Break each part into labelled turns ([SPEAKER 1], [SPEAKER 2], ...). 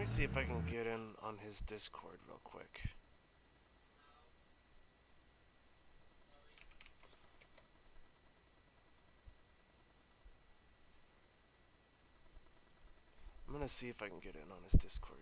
[SPEAKER 1] See if I can get in on his Discord real quick. I'm gonna see if I can get in on his Discord.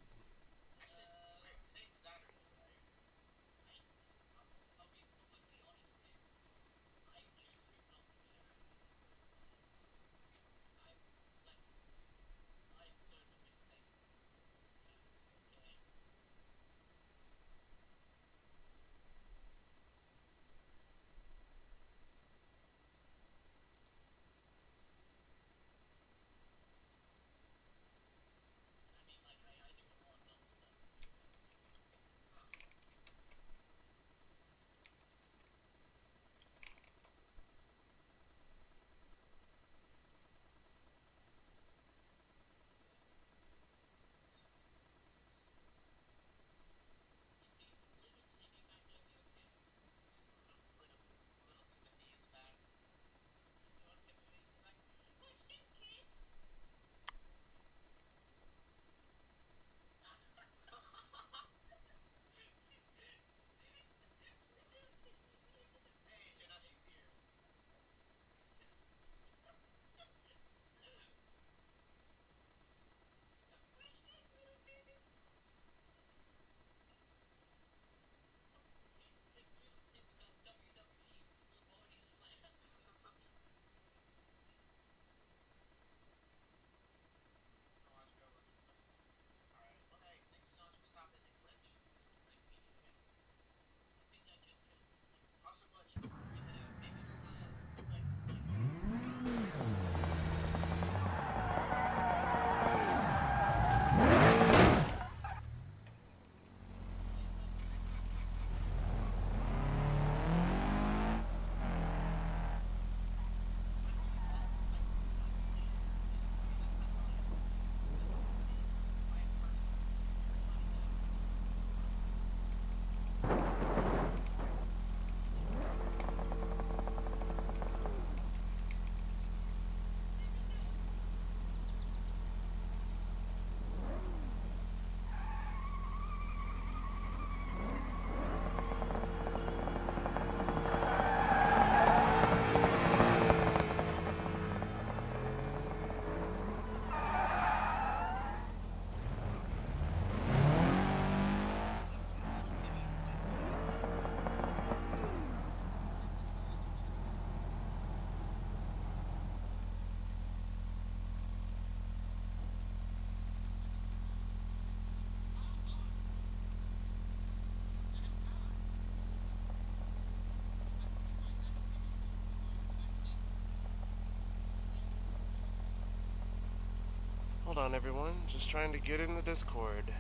[SPEAKER 1] Hold on, everyone. Just trying to get in the Discord.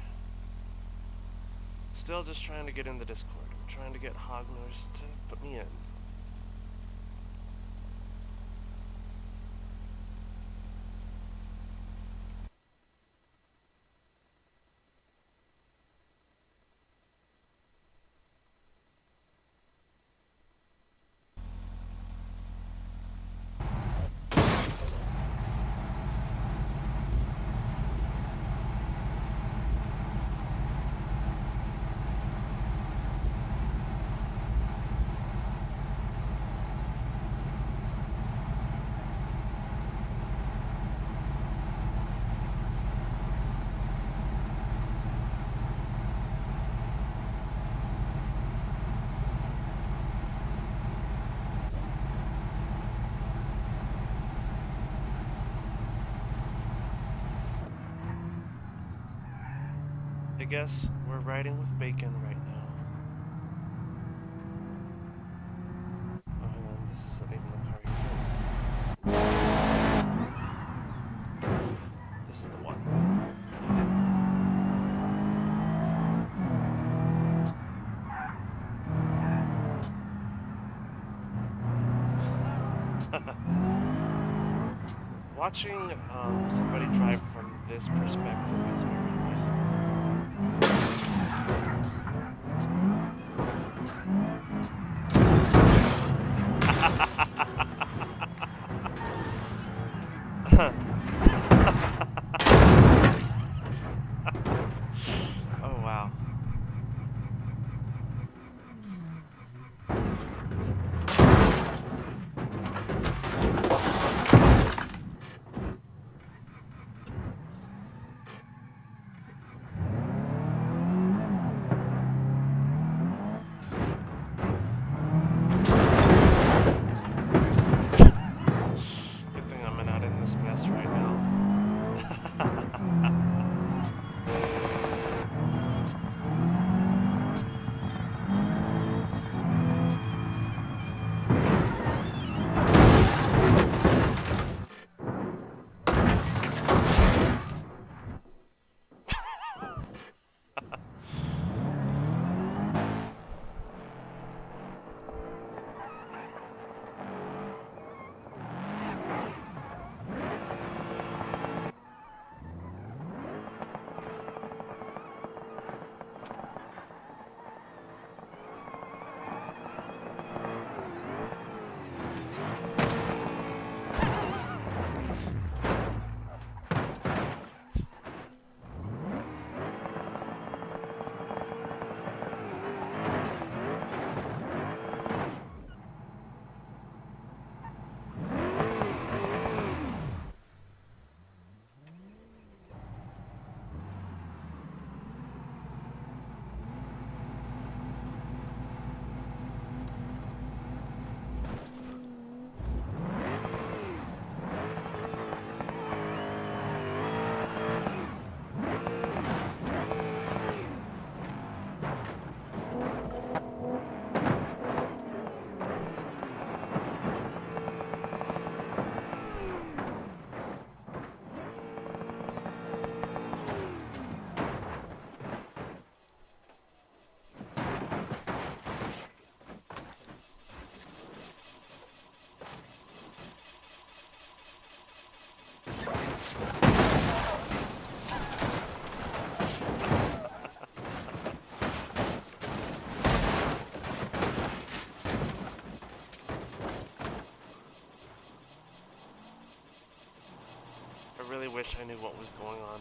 [SPEAKER 1] Still just trying to get in the Discord. I'm trying to get Hognose to put me in. I guess we're riding with bacon right now. Oh, hang on. This isn't even the car he's in. This is the one. Watching somebody drive from this perspective is very amusing. Oh, wow. Good thing I'm not in this mess right now. I really wish I knew what was going on.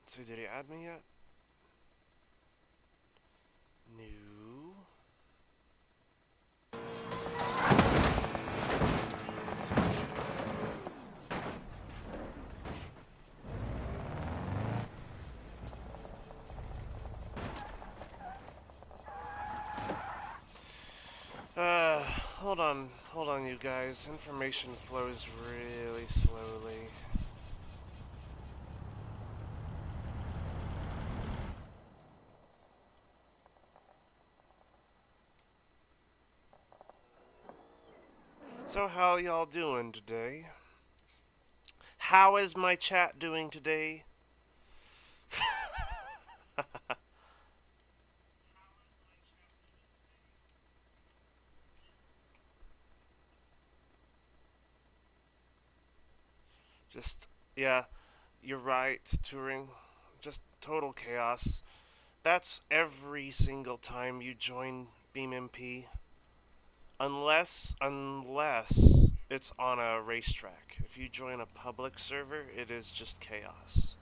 [SPEAKER 1] So did he add me yet? No. Hold on, you guys. Information flows really slowly. So how y'all doing today? How is my chat doing today? Just, yeah, you're right, Turing. Just total chaos. That's every single time you join BeamNG. Unless it's on a racetrack. If you join a public server, it is just chaos.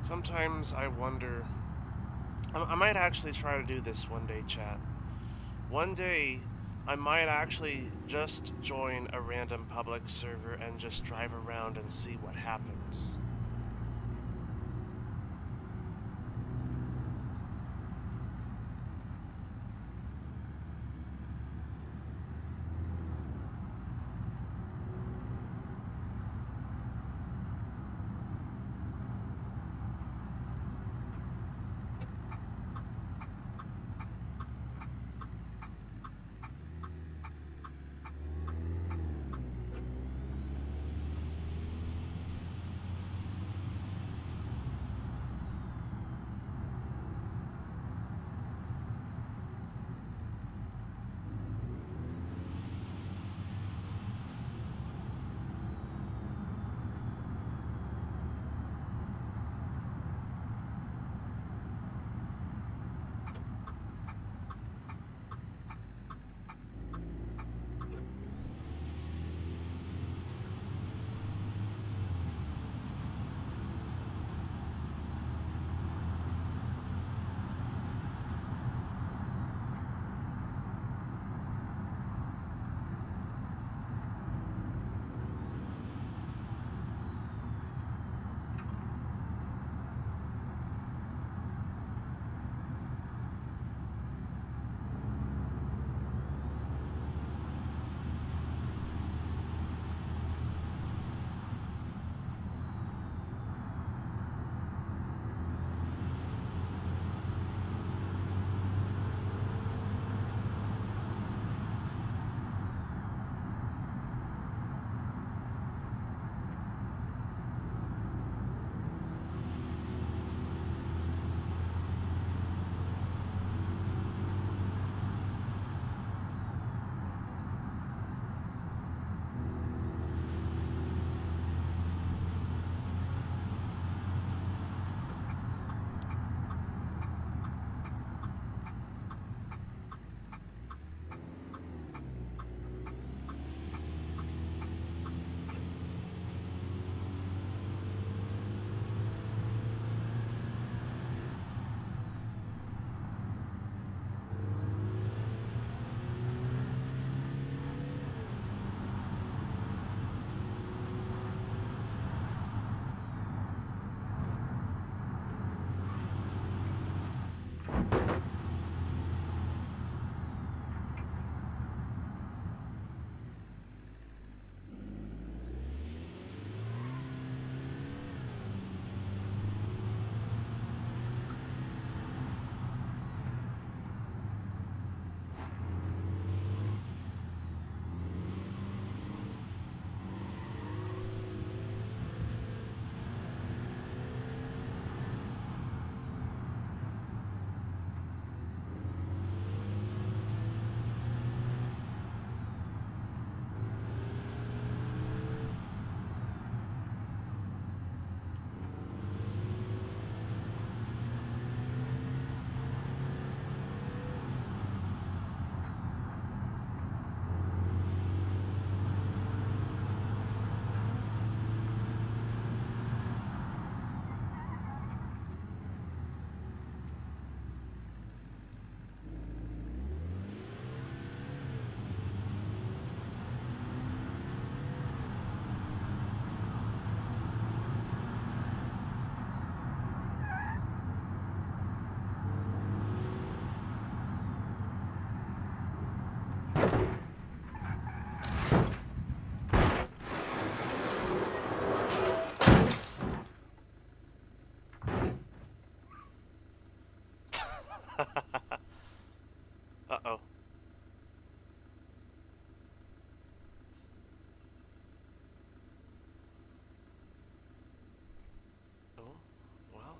[SPEAKER 1] Sometimes I wonder. I might actually try to do this one day, chat. One day, I might actually just join a random public server and just drive around and see what happens. Uh-oh. Oh, well.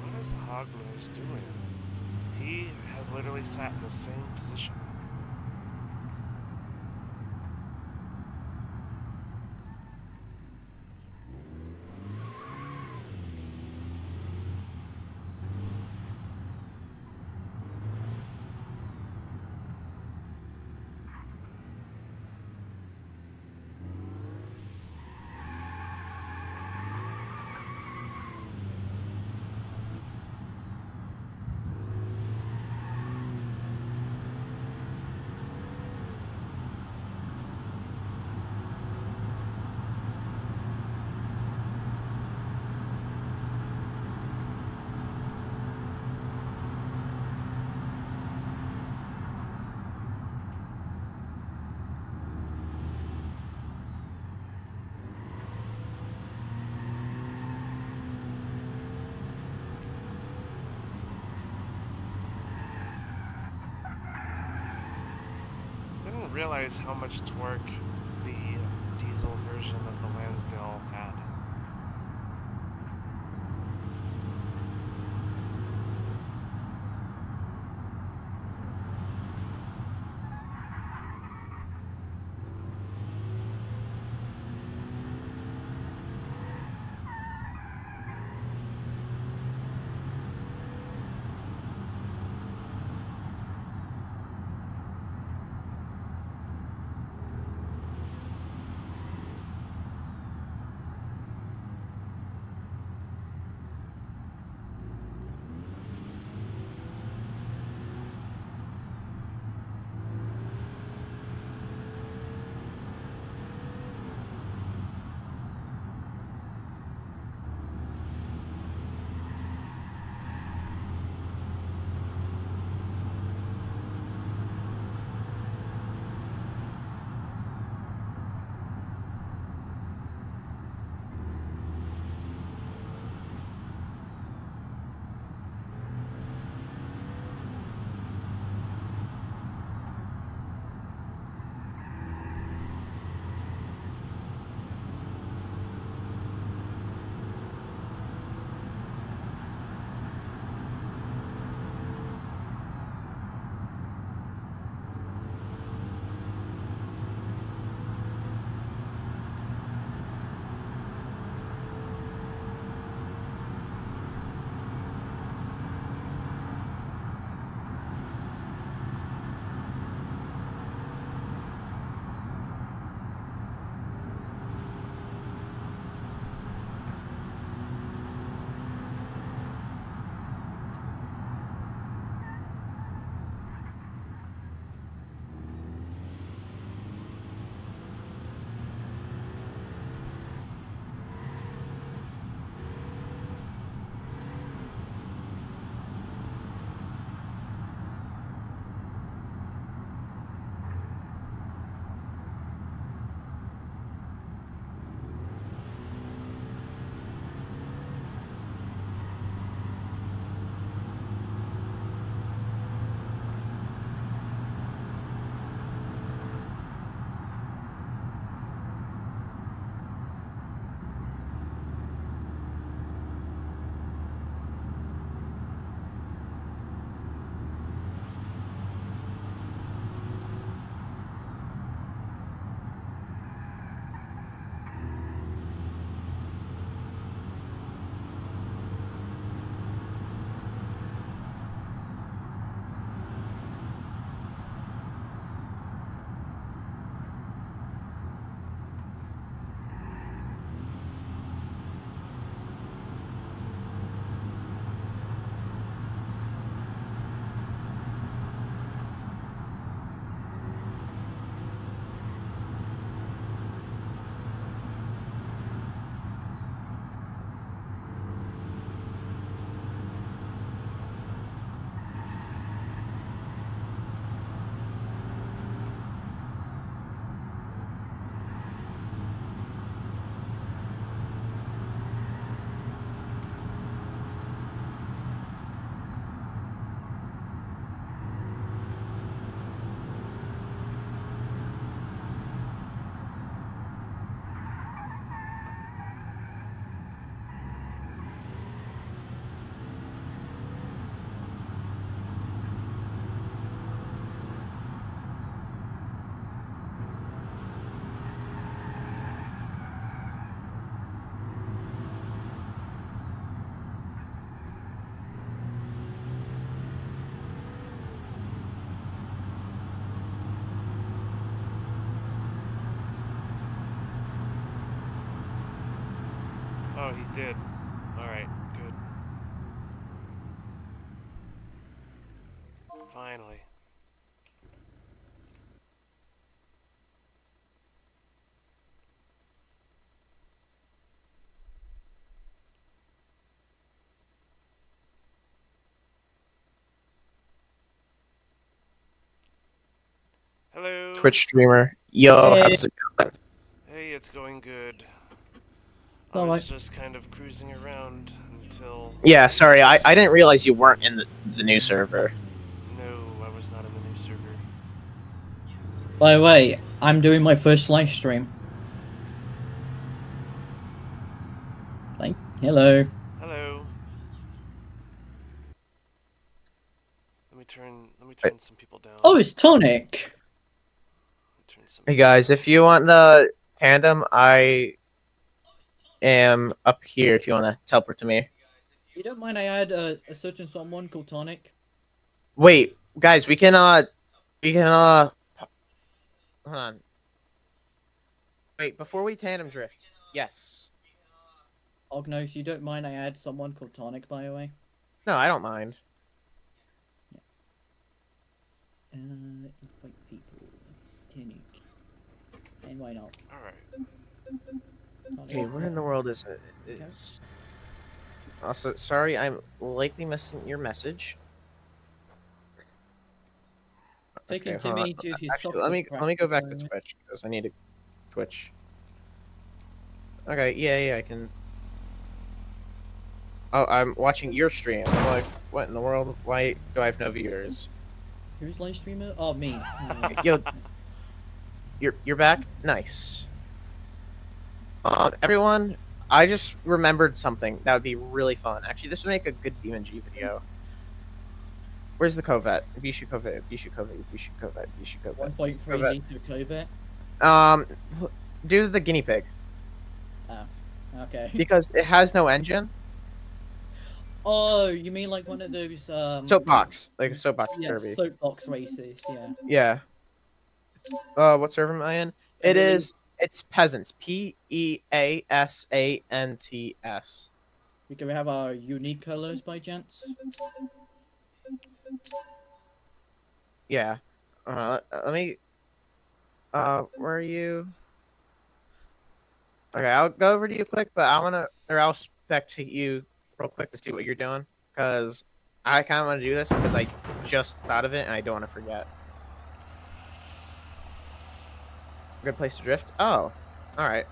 [SPEAKER 1] What is Hognose doing? He has literally sat in the same position. Didn't realize how much torque the diesel version of the Lansdale had. Oh, he did. Alright, good. Finally. Hello.
[SPEAKER 2] Twitch streamer. Yo,
[SPEAKER 3] Hey,
[SPEAKER 2] how's it going?
[SPEAKER 1] Hey, it's going good. I
[SPEAKER 3] all
[SPEAKER 1] was
[SPEAKER 3] right.
[SPEAKER 1] just kind of cruising around until...
[SPEAKER 2] Yeah, sorry, I didn't realize you weren't in the new server.
[SPEAKER 1] No, I was not in the new server.
[SPEAKER 3] By the way, I'm doing my first live stream. Hello.
[SPEAKER 1] Hello. Let me
[SPEAKER 2] Hey
[SPEAKER 1] turn some people down.
[SPEAKER 3] Oh, it's Tonic.
[SPEAKER 1] Turn some
[SPEAKER 2] hey,
[SPEAKER 1] people
[SPEAKER 2] guys,
[SPEAKER 1] down.
[SPEAKER 2] if you want tandem, I am up here if you want to teleport to me.
[SPEAKER 3] You don't mind I add a certain someone called Tonic?
[SPEAKER 2] Wait, guys, we can hold on. Wait, before we tandem drift. Yes.
[SPEAKER 3] Hognose, you don't mind I add someone called Tonic, by the way?
[SPEAKER 2] No, I don't mind.
[SPEAKER 3] Invite people. Tonic. And why not?
[SPEAKER 1] Alright.
[SPEAKER 3] Tonic,
[SPEAKER 2] Okay, where in the world is it? Is also sorry, I'm likely missing your message.
[SPEAKER 3] Taking
[SPEAKER 2] Okay, hold on.
[SPEAKER 3] Timmy to his
[SPEAKER 2] Actually,
[SPEAKER 3] soccer
[SPEAKER 2] let me go back to
[SPEAKER 3] practice.
[SPEAKER 2] Twitch because I need to Twitch. Okay, yeah, I can. Oh, I'm watching your stream. I'm like, what in the world? Why do I have no viewers?
[SPEAKER 3] Who's live streamer? Oh, me.
[SPEAKER 2] Yo, you're back. Nice. Everyone, I just remembered something that would be really fun. Actually, this would make a good BeamNG video. Where's the Covet? Bishu Covet. Bishu Covet. Bishu Covet. Bishu Covet.
[SPEAKER 3] 1.3
[SPEAKER 2] Covet.
[SPEAKER 3] liter Covet.
[SPEAKER 2] Do the guinea pig
[SPEAKER 3] Oh, okay.
[SPEAKER 2] because it has no engine.
[SPEAKER 3] Oh, you mean like one of those
[SPEAKER 2] Soapbox, like a soapbox
[SPEAKER 3] yeah,
[SPEAKER 2] derby.
[SPEAKER 3] soapbox races, yeah.
[SPEAKER 2] Yeah. What server am I in? It
[SPEAKER 3] Really?
[SPEAKER 2] is. It's peasants. Peasants.
[SPEAKER 3] Can we have our unique colors by chance?
[SPEAKER 2] Yeah. Let me. Where are you? Okay, I'll go over to you quick, but I'll spec to you real quick to see what you're doing, because I kind of want to do this because I just thought of it and I don't want to forget. Good place to drift. Oh, all right.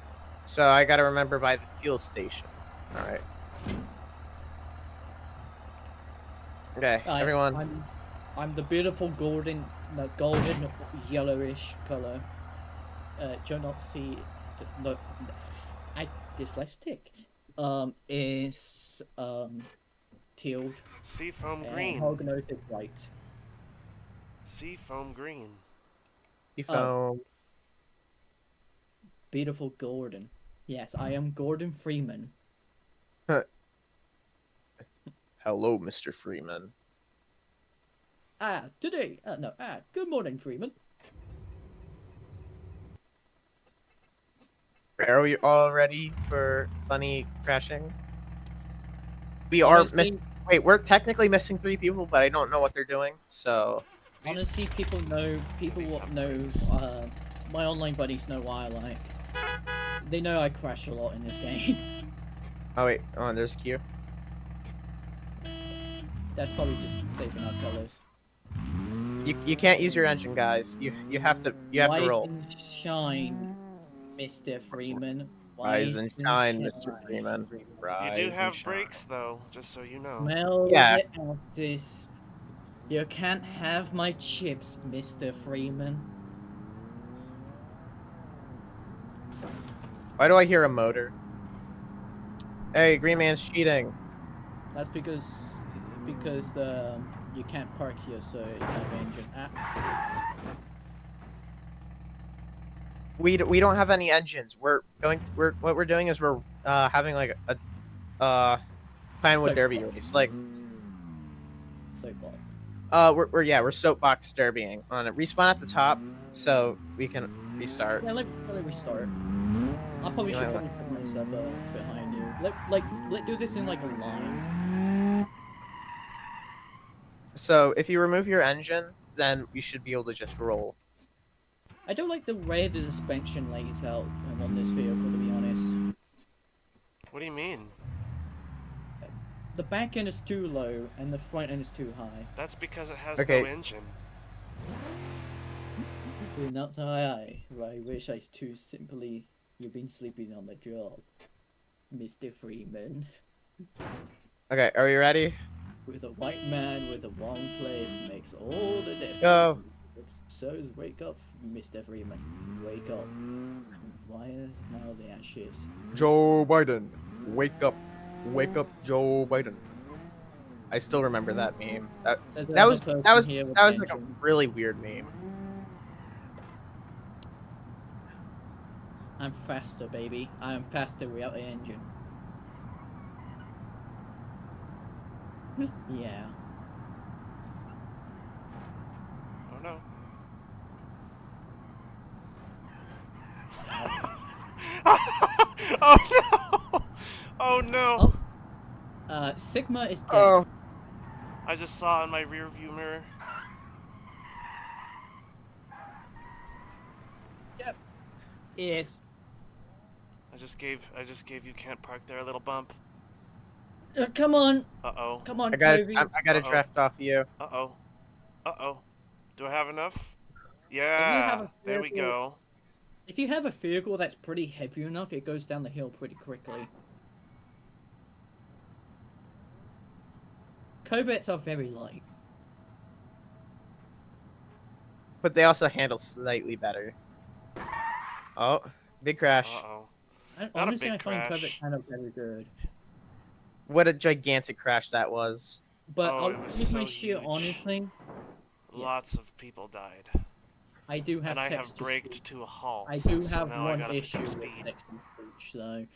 [SPEAKER 2] So I got to remember by the fuel station. All right. Okay, everyone.
[SPEAKER 3] I'm the beautiful golden yellowish color. Do you not see? No, I dyslexic. Is teal.
[SPEAKER 1] Seafoam green.
[SPEAKER 3] HognoseGaming white.
[SPEAKER 1] Seafoam green.
[SPEAKER 2] Phone.
[SPEAKER 3] Beautiful Gordon. Yes, I am Gordon Freeman.
[SPEAKER 2] Hello, Mr. Freeman.
[SPEAKER 3] Good morning, Freeman.
[SPEAKER 2] Are we all ready for funny crashing? We are missing. Wait, we're technically missing 3 people, but I don't know what they're doing. So
[SPEAKER 3] honestly, people know. My online buddies know why I like. They know I crash a lot in this game.
[SPEAKER 2] Oh wait, there's Q.
[SPEAKER 3] That's probably just saving our colors.
[SPEAKER 2] You can't use your engine, guys. You have to roll.
[SPEAKER 3] Rise and shine, Mr. Freeman.
[SPEAKER 2] Rise and shine, Mr. Freeman.
[SPEAKER 1] You do have brakes, though, just so you know.
[SPEAKER 3] Smell
[SPEAKER 2] yeah.
[SPEAKER 3] the Altis. You can't have my chips, Mr. Freeman.
[SPEAKER 2] Why do I hear a motor? Hey, Green Man's cheating.
[SPEAKER 3] That's because you can't park here, so you have engine.
[SPEAKER 2] We don't have any engines. What we're doing is we're having like a Pinewood Derby race. Like
[SPEAKER 3] soapbox.
[SPEAKER 2] we're soapbox derbying on it. Respawn at the top so we can restart.
[SPEAKER 3] Yeah, let me restart. I probably should put myself behind you. Let's do this in like a line.
[SPEAKER 2] So if you remove your engine, then you should be able to just roll.
[SPEAKER 3] I don't like the way the suspension lays out on this vehicle, to be honest.
[SPEAKER 1] What do you mean?
[SPEAKER 3] The back end is too low and the front end is too high.
[SPEAKER 1] That's because it has
[SPEAKER 2] Okay.
[SPEAKER 1] no engine.
[SPEAKER 3] You're not high. I wish I too simply. You've been sleeping on the job, Mr. Freeman.
[SPEAKER 2] Okay, are you ready?
[SPEAKER 3] With a white man with the wrong place makes all the difference.
[SPEAKER 2] Go.
[SPEAKER 3] So wake up, Mr. Freeman. Wake up. Why is now the ashes?
[SPEAKER 2] Joe Biden, wake up. Wake up, Joe Biden. I still remember that meme.
[SPEAKER 3] There's
[SPEAKER 2] That was
[SPEAKER 3] another
[SPEAKER 2] that was
[SPEAKER 3] person here with
[SPEAKER 2] that was like a
[SPEAKER 3] engine.
[SPEAKER 2] really weird meme.
[SPEAKER 3] I'm faster, baby. I'm faster without the engine. Yeah.
[SPEAKER 1] Oh no. Oh no! Oh no!
[SPEAKER 3] Sigma is dead.
[SPEAKER 2] Oh,
[SPEAKER 1] I just saw in my rear view mirror.
[SPEAKER 3] Yep. Yes.
[SPEAKER 1] I just gave you can't park there a little bump.
[SPEAKER 3] Come on.
[SPEAKER 1] Uh-oh.
[SPEAKER 3] Come on,
[SPEAKER 2] I got
[SPEAKER 3] Toby.
[SPEAKER 2] I got to
[SPEAKER 1] Uh-oh.
[SPEAKER 2] draft off you.
[SPEAKER 1] Uh-oh. Uh-oh. Do I have enough?
[SPEAKER 3] If you
[SPEAKER 1] Yeah.
[SPEAKER 3] have a
[SPEAKER 1] There we
[SPEAKER 3] vehicle-
[SPEAKER 1] go.
[SPEAKER 3] If you have a vehicle that's pretty heavy enough, it goes down the hill pretty quickly. Corvettes are very light.
[SPEAKER 2] But they also handle slightly better. Oh, big crash.
[SPEAKER 1] Uh-oh.
[SPEAKER 3] Honestly,
[SPEAKER 1] big
[SPEAKER 3] I find
[SPEAKER 1] crash.
[SPEAKER 3] Corvettes kind of very good.
[SPEAKER 2] What a gigantic crash that was.
[SPEAKER 3] But
[SPEAKER 1] Oh, it was
[SPEAKER 3] with
[SPEAKER 1] so
[SPEAKER 3] my sheer
[SPEAKER 1] huge.
[SPEAKER 3] honestly,
[SPEAKER 1] Lots of people died.
[SPEAKER 3] I do have
[SPEAKER 1] And I have
[SPEAKER 3] text to
[SPEAKER 1] braked
[SPEAKER 3] speech.
[SPEAKER 1] to a halt.
[SPEAKER 3] I do
[SPEAKER 1] so
[SPEAKER 3] have
[SPEAKER 1] now I
[SPEAKER 3] one
[SPEAKER 1] gotta pick
[SPEAKER 3] issue
[SPEAKER 1] up
[SPEAKER 3] with
[SPEAKER 1] speed.
[SPEAKER 3] text to speech, though.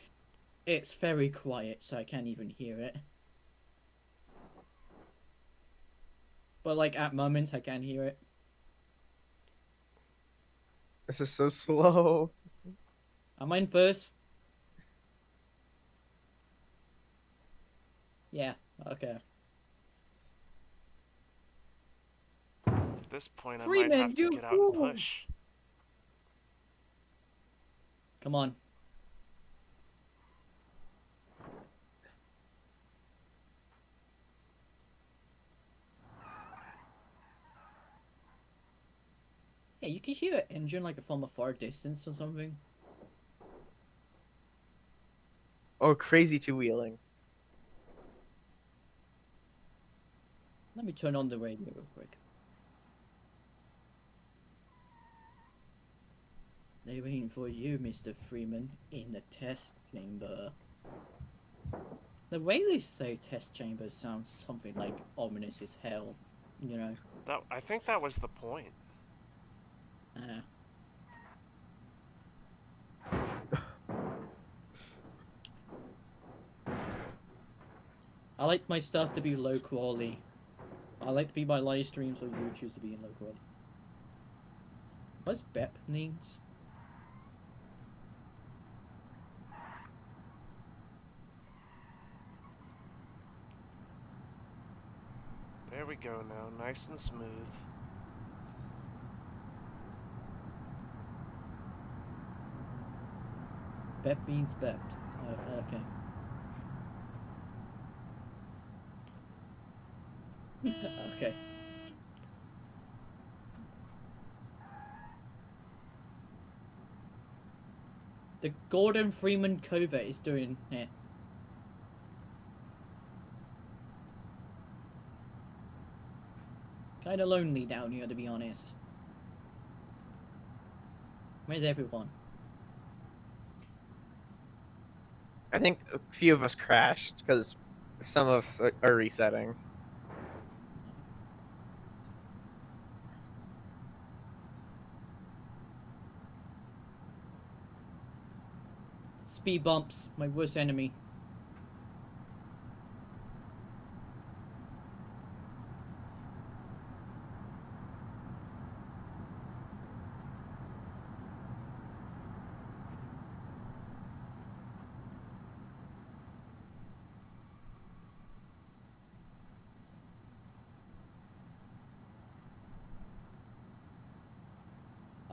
[SPEAKER 3] It's very quiet, so I can't even hear it. But like at moments, I can hear it.
[SPEAKER 2] This is so slow.
[SPEAKER 3] Am I in first? Yeah. Okay.
[SPEAKER 1] At this point, I might
[SPEAKER 3] Freeman,
[SPEAKER 1] have to
[SPEAKER 3] you
[SPEAKER 1] get out and
[SPEAKER 3] fool!
[SPEAKER 1] push.
[SPEAKER 3] Come on. Yeah, you can hear an engine like from a far distance or something.
[SPEAKER 2] Oh, crazy two-wheeling.
[SPEAKER 3] Let me turn on the radio real quick. They're waiting for you, Mr. Freeman, in the test chamber. The way they say test chamber sounds something like ominous as hell, you know?
[SPEAKER 1] I think that was the point.
[SPEAKER 3] I like my stuff to be low quality. I like to be my live streams or YouTube to be in low quality. What's BEP means?
[SPEAKER 1] There we go now, nice and smooth.
[SPEAKER 3] BEP means BEP. Okay. Okay. The Gordon Freeman Covert is doing it. Kinda lonely down here, to be honest. Where's everyone?
[SPEAKER 2] I think a few of us crashed because some of us are resetting.
[SPEAKER 3] Speed bumps, my worst enemy.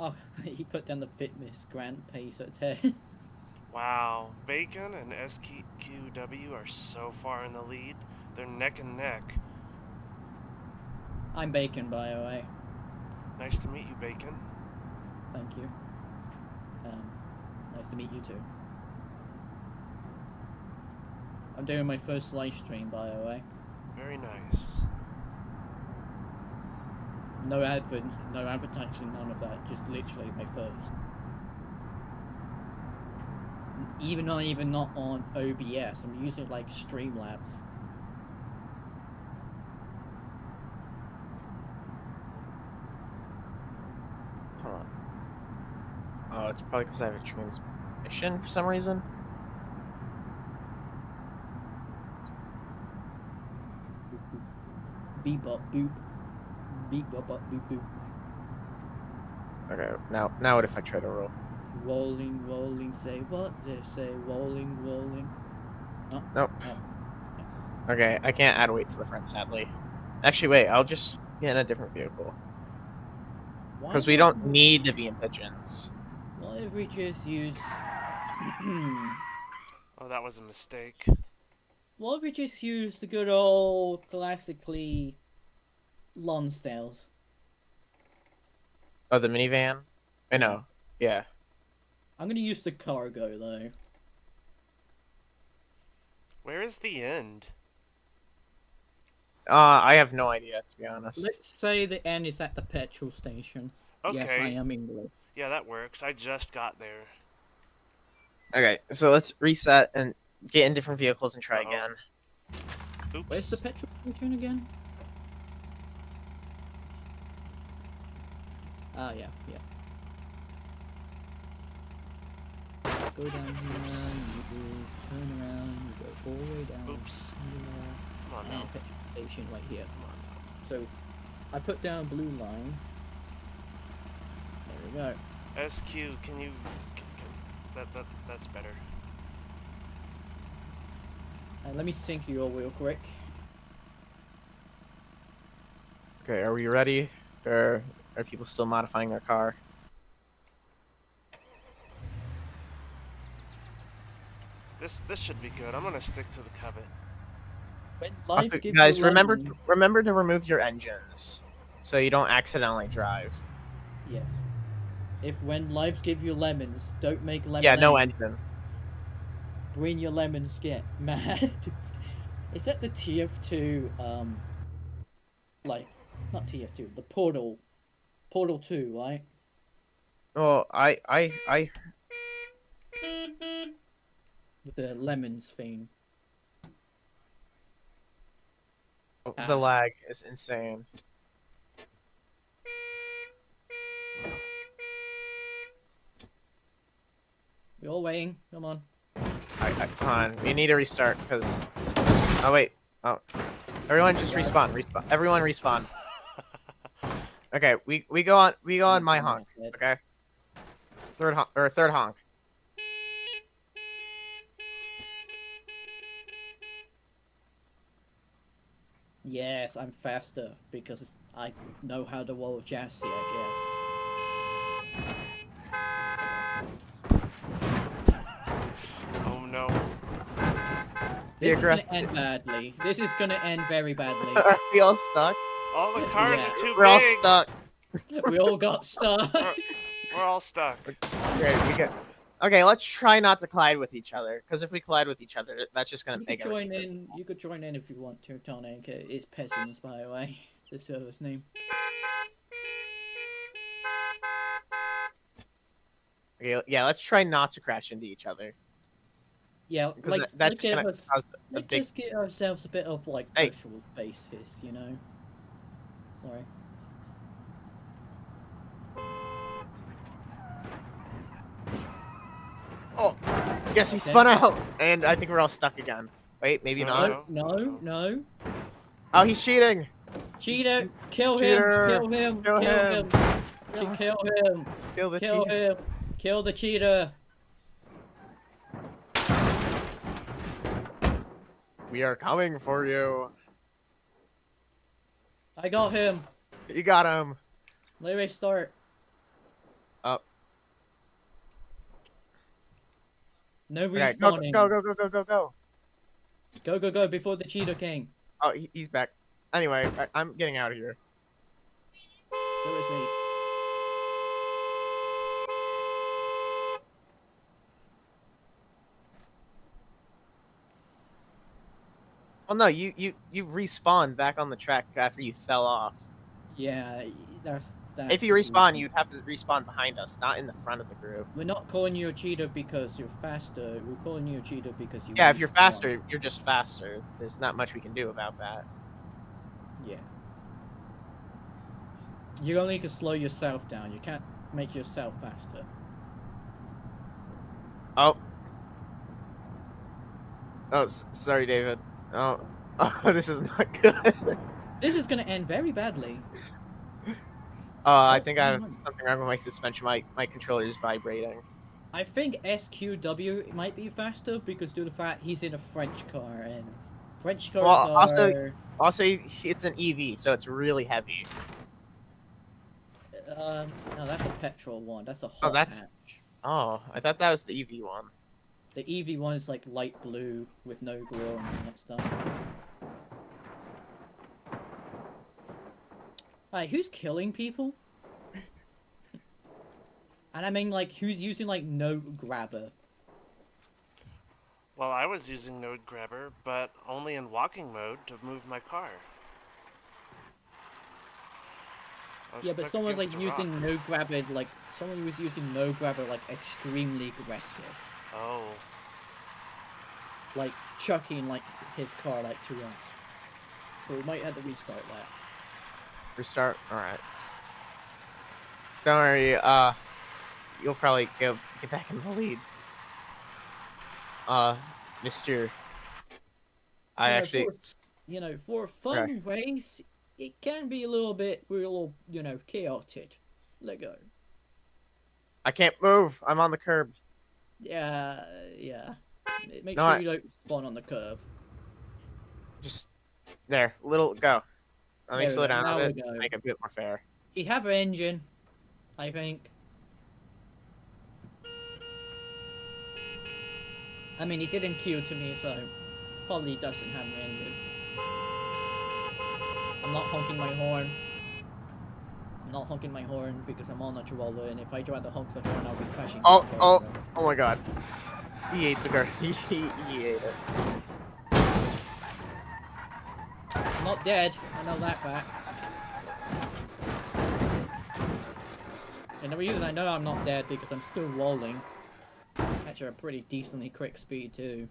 [SPEAKER 3] Oh, he put down the fitness grand pacer test.
[SPEAKER 1] Wow, Bacon and SQW are so far in the lead. They're neck and neck.
[SPEAKER 3] I'm Bacon, by the way.
[SPEAKER 1] Nice to meet you, Bacon.
[SPEAKER 3] Thank you. Nice to meet you too. I'm doing my first live stream, by the way.
[SPEAKER 1] Very nice.
[SPEAKER 3] No advertising, none of that. Just literally my first. Not on OBS. I'm using like Streamlabs.
[SPEAKER 2] Hold on. Oh, it's probably because I have a transmission for some reason.
[SPEAKER 3] Beep up boop. Beep up boop boop.
[SPEAKER 2] Okay, now what if I try to roll?
[SPEAKER 3] Rolling, say what? They say rolling. No.
[SPEAKER 2] Nope.
[SPEAKER 3] No.
[SPEAKER 2] Okay, I can't add weight to the front, sadly. Actually, wait, I'll just get in a different vehicle. Because we don't need to be in pigeons.
[SPEAKER 3] What if we just use...
[SPEAKER 1] Oh, that was a mistake.
[SPEAKER 3] What if we just use the good old classically Lonsdales?
[SPEAKER 2] Oh, the minivan? I know. Yeah.
[SPEAKER 3] I'm gonna use the cargo though.
[SPEAKER 1] Where is the end?
[SPEAKER 2] I have no idea, to be honest.
[SPEAKER 3] Let's say the end is at the petrol station.
[SPEAKER 1] Okay.
[SPEAKER 3] Yes, I am English.
[SPEAKER 1] Yeah, that works. I just got there.
[SPEAKER 2] Okay, so let's reset and get in different vehicles and try
[SPEAKER 1] Uh-oh.
[SPEAKER 2] again.
[SPEAKER 1] Oops.
[SPEAKER 3] Where's the petrol station again? Ah, yeah. Go down here, you turn around, you go all the way down.
[SPEAKER 1] Oops.
[SPEAKER 3] Here,
[SPEAKER 1] Come on now.
[SPEAKER 3] and petrol station right here. So, I put down blue line. There we go.
[SPEAKER 1] SQ, can you... That's better.
[SPEAKER 3] And let me sync you all real quick.
[SPEAKER 2] Okay, are we ready? Or are people still modifying their car?
[SPEAKER 1] This should be good. I'm gonna stick to the covet.
[SPEAKER 3] When
[SPEAKER 2] Also,
[SPEAKER 3] life gives
[SPEAKER 2] guys,
[SPEAKER 3] you
[SPEAKER 2] remember
[SPEAKER 3] lemons-
[SPEAKER 2] to remove your engines so you don't accidentally drive.
[SPEAKER 3] Yes. If when lives give you lemons, don't make lemon.
[SPEAKER 2] Yeah, no engine.
[SPEAKER 3] Bring your lemons, get mad. Is that the TF2? Like, not TF2, the Portal 2, right?
[SPEAKER 2] Oh, I
[SPEAKER 3] With the lemons theme.
[SPEAKER 2] the lag is insane.
[SPEAKER 3] We all waiting. Come on.
[SPEAKER 2] Come on, we need to restart because. Oh wait. Oh, everyone just respawn. Everyone respawn. Okay, we go on my honk. Okay. Third honk.
[SPEAKER 3] Yes, I'm faster because I know how to roll chassis, I
[SPEAKER 1] Oh no.
[SPEAKER 3] guess. This is gonna end badly. This is gonna end very badly.
[SPEAKER 2] Are we all stuck?
[SPEAKER 1] All the cars
[SPEAKER 3] Yeah.
[SPEAKER 1] are too
[SPEAKER 2] We're all
[SPEAKER 1] big.
[SPEAKER 2] stuck.
[SPEAKER 3] We all got stuck.
[SPEAKER 1] We're all stuck.
[SPEAKER 2] Great, we get. Okay, let's try not to collide with each other, because if we collide with each other, that's just gonna
[SPEAKER 3] You could
[SPEAKER 2] make
[SPEAKER 3] join
[SPEAKER 2] everything
[SPEAKER 3] in. You could join in if you want to, Tonic. It's Peasants, by the way. The server's name.
[SPEAKER 2] Okay, yeah, let's try not to crash into each other.
[SPEAKER 3] Yeah,
[SPEAKER 2] Because
[SPEAKER 3] like
[SPEAKER 2] that's just gonna cause a
[SPEAKER 3] let's
[SPEAKER 2] big.
[SPEAKER 3] just get ourselves a bit of like
[SPEAKER 2] Hey.
[SPEAKER 3] virtual basis, you know. Sorry.
[SPEAKER 2] Oh, yes, he
[SPEAKER 3] Okay.
[SPEAKER 2] spun out, and I think we're all stuck again. Wait, maybe
[SPEAKER 1] No,
[SPEAKER 2] not.
[SPEAKER 3] No.
[SPEAKER 2] Oh, he's cheating.
[SPEAKER 3] Cheater! Kill
[SPEAKER 2] Cheater.
[SPEAKER 3] him! Kill him!
[SPEAKER 2] Kill
[SPEAKER 3] Kill
[SPEAKER 2] him.
[SPEAKER 3] him! Kill him!
[SPEAKER 2] Kill the
[SPEAKER 3] Kill
[SPEAKER 2] cheater.
[SPEAKER 3] him! Kill the cheater!
[SPEAKER 2] We are coming for you.
[SPEAKER 3] I got him.
[SPEAKER 2] You got him.
[SPEAKER 3] Let me start. No
[SPEAKER 2] Okay, go,
[SPEAKER 3] respawning.
[SPEAKER 2] go, go, go, go, go, go.
[SPEAKER 3] Go, go, go before the Cheetah King.
[SPEAKER 2] Oh, he's back. Anyway, I'm getting out of here.
[SPEAKER 3] So is me.
[SPEAKER 2] Oh no, you respawned back on the track after you fell off.
[SPEAKER 3] Yeah, that's
[SPEAKER 2] If you respawn, you'd have to respawn behind us, not in the front of the group.
[SPEAKER 3] We're not calling you a cheater because you're faster. We're calling you a cheater because you.
[SPEAKER 2] Yeah, if you're
[SPEAKER 3] respawn.
[SPEAKER 2] faster, you're just faster. There's not much we can do about that.
[SPEAKER 3] Yeah. You only can slow yourself down. You can't make yourself faster.
[SPEAKER 2] Oh. Oh, sorry, David. Oh, oh, this is not good.
[SPEAKER 3] This is gonna end very badly.
[SPEAKER 2] I think I have something wrong with my suspension. My controller is vibrating.
[SPEAKER 3] I think SQW might be faster because due to the fact he's in a French car and French cars are.
[SPEAKER 2] Also, it's an EV, so it's really heavy.
[SPEAKER 3] No, that's a petrol one. That's a hot hatch.
[SPEAKER 2] Oh, I thought that was the EV one.
[SPEAKER 3] The EV one is like light blue with no grill and all that stuff. Alright, who's killing people? And I mean, like, who's using, like, node grabber?
[SPEAKER 1] Well, I was using node grabber, but only in walking mode to move my car.
[SPEAKER 3] Yeah, but someone's, like, using node grabber, like, someone was using node grabber, like, extremely aggressive.
[SPEAKER 1] Oh.
[SPEAKER 3] Like, chucking, like, his car, like, to us. So we might have to restart that.
[SPEAKER 2] Restart? Alright. Don't worry, you'll probably get back in the leads. Mr.
[SPEAKER 3] For a fun race, it can be a little bit, chaotic. Let go.
[SPEAKER 2] I can't move. I'm on the curb.
[SPEAKER 3] Yeah. Make sure you don't spawn on the curb.
[SPEAKER 2] Just there, go. Let me slow down a bit
[SPEAKER 3] to
[SPEAKER 2] make it a bit more fair.
[SPEAKER 3] He have an engine, I think. I mean, he didn't queue to me, so probably doesn't have an engine. I'm not honking my horn. I'm not honking my horn because I'm on a Chihuahua, and if I try to honk the horn, I'll be crashing.
[SPEAKER 2] Oh my god. He ate the car. he ate it.
[SPEAKER 3] I'm not dead. I know that fact. And the reason I know I'm not dead because I'm still rolling. Actually, a pretty decently quick speed too.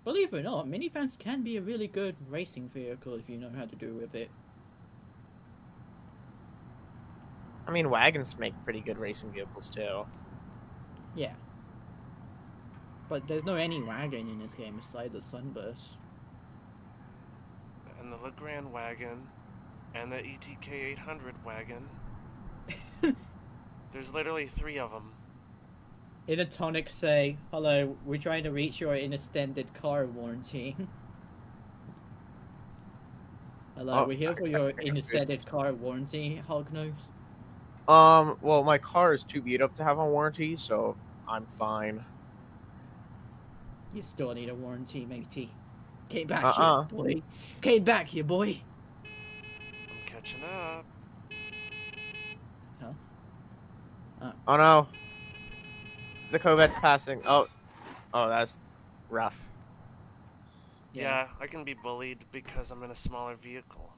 [SPEAKER 3] Believe it or not, minivans can be a really good racing vehicle if you know how to do with it.
[SPEAKER 2] I mean, wagons make pretty good racing vehicles too.
[SPEAKER 3] Yeah. But there's no any wagon in this game aside the Sunburst.
[SPEAKER 1] And the Legrand wagon, and the ETK 800 wagon. There's literally 3 of them.
[SPEAKER 3] Inatonic say, hello, we're trying to reach your extended car warranty. Hello, we're here for your extended car warranty, Hognose.
[SPEAKER 2] Well, my car is too beat up to have a warranty, so I'm fine.
[SPEAKER 3] You still need a warranty, matey. Came back here, boy. Came back here, boy.
[SPEAKER 1] I'm catching up.
[SPEAKER 3] Huh?
[SPEAKER 2] Oh no. The Corvette's passing. Oh, that's rough.
[SPEAKER 1] Yeah, I can be bullied because I'm in a smaller vehicle.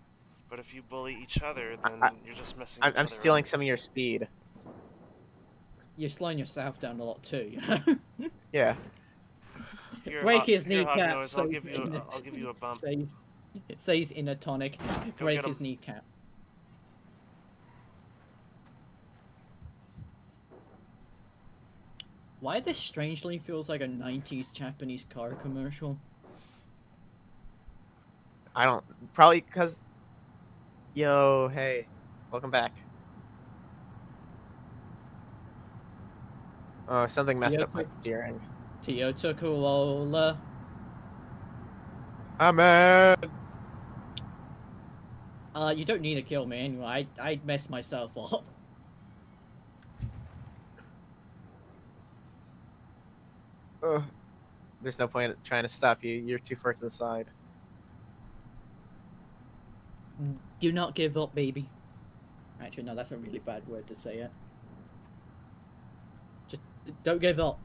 [SPEAKER 1] But if you bully each other, then you're just messing
[SPEAKER 2] I'm stealing some of your speed.
[SPEAKER 3] You're slowing yourself down a lot too, you know?
[SPEAKER 2] Yeah.
[SPEAKER 3] Break his kneecap.
[SPEAKER 1] I'll give you a bump.
[SPEAKER 3] It says in a tonic. Break his kneecap. Why this strangely feels like a 90s Japanese car commercial?
[SPEAKER 2] I don't... Probably because... Yo, hey. Welcome back. Oh, something messed up my steering.
[SPEAKER 3] Toyota Corolla.
[SPEAKER 2] Amen!
[SPEAKER 3] You don't need to kill me anyway. I'd mess myself up.
[SPEAKER 2] Ugh. There's no point in trying to stop you. You're too far to the side.
[SPEAKER 3] Do not give up, baby. Actually, no, that's a really bad word to say it. Just don't give up.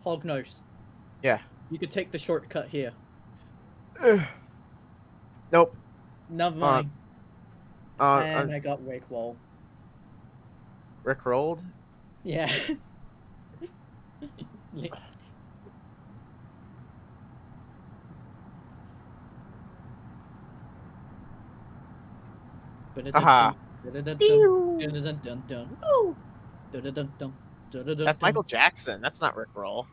[SPEAKER 3] Hognose.
[SPEAKER 2] Yeah.
[SPEAKER 3] You could take the shortcut here.
[SPEAKER 2] Nope.
[SPEAKER 3] Never mind. And
[SPEAKER 2] I'm
[SPEAKER 3] I got Rick Wall.
[SPEAKER 2] Rickrolled.
[SPEAKER 3] Yeah.
[SPEAKER 2] Aha. That's Michael Jackson. That's not Rickroll.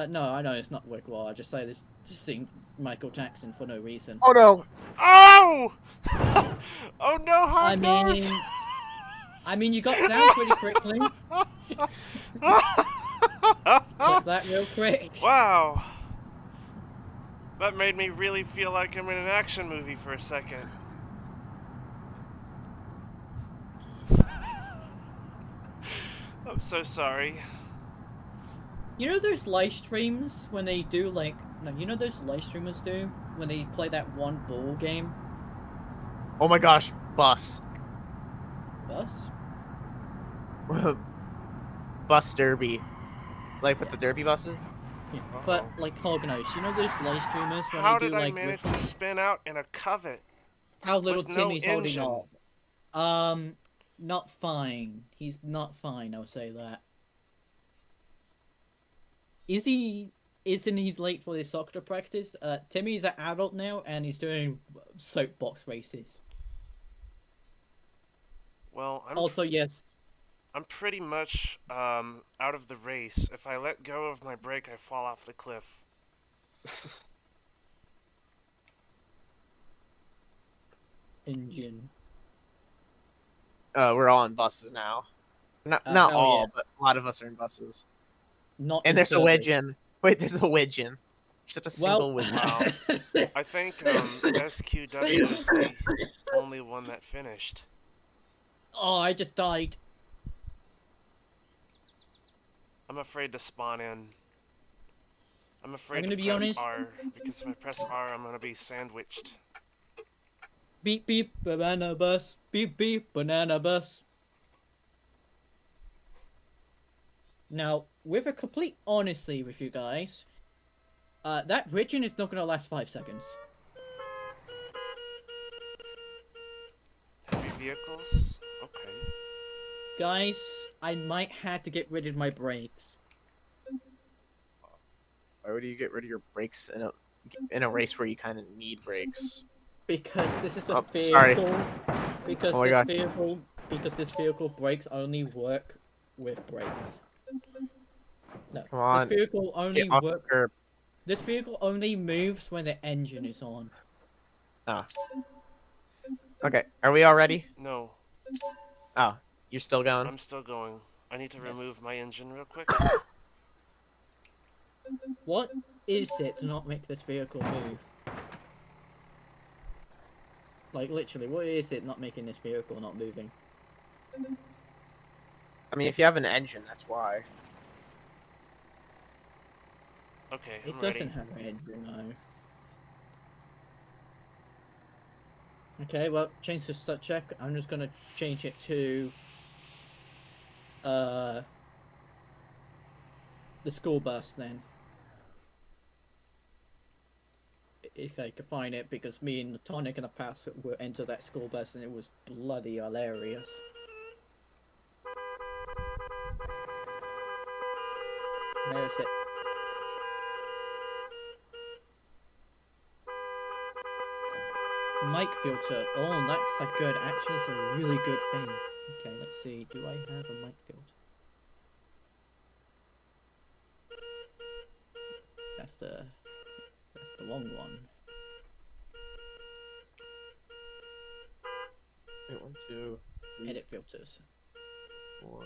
[SPEAKER 3] No, I know it's not Rick Wall. I just say this to sing Michael Jackson for no reason.
[SPEAKER 2] Oh no!
[SPEAKER 1] Oh! Oh no,
[SPEAKER 3] I
[SPEAKER 1] Hognose!
[SPEAKER 3] mean, you got down pretty quickly. Clip that real quick.
[SPEAKER 1] Wow. That made me really feel like I'm in an action movie for a second. I'm so sorry.
[SPEAKER 3] You know those live streams when they do like no, you know those live streamers do when they play that one ball game?
[SPEAKER 2] Oh my gosh! Bus.
[SPEAKER 3] Bus?
[SPEAKER 2] Bus derby. Like with the derby buses.
[SPEAKER 3] Yeah. But like Hognose, you know those live streamers when
[SPEAKER 1] How
[SPEAKER 3] they do
[SPEAKER 1] did I
[SPEAKER 3] like
[SPEAKER 1] manage to spin out in a covet?
[SPEAKER 3] how little
[SPEAKER 1] with no
[SPEAKER 3] Timmy's holding
[SPEAKER 1] engine?
[SPEAKER 3] on? Not fine. He's not fine, I'll say that. Is he? Isn't he late for his soccer practice? Timmy's an adult now, and he's doing soapbox races.
[SPEAKER 1] Well,
[SPEAKER 3] Also, yes.
[SPEAKER 1] I'm pretty much out of the race. If I let go of my brake, I fall off the cliff.
[SPEAKER 3] Engine.
[SPEAKER 2] We're all in buses now. Not
[SPEAKER 3] hell
[SPEAKER 2] all,
[SPEAKER 3] yeah.
[SPEAKER 2] but a lot of us are in buses.
[SPEAKER 3] Not
[SPEAKER 2] And
[SPEAKER 3] in
[SPEAKER 2] there's a
[SPEAKER 3] service.
[SPEAKER 2] wedge in. Wait, there's a wedge in. Except a single wedge.
[SPEAKER 1] Wow. I think SQW is the only one that finished.
[SPEAKER 3] Oh, I just died.
[SPEAKER 1] I'm afraid to spawn in. I'm afraid
[SPEAKER 3] I'm
[SPEAKER 1] to
[SPEAKER 3] gonna be
[SPEAKER 1] press
[SPEAKER 3] honest.
[SPEAKER 1] R, because if I press R, I'm gonna be sandwiched.
[SPEAKER 3] Beep beep banana bus. Beep beep banana bus. Now, with a complete honesty with you guys, that bridging is not gonna last 5 seconds.
[SPEAKER 1] Heavy vehicles? Okay.
[SPEAKER 3] Guys, I might have to get rid of my brakes.
[SPEAKER 2] Why would you get rid of your brakes in a race where you kind of need brakes?
[SPEAKER 3] Because this is a
[SPEAKER 2] sorry.
[SPEAKER 3] vehicle. Because
[SPEAKER 2] Oh my God.
[SPEAKER 3] Because this vehicle brakes only work with brakes. No,
[SPEAKER 2] Come on.
[SPEAKER 3] this vehicle only
[SPEAKER 2] Get off the curb.
[SPEAKER 3] This vehicle only moves when the engine is on.
[SPEAKER 2] Ah. Okay, are we all ready?
[SPEAKER 1] No,
[SPEAKER 2] Oh, you're still going?
[SPEAKER 1] I'm still going. I need to remove my engine real quick.
[SPEAKER 3] What is it to not make this vehicle move? Like, literally, what is it not making this vehicle not moving?
[SPEAKER 2] I mean, if you have an engine, that's why.
[SPEAKER 1] Okay,
[SPEAKER 3] It
[SPEAKER 1] I'm
[SPEAKER 3] doesn't
[SPEAKER 1] ready.
[SPEAKER 3] have an engine, no. Okay, well, change the stat check. I'm just gonna change it to the school bus then. If I could find it, because me and Tonic in the past were into that school bus and it was bloody hilarious. Where is it? Mic filter. Oh, that's a good. Actually, it's a really good thing. Okay, let's see. Do I have a mic filter? That's the wrong one.
[SPEAKER 2] Wait, 1, 2, 3,
[SPEAKER 3] Edit filters.
[SPEAKER 2] 4.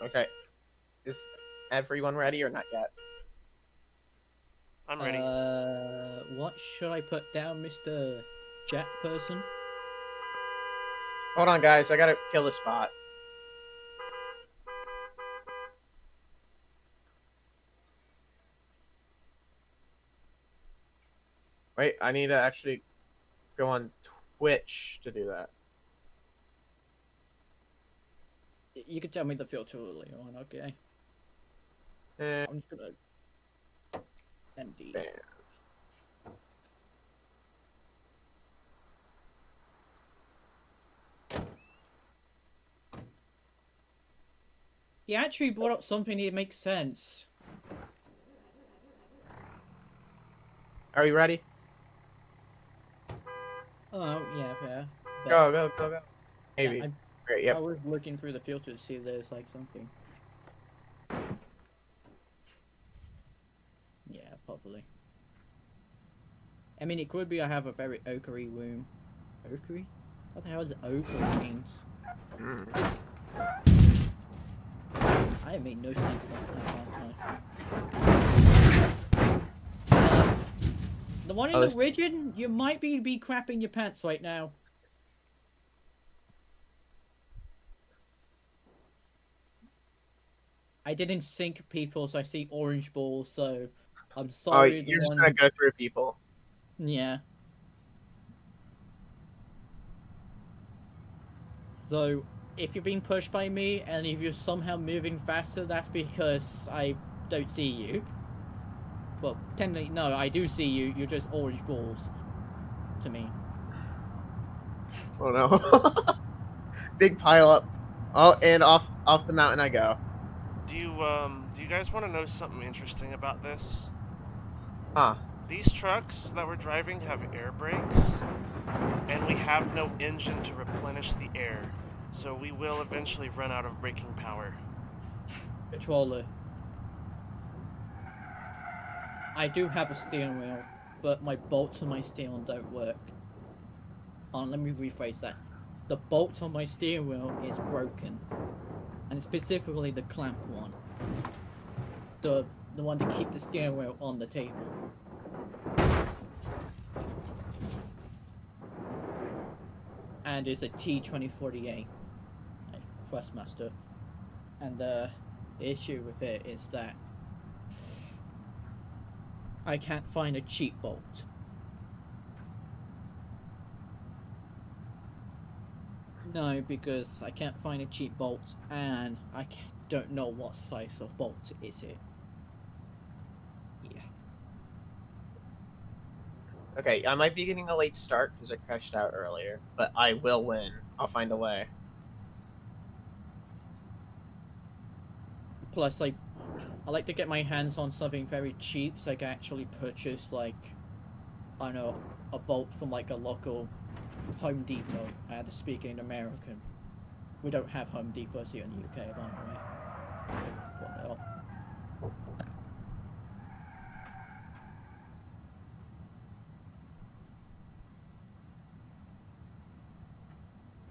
[SPEAKER 2] Okay. Is everyone ready or not yet?
[SPEAKER 1] I'm ready.
[SPEAKER 3] what should I put down, Mr. Jet person?
[SPEAKER 2] Hold on, guys. I gotta kill the spot. Wait, I need to actually go on Twitch to do that.
[SPEAKER 3] You can tell me the filter early on, okay? I'm just gonna empty.
[SPEAKER 2] Bam.
[SPEAKER 3] He actually brought up something that makes sense.
[SPEAKER 2] Are we ready?
[SPEAKER 3] Oh, yeah, fair. But
[SPEAKER 2] Go. Maybe.
[SPEAKER 3] yeah,
[SPEAKER 2] Great,
[SPEAKER 3] I
[SPEAKER 2] yep.
[SPEAKER 3] was looking through the filter to see if there's like something. Yeah, probably. I mean, it could be I have a very ochre room. Ochre? What the hell does ochre means?
[SPEAKER 2] Mm.
[SPEAKER 3] I made no sense sometimes, the one in the region, you might be crapping your pants right now. I didn't sync people, so I see orange balls, so I'm sorry.
[SPEAKER 2] You're just gonna go through people.
[SPEAKER 3] Yeah. So, if you're being pushed by me, and if you're somehow moving faster, that's because I don't see you. Well, technically, no, I do see you, you're just orange balls to me.
[SPEAKER 2] Oh no. Big pile up. Oh, and off the mountain I go.
[SPEAKER 1] Do you guys want to know something interesting about this?
[SPEAKER 2] Huh.
[SPEAKER 1] These trucks that we're driving have air brakes, and we have no engine to replenish the air, so we will eventually run out of braking power.
[SPEAKER 3] Controller. I do have a steering wheel, but my bolts on my steering don't work. Let me rephrase that. The bolt on my steering wheel is broken, and specifically the clamp one. The one to keep the steering wheel on the table. And it's a T2048 Thrustmaster. And the issue with it is that I can't find a cheap bolt. No, because I can't find a cheap bolt, and I don't know what size of bolt is it. Yeah.
[SPEAKER 2] Okay, I might be getting a late start because I crashed out earlier, but I will win. I'll find a way.
[SPEAKER 3] Plus, I like to get my hands on something very cheap so I can actually purchase, like, I don't know, a bolt from, like, a local Home Depot. I had to speak in American. We don't have Home Depots here in the UK, by the way. What the hell?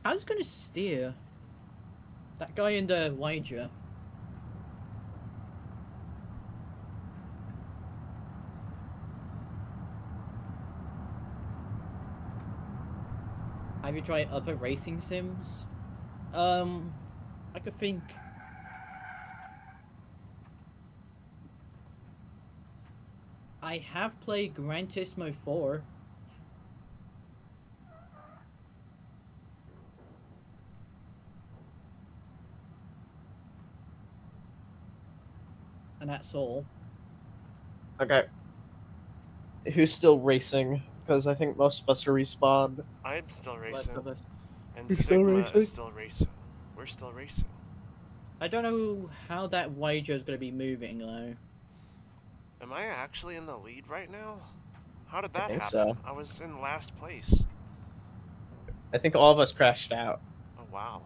[SPEAKER 3] I was gonna steer. That guy in the Wager. Have you tried other racing sims? I could think. I have played Gran Turismo 4. And that's all.
[SPEAKER 2] Okay. Who's still racing? Because I think most of us are respawned.
[SPEAKER 1] I'm still
[SPEAKER 3] Rest
[SPEAKER 1] racing,
[SPEAKER 3] of us.
[SPEAKER 1] and
[SPEAKER 2] You're still
[SPEAKER 1] Sigma
[SPEAKER 2] racing?
[SPEAKER 1] is still racing. We're still racing.
[SPEAKER 3] I don't know how that wager is going to be moving, though.
[SPEAKER 1] Am I actually in the lead right now? How did
[SPEAKER 2] I
[SPEAKER 1] that
[SPEAKER 2] think
[SPEAKER 1] happen?
[SPEAKER 2] so.
[SPEAKER 1] I was in last place.
[SPEAKER 2] I think all of us crashed out.
[SPEAKER 1] Oh, wow.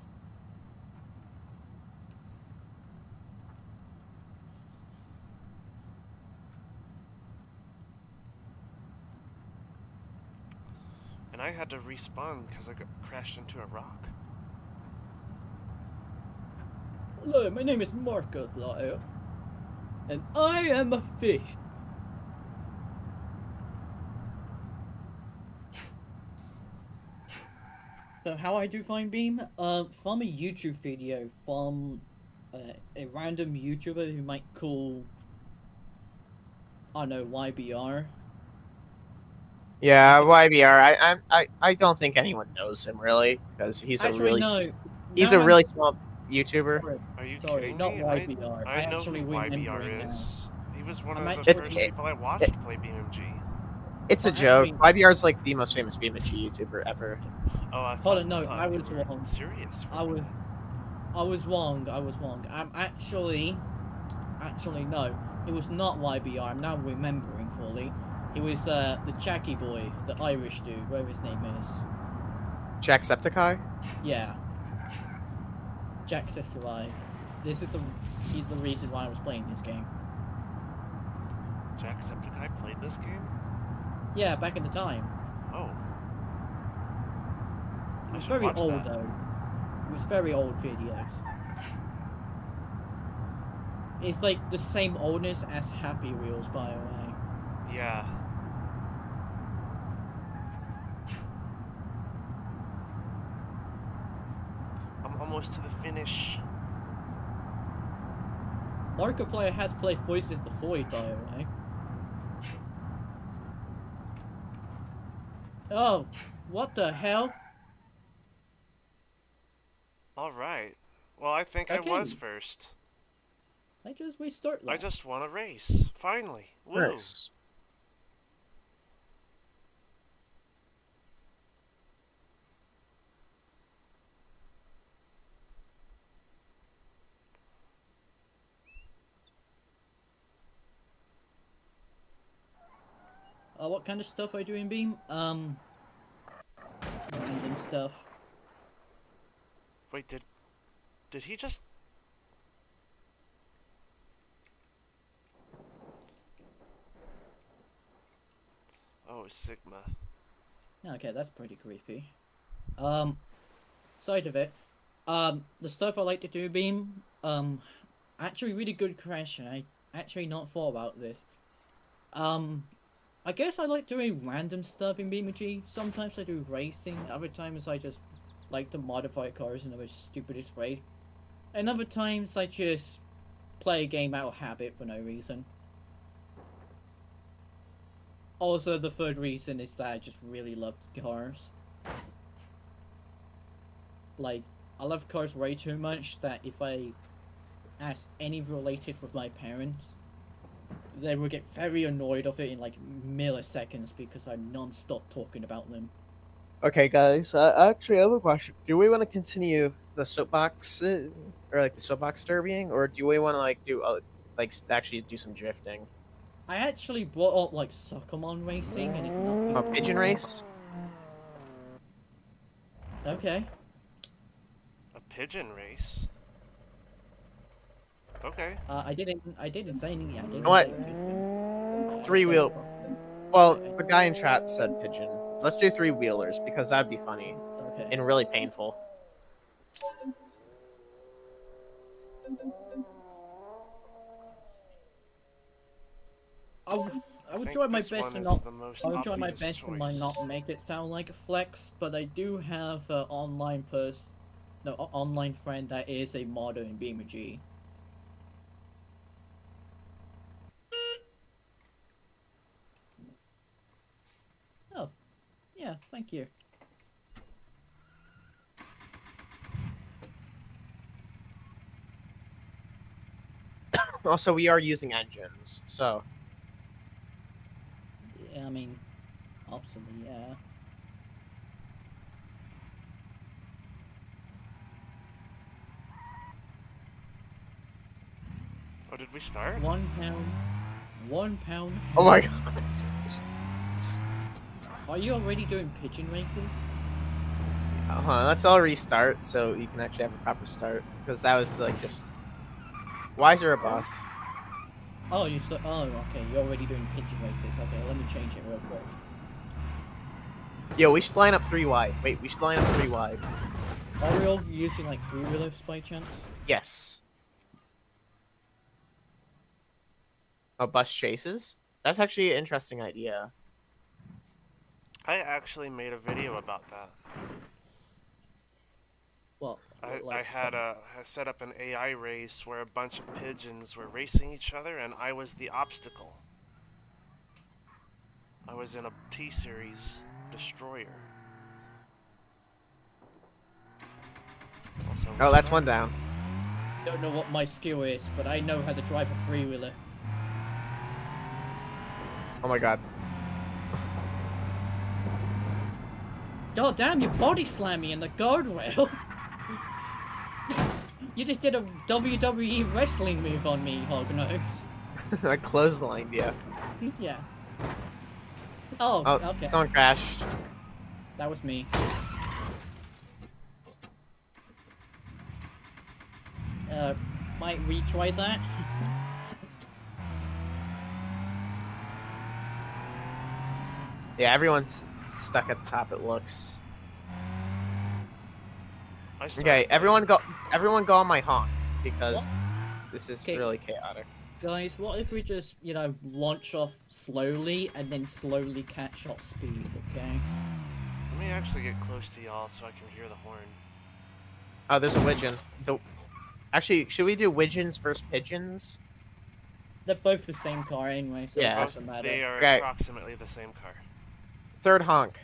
[SPEAKER 1] And I had to respawn because I got crashed into a rock.
[SPEAKER 3] Hello, my name is Markiplier. And I am a fish. So how I do find Beam? From a YouTube video from a random YouTuber who might call, I don't know, YBR.
[SPEAKER 2] Yeah,
[SPEAKER 3] I
[SPEAKER 2] YBR. I don't think anyone knows him really because
[SPEAKER 3] actually no.
[SPEAKER 2] he's
[SPEAKER 3] Now
[SPEAKER 2] a
[SPEAKER 3] I'm
[SPEAKER 2] really small YouTuber.
[SPEAKER 3] sorry,
[SPEAKER 1] Are you
[SPEAKER 3] sorry,
[SPEAKER 1] kidding
[SPEAKER 3] not
[SPEAKER 1] me?
[SPEAKER 3] YBR.
[SPEAKER 1] I
[SPEAKER 3] I
[SPEAKER 1] know who
[SPEAKER 3] actually
[SPEAKER 1] YBR
[SPEAKER 3] remembering now.
[SPEAKER 1] is. He was one
[SPEAKER 3] I'm
[SPEAKER 1] of the
[SPEAKER 2] It's
[SPEAKER 1] first
[SPEAKER 3] actually,
[SPEAKER 1] people I
[SPEAKER 2] it,
[SPEAKER 1] watched play BeamNG.
[SPEAKER 2] it's a joke.
[SPEAKER 3] actually,
[SPEAKER 2] YBR is like the most famous BeamNG YouTuber ever.
[SPEAKER 1] Oh,
[SPEAKER 3] pardon,
[SPEAKER 1] I
[SPEAKER 3] no, I
[SPEAKER 1] thought you
[SPEAKER 3] was
[SPEAKER 1] were
[SPEAKER 3] wrong.
[SPEAKER 1] serious for
[SPEAKER 3] I
[SPEAKER 1] a
[SPEAKER 3] was
[SPEAKER 1] minute.
[SPEAKER 3] I was wrong. I was wrong. I'm actually no. It was not YBR. I'm now remembering fully. It was the Jackie boy, the Irish dude, whatever his name is.
[SPEAKER 2] Jacksepticeye?
[SPEAKER 3] Yeah, Jack Sesselai. This is the he's the reason why I was playing this game.
[SPEAKER 1] Jacksepticeye played this game?
[SPEAKER 3] Yeah, back in the time.
[SPEAKER 1] Oh.
[SPEAKER 3] It
[SPEAKER 1] I
[SPEAKER 3] was
[SPEAKER 1] should
[SPEAKER 3] very
[SPEAKER 1] watch
[SPEAKER 3] old
[SPEAKER 1] that.
[SPEAKER 3] though. It was very old videos. It's like the same oldness as Happy Wheels, by the way.
[SPEAKER 1] Yeah. I'm almost to the finish.
[SPEAKER 3] Markiplier has played Voices the Void, by the way. Oh, what the hell?
[SPEAKER 1] Alright. Well, I think I
[SPEAKER 3] Okay,
[SPEAKER 1] was first.
[SPEAKER 3] I just restart
[SPEAKER 1] I
[SPEAKER 3] that.
[SPEAKER 1] just won a race. Finally. Woo.
[SPEAKER 2] Nice.
[SPEAKER 3] What kind of stuff I do in Beam? Random stuff.
[SPEAKER 1] Wait, did he just... Oh, Sigma.
[SPEAKER 3] Okay, that's pretty creepy. Side of it. The stuff I like to do, Beam. Actually, really good question. I actually not thought about this. Um, I guess I like doing random stuff in BeamNG. Sometimes I do racing. Other times I just like to modify cars in the most stupidest way. And other times I just play a game out of habit for no reason. Also, the third reason is that I just really love cars. Like, I love cars way too much that if I ask any related with my parents, they will get very annoyed of it in like milliseconds because I'm non-stop talking about them.
[SPEAKER 2] Okay, guys. Actually, I have a question. Do we want to continue the soapbox, or like the soapbox derbying, or do we want to like do like actually do some drifting?
[SPEAKER 3] I actually brought up like Suckermon racing and it's not been
[SPEAKER 2] A pigeon race?
[SPEAKER 3] okay.
[SPEAKER 1] A pigeon race? Okay.
[SPEAKER 3] I didn't say anything. I didn't
[SPEAKER 2] What?
[SPEAKER 3] say pigeon.
[SPEAKER 2] Three
[SPEAKER 3] I said
[SPEAKER 2] wheel.
[SPEAKER 3] Suckermon.
[SPEAKER 2] Well,
[SPEAKER 3] Okay.
[SPEAKER 2] the guy in chat said pigeon. Let's do three wheelers because that'd be funny
[SPEAKER 3] Okay.
[SPEAKER 2] and really painful.
[SPEAKER 3] I would,
[SPEAKER 1] I
[SPEAKER 3] I would
[SPEAKER 1] think
[SPEAKER 3] try my
[SPEAKER 1] this
[SPEAKER 3] best
[SPEAKER 1] one
[SPEAKER 3] to
[SPEAKER 1] is
[SPEAKER 3] not.
[SPEAKER 1] the most
[SPEAKER 3] I would try my
[SPEAKER 1] obvious
[SPEAKER 3] best to
[SPEAKER 1] choice.
[SPEAKER 3] not make it sound like a flex, but I do have an online friend that is a modder in BeamNG. Oh, yeah, thank you.
[SPEAKER 2] Also, we are using engines, so
[SPEAKER 3] Yeah, I mean, obviously, yeah.
[SPEAKER 1] Oh, did we start?
[SPEAKER 3] £1. £1.
[SPEAKER 2] oh my
[SPEAKER 3] Ham.
[SPEAKER 2] god.
[SPEAKER 3] Are you already doing pigeon races?
[SPEAKER 2] Let's all restart so you can actually have a proper start because that was like just. Why is there a bus?
[SPEAKER 3] Oh, oh, okay. You're already doing pigeon races. Okay, let me change it real quick.
[SPEAKER 2] Yo, we should line up 3 wide. Wait, we should line up 3 wide.
[SPEAKER 3] Are we all using like three-wheelers by chance?
[SPEAKER 2] Yes. Oh, bus chases? That's actually an interesting idea.
[SPEAKER 1] I actually made a video about that.
[SPEAKER 3] What?
[SPEAKER 1] I
[SPEAKER 3] Like,
[SPEAKER 1] had set up an AI race where a bunch of pigeons were racing each other, and I was the obstacle. I was in a T-Series destroyer. Also,
[SPEAKER 2] Oh, that's one down.
[SPEAKER 3] don't know what my skill is, but I know how to drive a three-wheeler.
[SPEAKER 2] Oh my god.
[SPEAKER 3] God damn, you body slammed me in the guardrail. You just did a WWE wrestling move on me, Hognose.
[SPEAKER 2] I clotheslined you.
[SPEAKER 3] Yeah. Oh,
[SPEAKER 2] Oh,
[SPEAKER 3] okay.
[SPEAKER 2] someone crashed.
[SPEAKER 3] That was me. Might retry that.
[SPEAKER 2] Yeah, everyone's stuck at the top, it looks. Okay, everyone go on my honk, because this is
[SPEAKER 3] Okay.
[SPEAKER 2] really chaotic.
[SPEAKER 3] Guys, what if we just, you know, launch off slowly and then slowly catch up speed, okay?
[SPEAKER 1] Let me actually get close to y'all so I can hear the horn.
[SPEAKER 2] Oh, there's a widgeon. Actually, should we do widgeons versus pigeons?
[SPEAKER 3] They're both the same car anyway, so
[SPEAKER 2] Yeah.
[SPEAKER 3] it doesn't matter.
[SPEAKER 1] They are
[SPEAKER 2] Okay.
[SPEAKER 1] approximately the same car.
[SPEAKER 2] Third honk.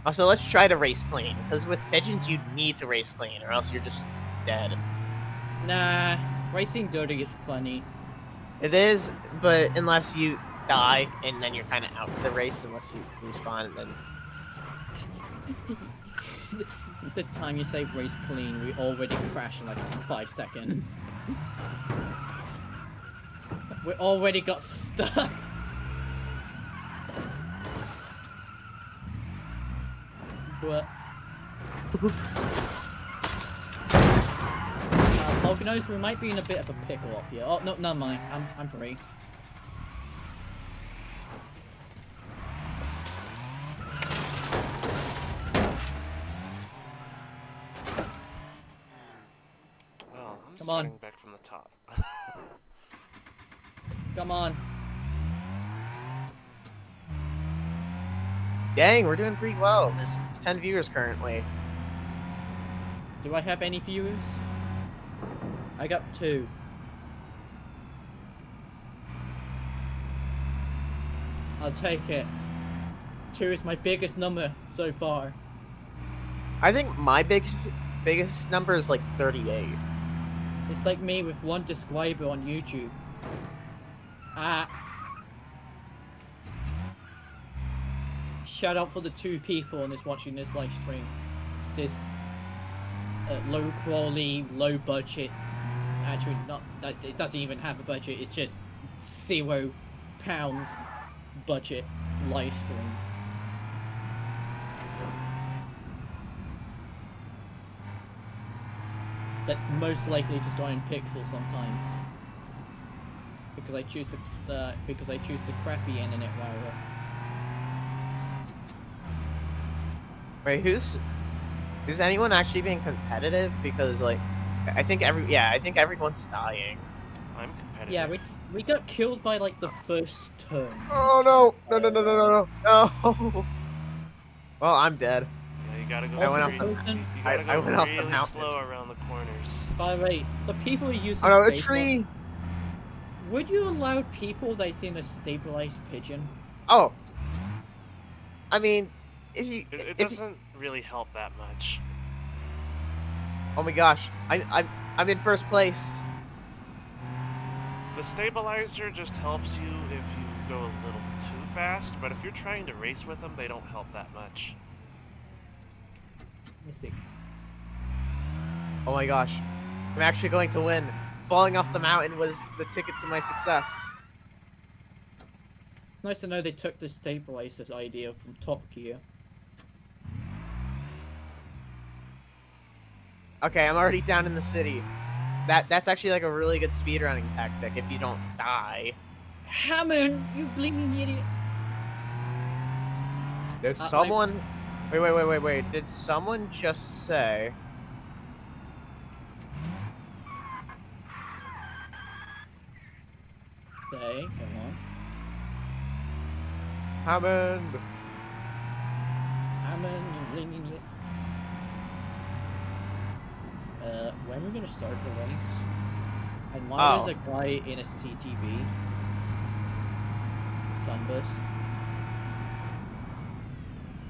[SPEAKER 2] Also, let's try to race clean, because with pigeons you need to race clean, or else you're just dead.
[SPEAKER 3] Nah, racing dirty is funny.
[SPEAKER 2] It is, but unless you die, and then you're kind of out of the race, unless you respawn, and then...
[SPEAKER 3] The time you say race clean, we already crash in like 5 seconds. We already got stuck. But HogNose, we might be in a bit of a pickle up here. Oh no, never mind. I'm free.
[SPEAKER 1] Well, I'm
[SPEAKER 3] Come on.
[SPEAKER 1] starting back from the top.
[SPEAKER 3] Come on.
[SPEAKER 2] Dang, we're doing pretty well. There's 10 viewers currently.
[SPEAKER 3] Do I have any viewers? I got 2. I'll take it. 2 is my biggest number so far.
[SPEAKER 2] I think my biggest number is like 38.
[SPEAKER 3] It's like me with 1 subscriber on YouTube. Shout out for the 2 people on this watching this live stream. This low quality, low budget. Actually, it doesn't even have a budget. It's just £0 budget live stream. That's most likely just going pixels sometimes. Because I choose the crappy internet router.
[SPEAKER 2] Wait, is anyone actually being competitive? Because like, I think everyone's dying.
[SPEAKER 1] I'm competitive.
[SPEAKER 3] Yeah, we got killed by like the first turn.
[SPEAKER 2] Oh no! No! Well, I'm dead.
[SPEAKER 1] Yeah, you gotta go.
[SPEAKER 2] I went off
[SPEAKER 1] really,
[SPEAKER 2] the-
[SPEAKER 1] you gotta
[SPEAKER 2] I
[SPEAKER 1] go
[SPEAKER 2] went off the
[SPEAKER 1] really
[SPEAKER 2] mountain.
[SPEAKER 1] slow around the corners.
[SPEAKER 3] By the way, the people who use
[SPEAKER 2] Oh no, a
[SPEAKER 3] stable-
[SPEAKER 2] tree!
[SPEAKER 3] Would you allow people that seem a stabilized pigeon?
[SPEAKER 2] Oh. I mean, if you...
[SPEAKER 1] It doesn't really help that much.
[SPEAKER 2] Oh my gosh, I'm in first place.
[SPEAKER 1] The stabilizer just helps you if you go a little too fast, but if you're trying to race with them, they don't help that much.
[SPEAKER 3] Let me see.
[SPEAKER 2] Oh my gosh, I'm actually going to win. Falling off the mountain was the ticket to my success.
[SPEAKER 3] It's nice to know they took the stabilizers idea from Top Gear.
[SPEAKER 2] Okay, I'm already down in the city. That's actually like a really good speedrunning tactic if you don't die.
[SPEAKER 3] Hammond, you blinking idiot!
[SPEAKER 2] Did someone... Wait. Did someone just say...
[SPEAKER 3] Say, come on.
[SPEAKER 2] Hammond.
[SPEAKER 3] When are we gonna start the race? And why
[SPEAKER 2] Oh.
[SPEAKER 3] there's a guy in a CTV? Sunburst.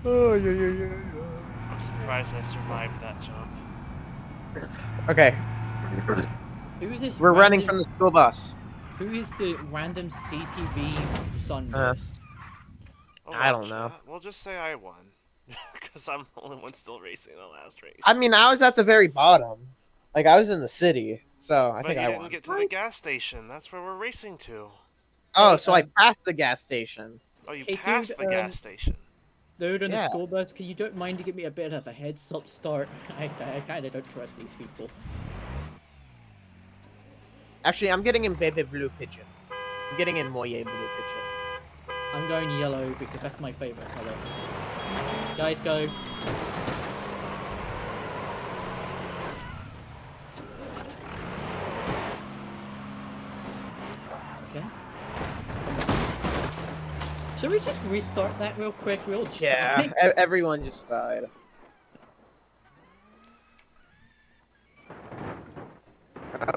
[SPEAKER 2] Oh, yeah.
[SPEAKER 1] I'm surprised I survived that jump.
[SPEAKER 2] Okay,
[SPEAKER 3] Who is this?
[SPEAKER 2] we're running
[SPEAKER 3] random-
[SPEAKER 2] from the school bus.
[SPEAKER 3] Who is the random CTV Sunburst?
[SPEAKER 1] Oh,
[SPEAKER 2] I
[SPEAKER 1] well,
[SPEAKER 2] don't know.
[SPEAKER 1] chat, we'll just say I won. Because I'm the only one still racing the last race.
[SPEAKER 2] I mean, I was at the very bottom. Like, I was in the city, so I
[SPEAKER 1] but
[SPEAKER 2] think
[SPEAKER 1] you
[SPEAKER 2] I
[SPEAKER 1] didn't
[SPEAKER 2] won.
[SPEAKER 1] get to the gas station. That's where we're racing to.
[SPEAKER 2] Oh,
[SPEAKER 3] Hey,
[SPEAKER 2] so I passed the gas station.
[SPEAKER 1] Oh, you
[SPEAKER 3] Hey,
[SPEAKER 1] passed
[SPEAKER 3] dude,
[SPEAKER 1] the gas station.
[SPEAKER 3] Dude on the
[SPEAKER 2] Yeah.
[SPEAKER 3] school bus, can you don't mind to give me a bit of a heads up start? I kind of don't trust these people.
[SPEAKER 2] Actually, I'm getting in baby blue pigeon. I'm getting in moye blue pigeon.
[SPEAKER 3] I'm going yellow because that's my favorite color. Guys, go. Okay. Should we just restart that real quick? We'll just
[SPEAKER 2] Yeah,
[SPEAKER 3] die.
[SPEAKER 2] everyone just died.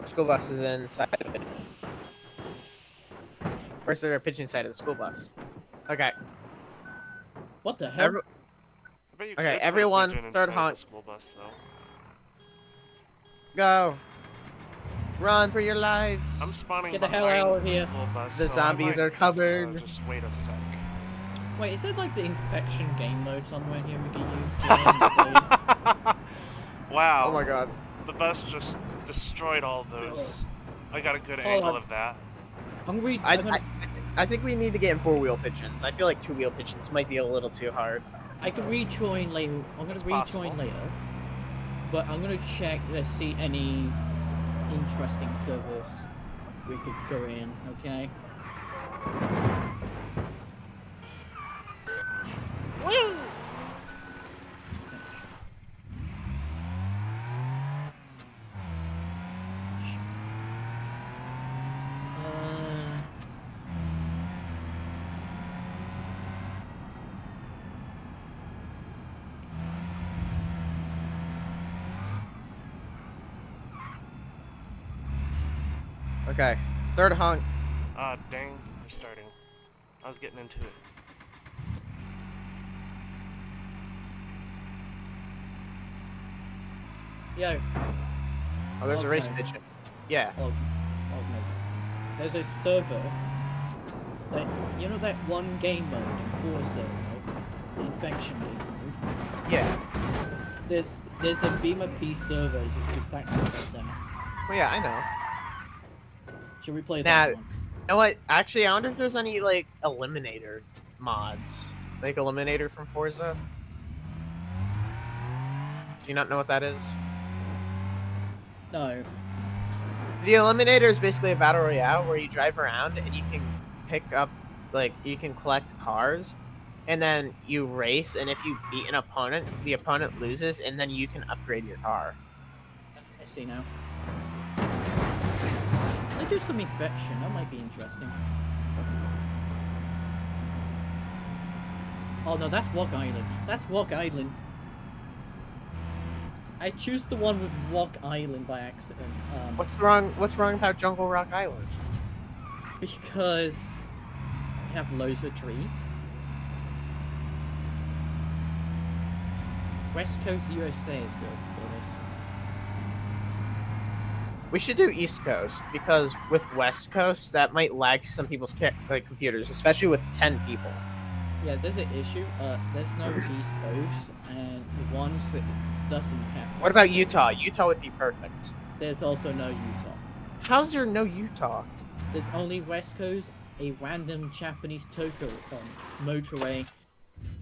[SPEAKER 2] School bus is inside of it. Where's the pigeon side of the school bus? Okay.
[SPEAKER 3] What the hell?
[SPEAKER 1] I bet you
[SPEAKER 2] Okay,
[SPEAKER 1] could put a
[SPEAKER 2] everyone,
[SPEAKER 1] pigeon
[SPEAKER 2] third
[SPEAKER 1] inside of
[SPEAKER 2] honk.
[SPEAKER 1] the school bus, though.
[SPEAKER 2] Go. Run for your lives.
[SPEAKER 1] I'm spawning
[SPEAKER 3] Get the hell
[SPEAKER 1] behind
[SPEAKER 3] out of
[SPEAKER 1] the
[SPEAKER 3] here.
[SPEAKER 1] school bus,
[SPEAKER 2] The
[SPEAKER 1] so
[SPEAKER 2] zombies
[SPEAKER 1] I
[SPEAKER 2] are
[SPEAKER 1] might have
[SPEAKER 2] covered.
[SPEAKER 1] to just wait a sec.
[SPEAKER 3] Wait, is there like the infection game mode somewhere here we can use?
[SPEAKER 1] Wow.
[SPEAKER 2] Oh my god.
[SPEAKER 1] The bus just destroyed all those. I got a good
[SPEAKER 3] Hold
[SPEAKER 1] angle
[SPEAKER 3] on.
[SPEAKER 1] of that.
[SPEAKER 2] I think we need to get in 4-wheel pigeons. I feel like 2-wheel pigeons might be a little too hard.
[SPEAKER 3] I can rejoin later. I'm gonna
[SPEAKER 1] It's
[SPEAKER 3] rejoin
[SPEAKER 1] possible.
[SPEAKER 3] later, but I'm gonna check to see any interesting servers we could go in. Okay.
[SPEAKER 1] Woo!
[SPEAKER 3] Uh,
[SPEAKER 2] Okay. Third honk.
[SPEAKER 1] Dang, restarting. I was getting into it.
[SPEAKER 3] yo.
[SPEAKER 2] Oh, there's a race
[SPEAKER 3] Okay.
[SPEAKER 2] pigeon. Yeah.
[SPEAKER 3] Oh, no. There's a server that you know that one game mode in Forza, right? The infection game mode.
[SPEAKER 2] Yeah.
[SPEAKER 3] There's a BeamNG server just exactly like them.
[SPEAKER 2] Well, yeah, I know.
[SPEAKER 3] Should we play
[SPEAKER 2] Nah.
[SPEAKER 3] that one?
[SPEAKER 2] You know what? Actually, I wonder if there's any, like, Eliminator mods. Like Eliminator from Forza. Do you not know what that is?
[SPEAKER 3] No.
[SPEAKER 2] The Eliminator is basically a battle royale where you drive around and you can pick up, like, you can collect cars, and then you race, and if you beat an opponent, the opponent loses, and then you can upgrade your car.
[SPEAKER 3] I see now. Let's do some infection. That might be interesting. Oh no, that's Rock Island. That's Rock Island. I choose the one with Rock Island by accident.
[SPEAKER 2] What's wrong about Jungle Rock Island?
[SPEAKER 3] Because we have loads of trees. West Coast USA is good for this.
[SPEAKER 2] We should do East Coast, because with West Coast, that might lag some people's computers, especially with 10 people.
[SPEAKER 3] Yeah, there's an issue. There's no East Coast, and the ones that doesn't have.
[SPEAKER 2] What about Utah? Utah would be perfect.
[SPEAKER 3] There's also no Utah.
[SPEAKER 2] How's there no Utah?
[SPEAKER 3] There's only West Coast, a random Japanese Tokyo motorway,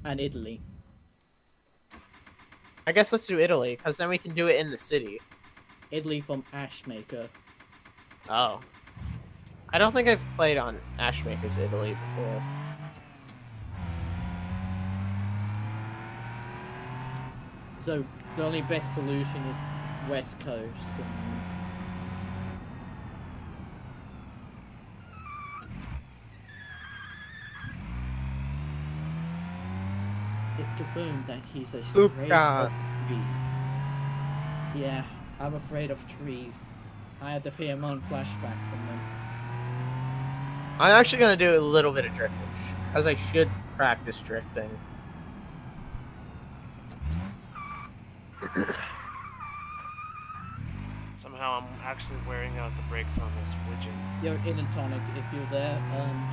[SPEAKER 3] and Italy.
[SPEAKER 2] I guess let's do Italy, because then we can do it in the city.
[SPEAKER 3] Italy from Ashmaker.
[SPEAKER 2] Oh. I don't think I've played on Ashmaker's Italy before.
[SPEAKER 3] So the only best solution is West Coast. And... it's confirmed that he's afraid
[SPEAKER 2] Luca.
[SPEAKER 3] of trees. Yeah, I'm afraid of trees. I have the Fearmon flashbacks from them.
[SPEAKER 2] I'm actually gonna do a little bit of drifting because I should practice drifting.
[SPEAKER 1] Somehow I'm actually wearing out the brakes on this widget.
[SPEAKER 3] Yo, In and Tonic, if you're there,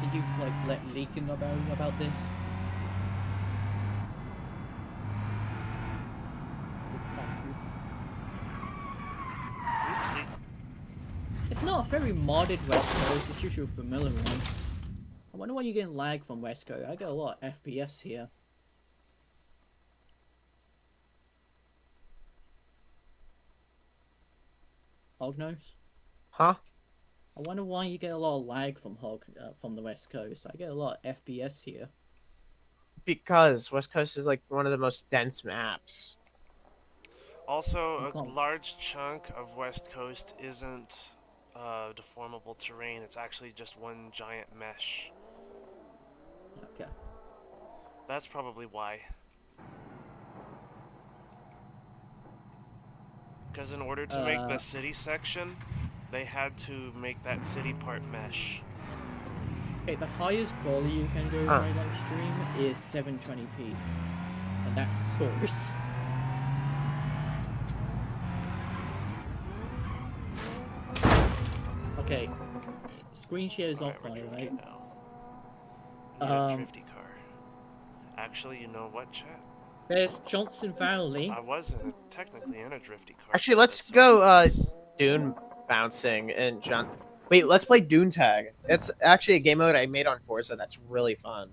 [SPEAKER 3] can you like let Leakin know about this?
[SPEAKER 1] Oopsie.
[SPEAKER 3] It's not a very modded West Coast, it's usually a familiar one. I wonder why you're getting lag from West Coast. I get a lot of FPS here. Hognose?
[SPEAKER 2] Huh?
[SPEAKER 3] I wonder why you get a lot of lag from from the West Coast. I get a lot of FPS here.
[SPEAKER 2] Because West Coast is like one of the most dense maps.
[SPEAKER 1] Also, a large chunk of West Coast isn't deformable terrain. It's actually just one giant mesh.
[SPEAKER 3] Okay.
[SPEAKER 1] That's probably why. Because in order to make the city section, they had to make that city part mesh.
[SPEAKER 3] Okay, the highest quality you can go my live stream is 720p. And that's source. Okay. Screen share is off, by the way.
[SPEAKER 1] Need a drifty car. Actually, you know what, chat?
[SPEAKER 3] There's Johnson Valley.
[SPEAKER 1] I wasn't technically in a drifty car.
[SPEAKER 2] Actually, let's go dune bouncing and John. Wait, let's play Dune Tag. It's actually a game mode I made on Forza that's really fun.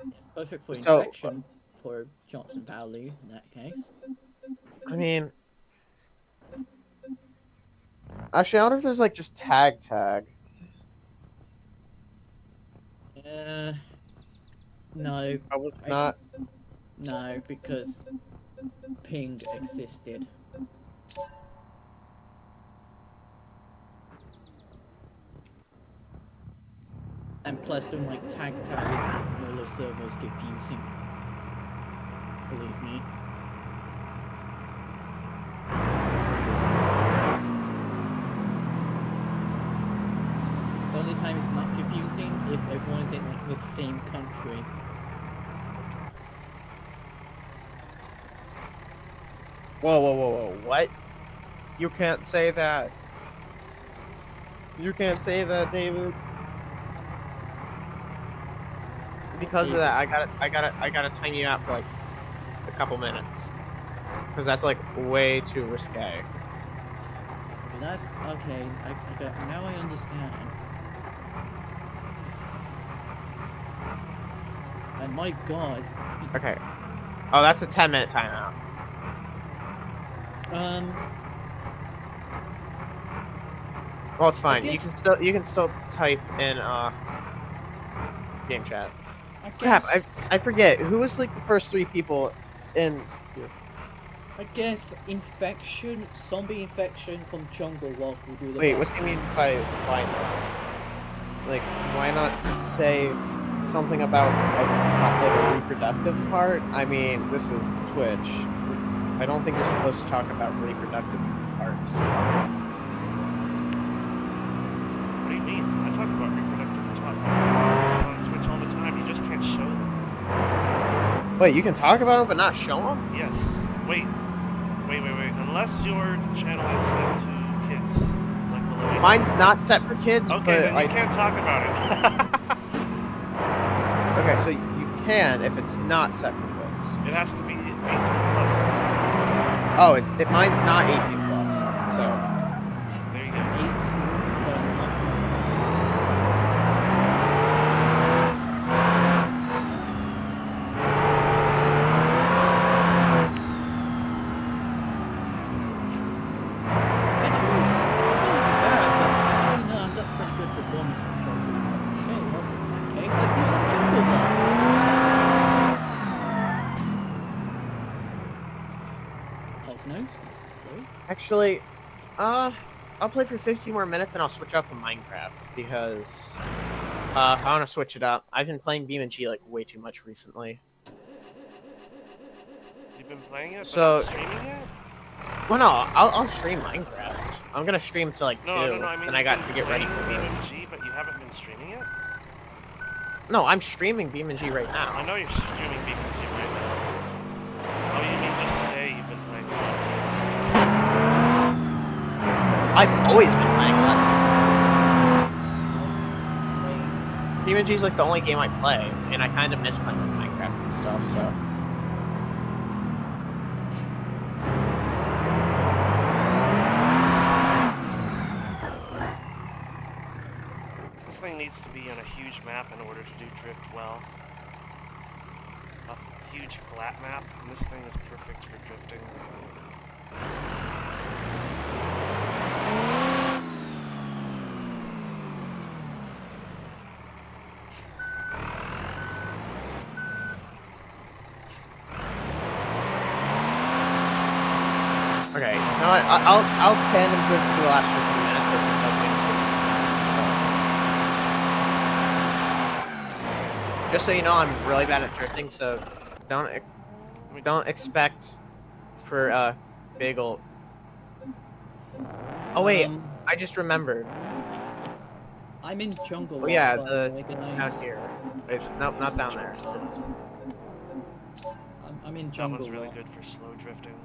[SPEAKER 3] It's perfect for interaction for Johnson Valley in that case.
[SPEAKER 2] I mean, actually, I wonder if there's like just tag.
[SPEAKER 3] No.
[SPEAKER 2] I would not.
[SPEAKER 3] No, because ping existed. And plus, doing like tag with no servers confusing. Believe me. The only time it's not confusing if everyone's in like the same country.
[SPEAKER 2] Whoa, what? You can't say that. You can't say that, David. Because of that, I gotta time you out for like a couple minutes. Because that's like way too risque.
[SPEAKER 3] That's okay. Now I understand. And my God.
[SPEAKER 2] Okay. Oh, that's a 10-minute timeout. Well, it's fine. You can still type in game chat. Crap, I forget who was like the first 3 people in.
[SPEAKER 3] I guess infection, zombie infection from Jungle Walk will do the.
[SPEAKER 2] Wait, what do you mean by why not? Like, why not say something about a reproductive part? I mean, this is Twitch. I don't think you're supposed to talk about reproductive parts.
[SPEAKER 1] What do you mean? I talk about reproductive parts on Twitch all the time. You just can't show them.
[SPEAKER 2] Wait, you can talk about them but not show them?
[SPEAKER 1] Yes. Wait. Unless your channel is set to kids, like below 18.
[SPEAKER 2] Mine's not set for kids.
[SPEAKER 1] Okay,
[SPEAKER 2] but
[SPEAKER 1] then you can't talk about it.
[SPEAKER 2] Okay, so you can if it's not set for kids.
[SPEAKER 1] It has to be 18 plus.
[SPEAKER 2] Oh, mine's not 18 plus. So
[SPEAKER 1] there you go.
[SPEAKER 2] Actually, I'll play for 15 more minutes and I'll switch up to Minecraft because I want to switch it up. I've been playing BeamNG like way too much recently.
[SPEAKER 1] been playing it, but
[SPEAKER 2] So-
[SPEAKER 1] not streaming it?
[SPEAKER 2] Well, no, I'll stream Minecraft. I'm gonna stream till like 2,
[SPEAKER 1] No, I mean,
[SPEAKER 2] then I
[SPEAKER 1] you've
[SPEAKER 2] got
[SPEAKER 1] been
[SPEAKER 2] to get ready for
[SPEAKER 1] playing
[SPEAKER 2] work.
[SPEAKER 1] BeamNG, but you haven't been streaming it?
[SPEAKER 2] No, I'm streaming BeamNG right
[SPEAKER 1] I
[SPEAKER 2] now.
[SPEAKER 1] know you're streaming BeamNG right now. Oh, you mean just today you've been playing BeamNG?
[SPEAKER 2] I've always been playing that.
[SPEAKER 3] Wait,
[SPEAKER 2] BeamNG is like the only game I play, and I kind of miss playing Minecraft and stuff, so.
[SPEAKER 1] This thing needs to be on a huge map in order to do drift well. A huge flat map, and this thing is perfect for drifting.
[SPEAKER 2] Okay, you know what? I'll tandem drift for the last 15 minutes because there's no way to switch cars, so. Just so you know, I'm really bad at drifting, so don't expect for big ol'. Oh wait, I just remembered.
[SPEAKER 3] I'm in jungle.
[SPEAKER 2] Oh yeah,
[SPEAKER 3] Rock,
[SPEAKER 2] the
[SPEAKER 3] like,
[SPEAKER 2] down here. Nope, not down there.
[SPEAKER 3] I'm in
[SPEAKER 1] That
[SPEAKER 3] jungle.
[SPEAKER 1] one's really
[SPEAKER 3] Rock.
[SPEAKER 1] good for slow drifting.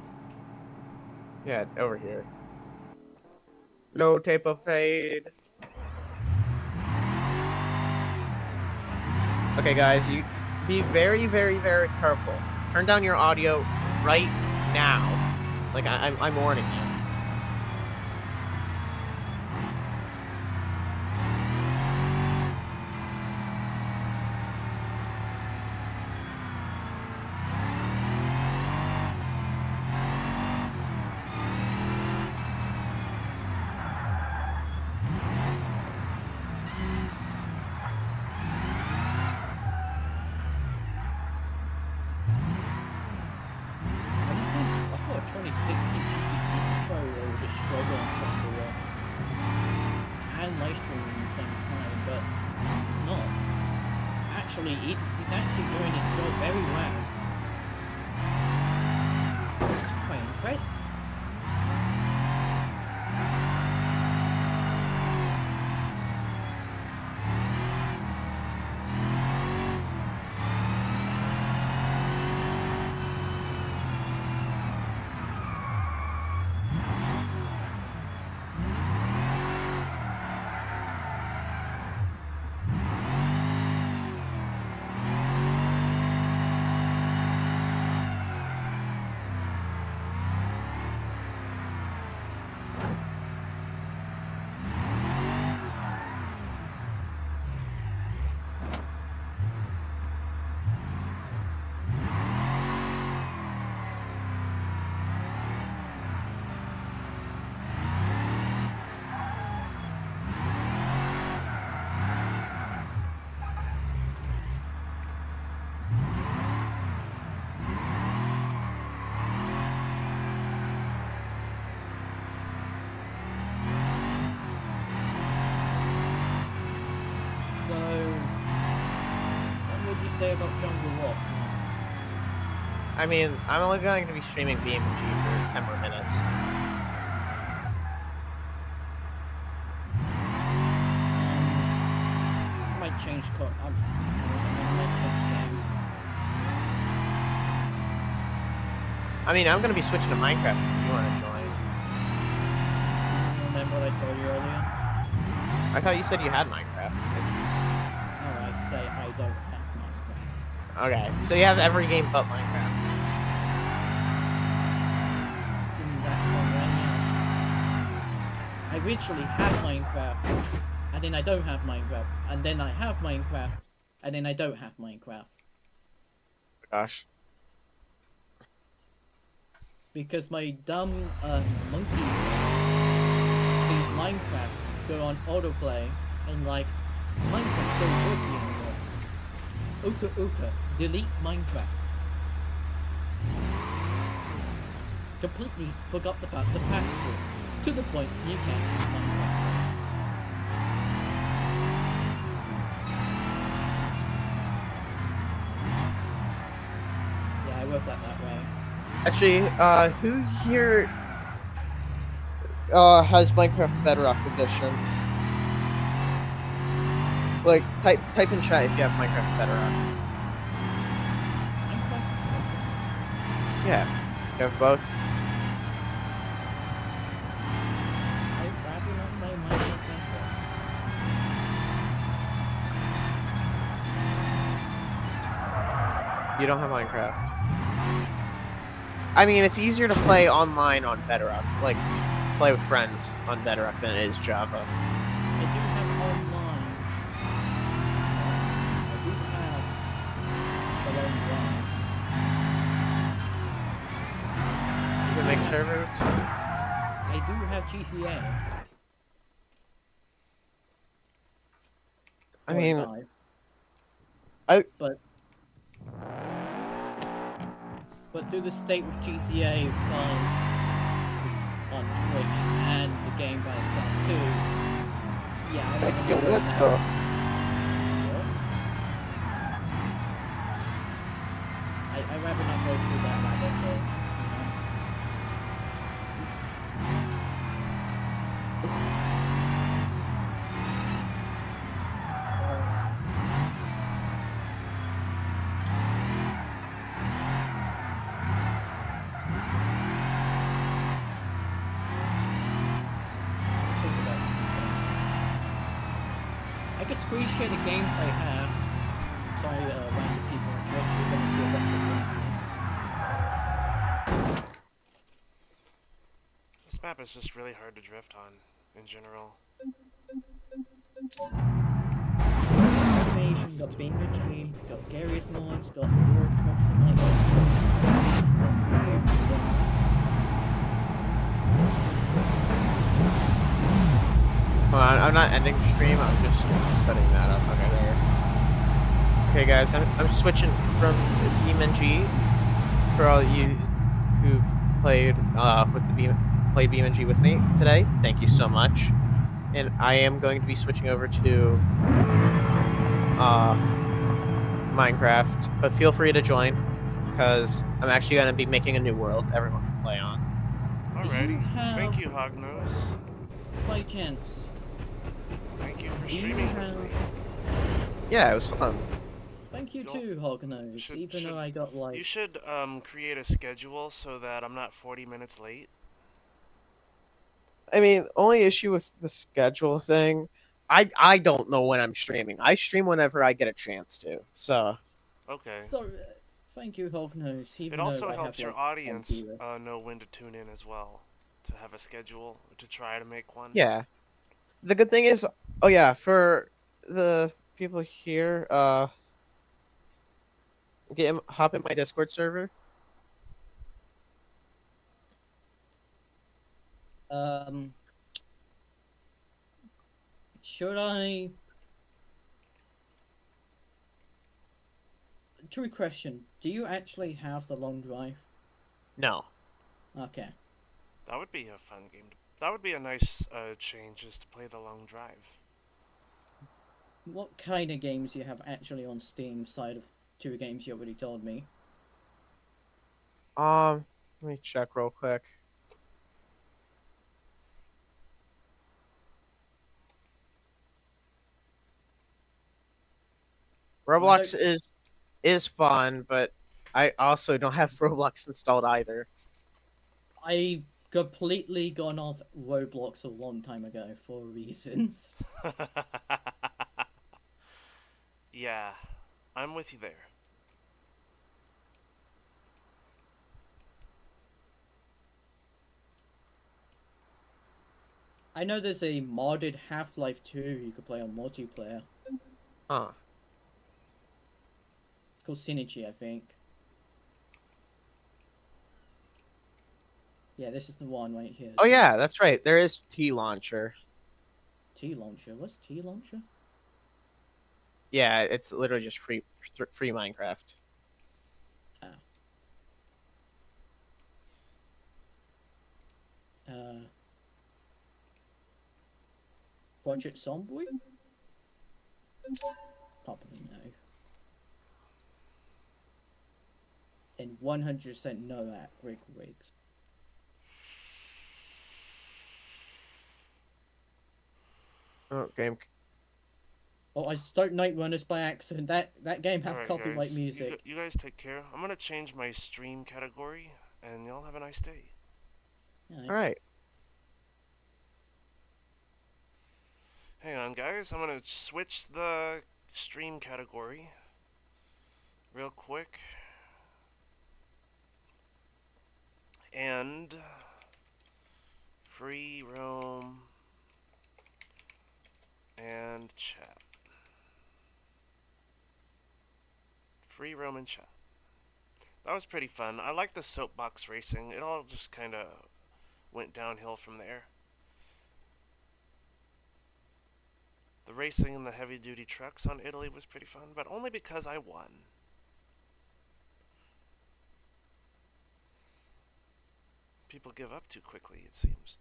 [SPEAKER 2] Yeah, over here. Low tape of fade. Okay, guys, you be very, very, very careful. Turn down your audio right now. Like I'm warning you.
[SPEAKER 3] Honestly, I thought 2016 GTC Pro will just struggle on jungle rock and live streaming at the same time, but it's not. Actually, he's actually doing his job very well. Quite impressed. So, what would you say about jungle rock?
[SPEAKER 2] I mean, I'm only going to be streaming BeamNG for 10 more minutes.
[SPEAKER 3] I might change I might change game.
[SPEAKER 2] I mean, I'm going to be switching to Minecraft if you want to join.
[SPEAKER 3] Remember what I told you earlier?
[SPEAKER 2] I thought you said you had Minecraft. Jeez.
[SPEAKER 3] No, I say I don't have Minecraft.
[SPEAKER 2] Okay, so you have every game but Minecraft.
[SPEAKER 3] In that song right now. I literally have Minecraft, and then I don't have Minecraft, and then I have Minecraft, and then I don't have Minecraft.
[SPEAKER 2] Gosh.
[SPEAKER 3] Because my dumb monkey sees Minecraft go on autoplay and like Minecraft don't work anymore. Uka, delete Minecraft. Completely forgot about the password to the point you can't use Minecraft. Yeah, I work that way.
[SPEAKER 2] Actually, who here has Minecraft Bedrock Edition? Like, type in chat if you have Minecraft Bedrock. Yeah, you have both.
[SPEAKER 3] I'd rather not play Minecraft Bedrock.
[SPEAKER 2] You don't have Minecraft. I mean, it's easier to play online on Bedrock, like play with friends on Bedrock than it is Java.
[SPEAKER 3] I do have online. I do have the long drive.
[SPEAKER 2] You can make servers.
[SPEAKER 3] I do have GTA.
[SPEAKER 2] I mean,
[SPEAKER 3] 5. But do the state with GTA 5 on Twitch and the game by itself too. Yeah, I'm not gonna do that. What? I'd rather not go through that rabbit hole. Think about something. I could screen share the gameplay here. Sorry, random people on Twitch, you're gonna see a bunch of blackness.
[SPEAKER 1] This map is just really hard to drift on, in general.
[SPEAKER 3] Animation, got BeamNG, got Gary's mods, got War Truck Simulator.
[SPEAKER 2] Hold on, I'm not ending stream. I'm just setting that up. Okay, there. Okay, guys, I'm switching from BeamNG for all you who've played played BeamNG with me today. Thank you so much. And I am going to be switching over to Minecraft, but feel free to join because I'm actually going to be making a new world everyone can play on.
[SPEAKER 1] Alrighty. Thank you, Hognose.
[SPEAKER 3] By chance.
[SPEAKER 1] Thank you for streaming with me.
[SPEAKER 2] Yeah, it was fun.
[SPEAKER 3] Thank you too, Hognose, even though I got like...
[SPEAKER 1] You should create a schedule so that I'm not 40 minutes late.
[SPEAKER 2] I mean, only issue with the schedule thing, I don't know when I'm streaming. I stream whenever I get a chance to. So
[SPEAKER 1] Okay.
[SPEAKER 3] So, thank you, Hognose, even
[SPEAKER 1] It also
[SPEAKER 3] though I
[SPEAKER 1] helps
[SPEAKER 3] have,
[SPEAKER 1] your
[SPEAKER 3] like,
[SPEAKER 1] audience know when to tune in as well, to have a schedule, to try to make one.
[SPEAKER 2] yeah. The good thing is, oh yeah, for the people here, hop in my Discord server.
[SPEAKER 3] Should I... True question, do you actually have the long drive?
[SPEAKER 2] No.
[SPEAKER 3] Okay.
[SPEAKER 1] That would be a fun game. That would be a nice change, is to play the long drive.
[SPEAKER 3] What kind of games do you have actually on Steam side of 2 games you already told me?
[SPEAKER 2] Let me check real quick. Roblox is fun, but I also don't have Roblox installed either.
[SPEAKER 3] I completely gone off Roblox a long time ago for reasons.
[SPEAKER 1] Yeah, I'm with you there.
[SPEAKER 3] I know there's a modded Half-Life 2 you could play on multiplayer.
[SPEAKER 2] Huh.
[SPEAKER 3] It's called Synergy, I think. Yeah, this is the one right here.
[SPEAKER 2] Oh yeah, that's right. There is T-Launcher.
[SPEAKER 3] T-Launcher? What's T-Launcher?
[SPEAKER 2] Yeah, it's literally just free Minecraft.
[SPEAKER 3] Project Zomboid? Probably no. then 100% no at rig rigs.
[SPEAKER 2] Oh, game.
[SPEAKER 3] Oh, I start Night Runners by accident. That game have
[SPEAKER 1] Alright,
[SPEAKER 3] copyright
[SPEAKER 1] guys.
[SPEAKER 3] music.
[SPEAKER 1] You guys take care. I'm gonna change my stream category, and y'all have a nice day.
[SPEAKER 2] All right.
[SPEAKER 1] Hang on, guys. I'm gonna switch the stream category real quick. And free roam and chat. Free roam and chat. That was pretty fun. I like the soapbox racing. It all just kind of went downhill from there. The racing in the heavy-duty trucks on Italy was pretty fun, but only because I won. People give up too quickly, it seems.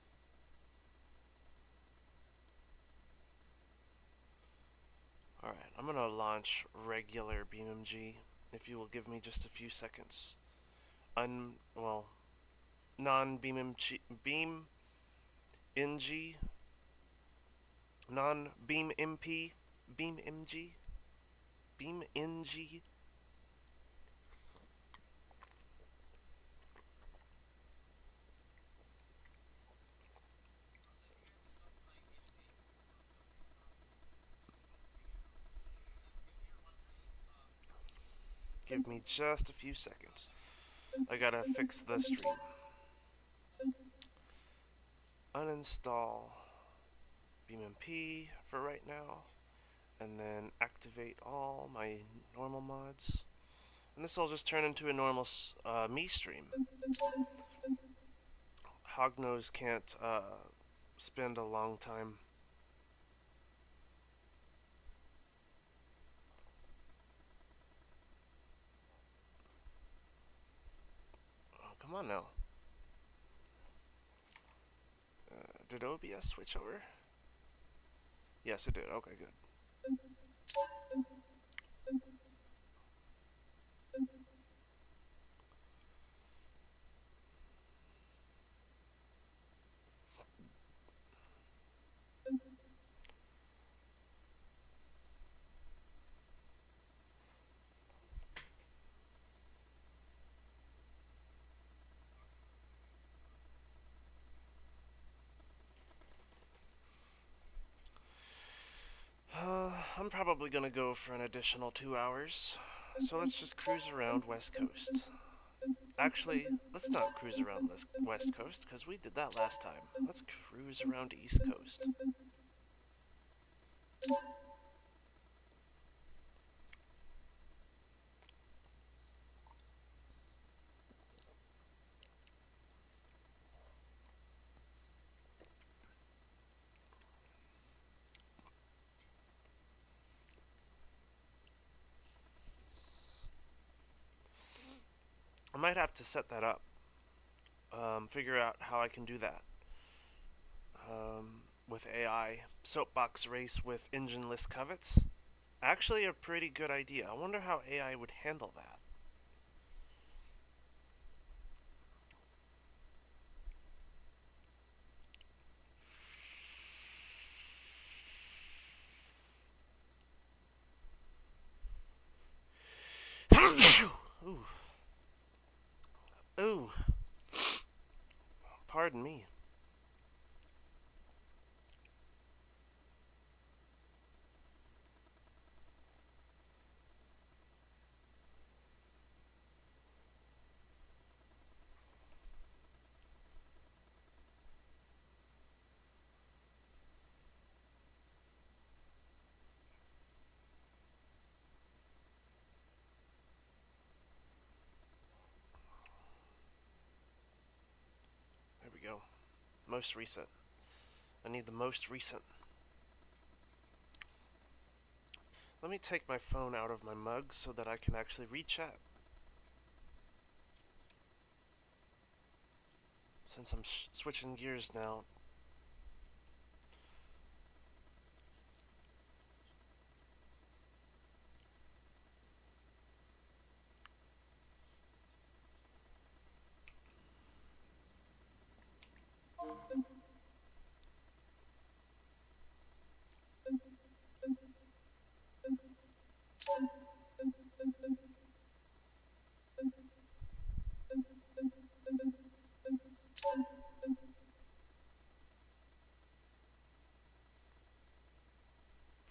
[SPEAKER 1] Alright, I'm gonna launch regular BeamNG, if you will give me just a few seconds. Non-BeamNG, BeamNG, non-BeamMP, BeamNG, BeamNG. Give me just a few seconds. I gotta fix the stream. Uninstall BeamNP for right now, and then activate all my normal mods. And this will just turn into a normal me stream. Hognose can't spend a long time. Oh, come on now. Did OBS switch over? Yes, it did. Okay, good. I'm probably gonna go for an additional 2 hours. So let's just cruise around West Coast. Actually, let's not cruise around West Coast, because we did that last time. Let's cruise around East Coast. I might have to set that up. Figure out how I can do that. With AI. Soapbox race with engineless covets. Actually a pretty good idea. I wonder how AI would handle that. Ooh. Ooh. Pardon me. There we go. Most recent. I need the most recent. Let me take my phone out of my mug so that I can actually read chat. Since I'm switching gears now.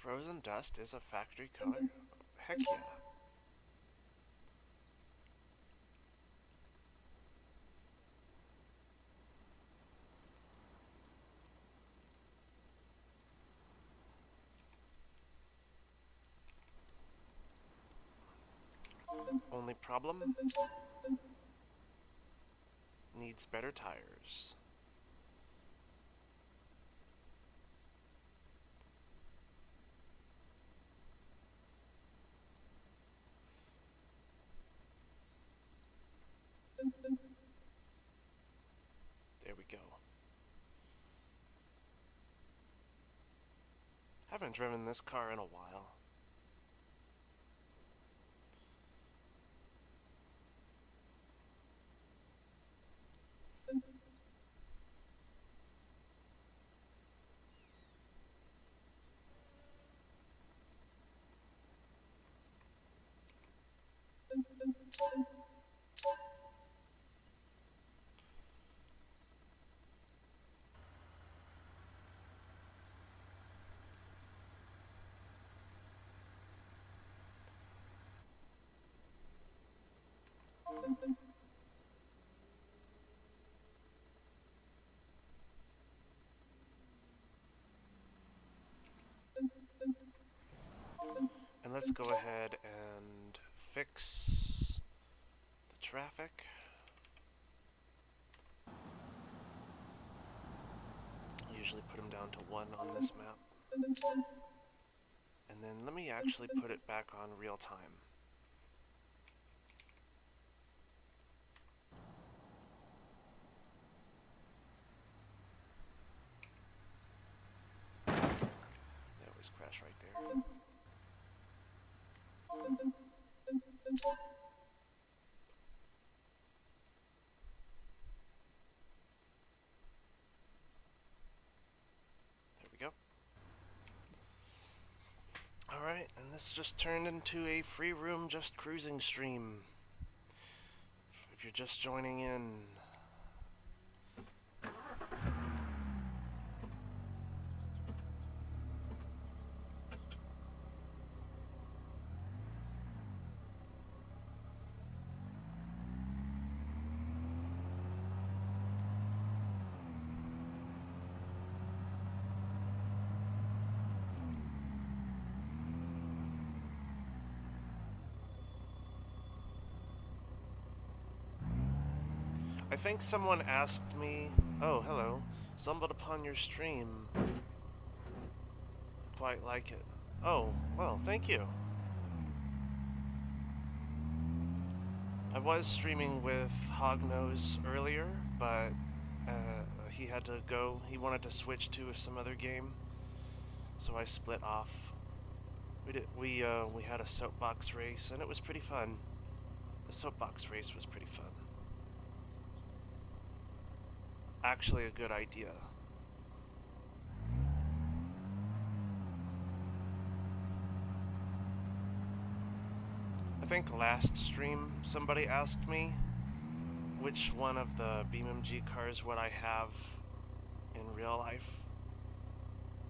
[SPEAKER 1] Frozen dust is a factory color? Heck yeah. Only problem? Needs better tires. There we go. Haven't driven this car in a while. And let's go ahead and fix the traffic. I usually put them down to 1 on this map. And then let me actually put it back on real time. They always crash right there. There we go. Alright, and this just turned into a free room just cruising stream. If you're just joining in. I think someone asked me, oh, hello, stumbled upon your stream. Quite like it. Oh, well, thank you. I was streaming with Hognose earlier, but he had to go. He wanted to switch to some other game, so I split off. We had a soapbox race, and it was pretty fun. The soapbox race was pretty fun. Actually a good idea. I think last stream somebody asked me which one of the BeamNG cars would I have in real life.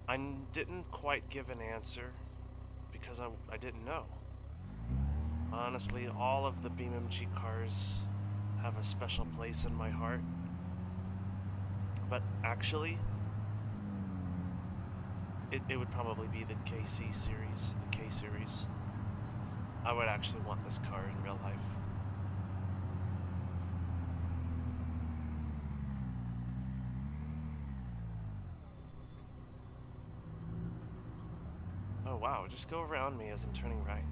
[SPEAKER 1] I didn't quite give an answer because I didn't know. Honestly, all of the BeamNG cars have a special place in my heart. But actually, it would probably be the KC series, the K series. I would actually want this car in real life. Oh wow, just go around me as I'm turning right.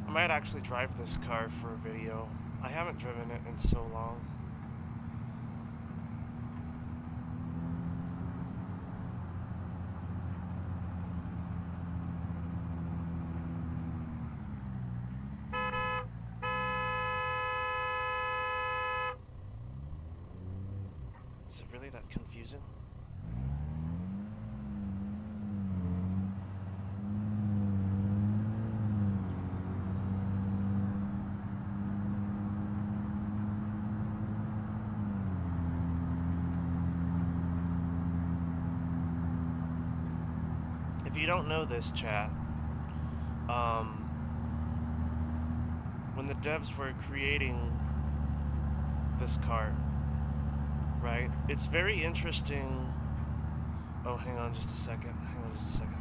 [SPEAKER 1] I might actually drive this car for a video. I haven't driven it in so long. Is it really that confusing? If you don't know this, chat, when the devs were creating this car, right, it's very interesting. Oh, hang on just a second. Hang on just a second.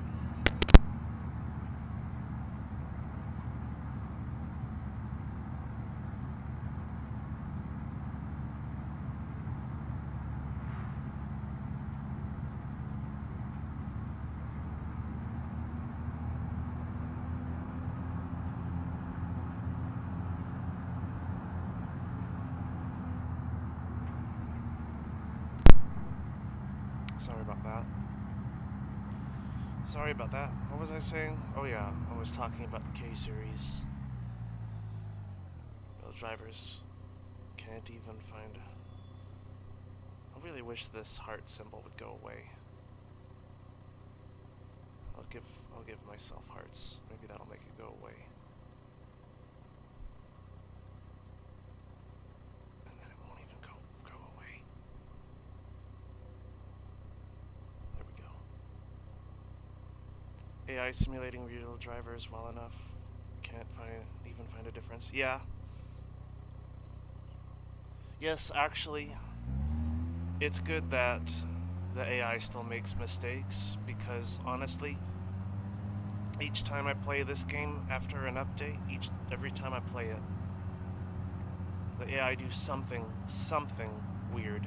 [SPEAKER 1] Sorry about that. Sorry about that. What was I saying? Oh yeah, I was talking about the K-Series. Well, drivers can't even find... I really wish this heart symbol would go away. I'll give myself hearts. Maybe that'll make it go away. And then it won't even go away. There we go. AI simulating real drivers well enough. Can't even find a difference. Yeah. Yes, actually, it's good that the AI still makes mistakes, because honestly, each time I play this game after an update, every time I play it, the AI do something weird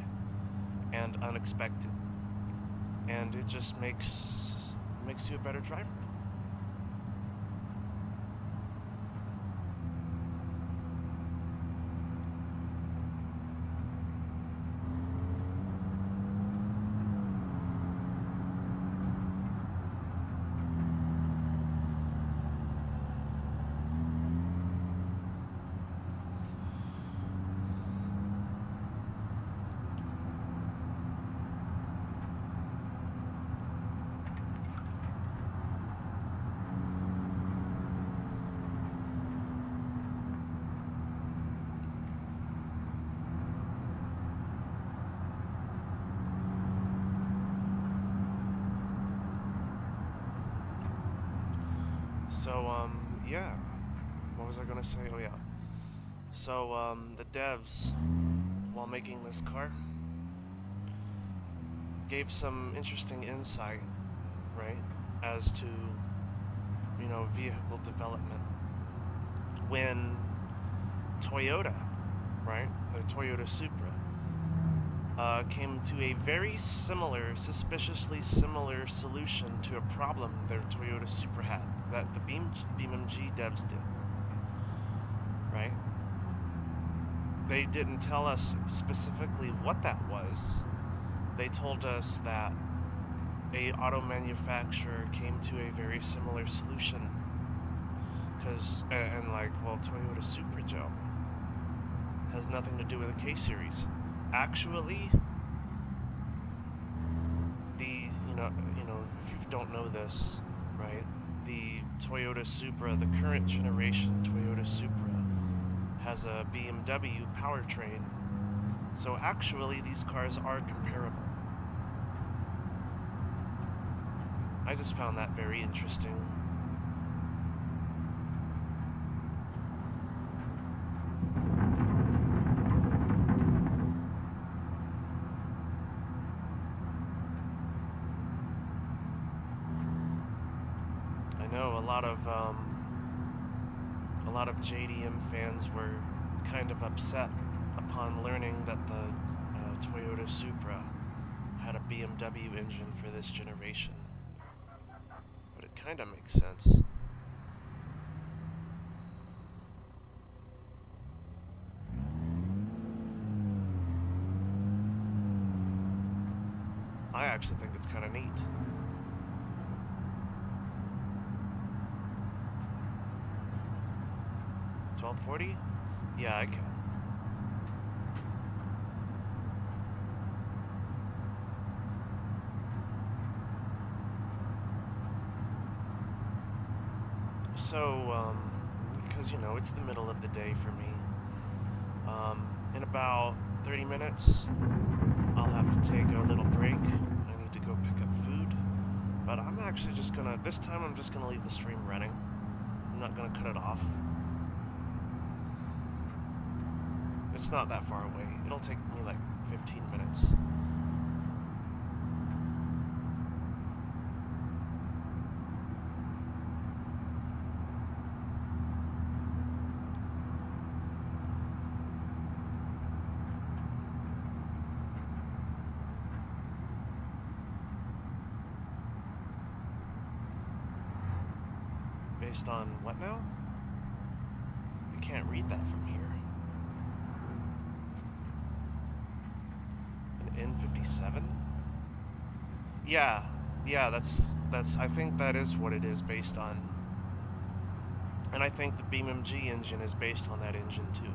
[SPEAKER 1] and unexpected, and it just makes you a better driver. So, yeah. What was I gonna say? Oh, yeah. So, the devs, while making this car, gave some interesting insight, right, as to, vehicle development. When Toyota, right, the Toyota Supra, came to a very suspiciously similar solution to a problem their Toyota Supra had, that the BeamNG devs did, right? They didn't tell us specifically what that was. They told us that a auto manufacturer came to a very similar solution, and like, well, Toyota Supra, Joe, has nothing to do with the K-Series. Actually, if you don't know this, right, the Toyota Supra, the current generation Toyota Supra, has a BMW powertrain. So actually, these cars are comparable. I just found that very interesting. I know a lot of JDM fans were kind of upset upon learning that the Toyota Supra had a BMW engine for this generation. But it kind of makes sense. I actually think it's kind of neat. $12.40? Yeah, I can. So, because, you know, it's the middle of the day for me. In about 30 minutes, I'll have to take a little break. I need to go pick up food. But I'm actually just gonna, this time I'm just gonna leave the stream running. I'm not gonna cut it off. It's not that far away. It'll take me like 15 minutes. Based on what now? I can't read that from here. An N57? Yeah, that's I think that is what it is based on. And I think the BeamNG engine is based on that engine too.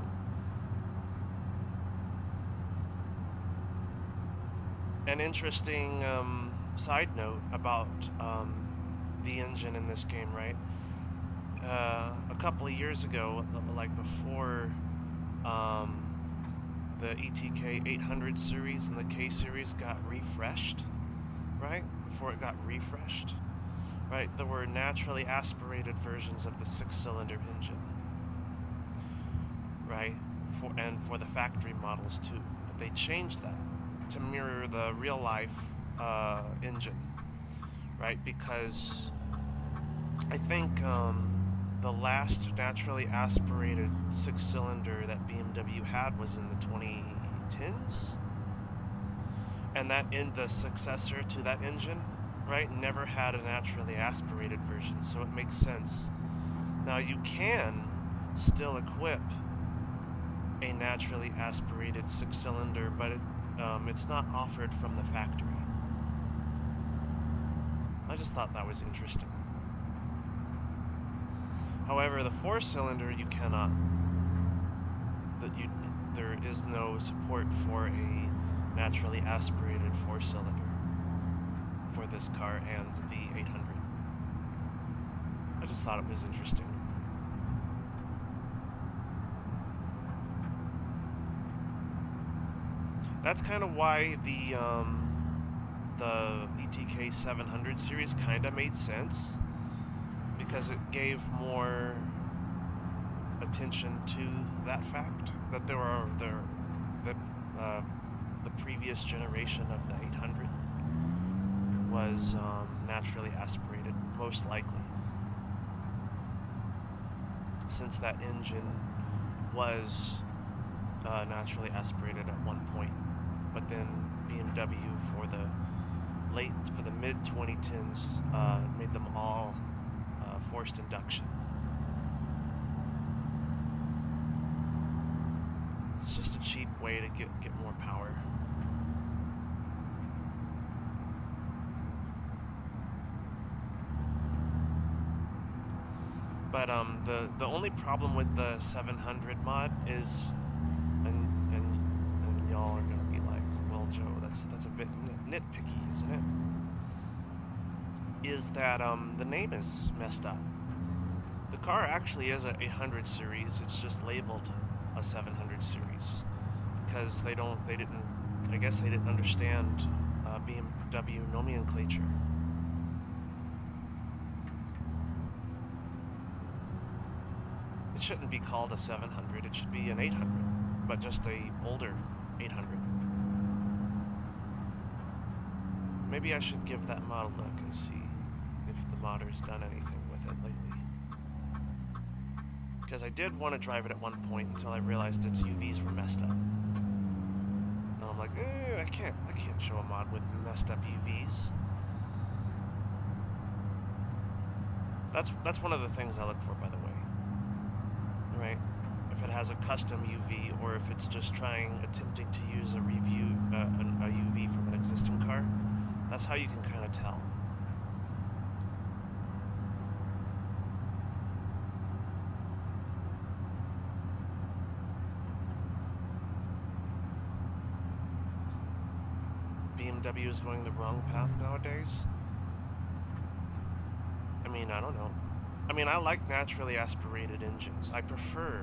[SPEAKER 1] An interesting side note about the engine in this game, right? A couple of years ago, like before the ETK 800 series and the K series got refreshed, right? Before it got refreshed, right? There were naturally aspirated versions of the 6-cylinder engine, right? And for the factory models too. But they changed that to mirror the real life engine, right? Because I think the last naturally aspirated 6-cylinder that BMW had was in the 2010s, and that in the successor to that engine, right, never had a naturally aspirated version, so it makes sense. Now you can still equip a naturally aspirated 6-cylinder, but it's not offered from the factory. I just thought that was interesting. However, the 4-cylinder you cannot. There is no support for a naturally aspirated 4-cylinder for this car and the 800. I just thought it was interesting. That's kind of why the ETK 700 series kind of made sense, because it gave more attention to that fact that the previous generation of the 800 was naturally aspirated, most likely, since that engine was naturally aspirated at one point, but then BMW for the mid 2010s made them all forced induction. It's just a cheap way to get more power. But the only problem with the 700 mod is, and y'all are gonna be like, well, Joe, that's a bit nitpicky, isn't it? Is that the name is messed up. The car actually is a 800 series. It's just labeled a 700 series because I guess they didn't understand BMW nomenclature. It shouldn't be called a 700. It should be an 800, but just a older 800. Maybe I should give that mod a look and see if the modder's done anything with it lately. Because I did want to drive it at one point until I realized its UVs were messed up. And I'm like, I can't show a mod with messed up UVs. That's one of the things I look for, by the way. Right? If it has a custom UV, or if it's just attempting to use a UV from an existing car, that's how you can kind of tell. BMW is going the wrong path nowadays. I mean, I don't know. I mean, I like naturally aspirated engines. I prefer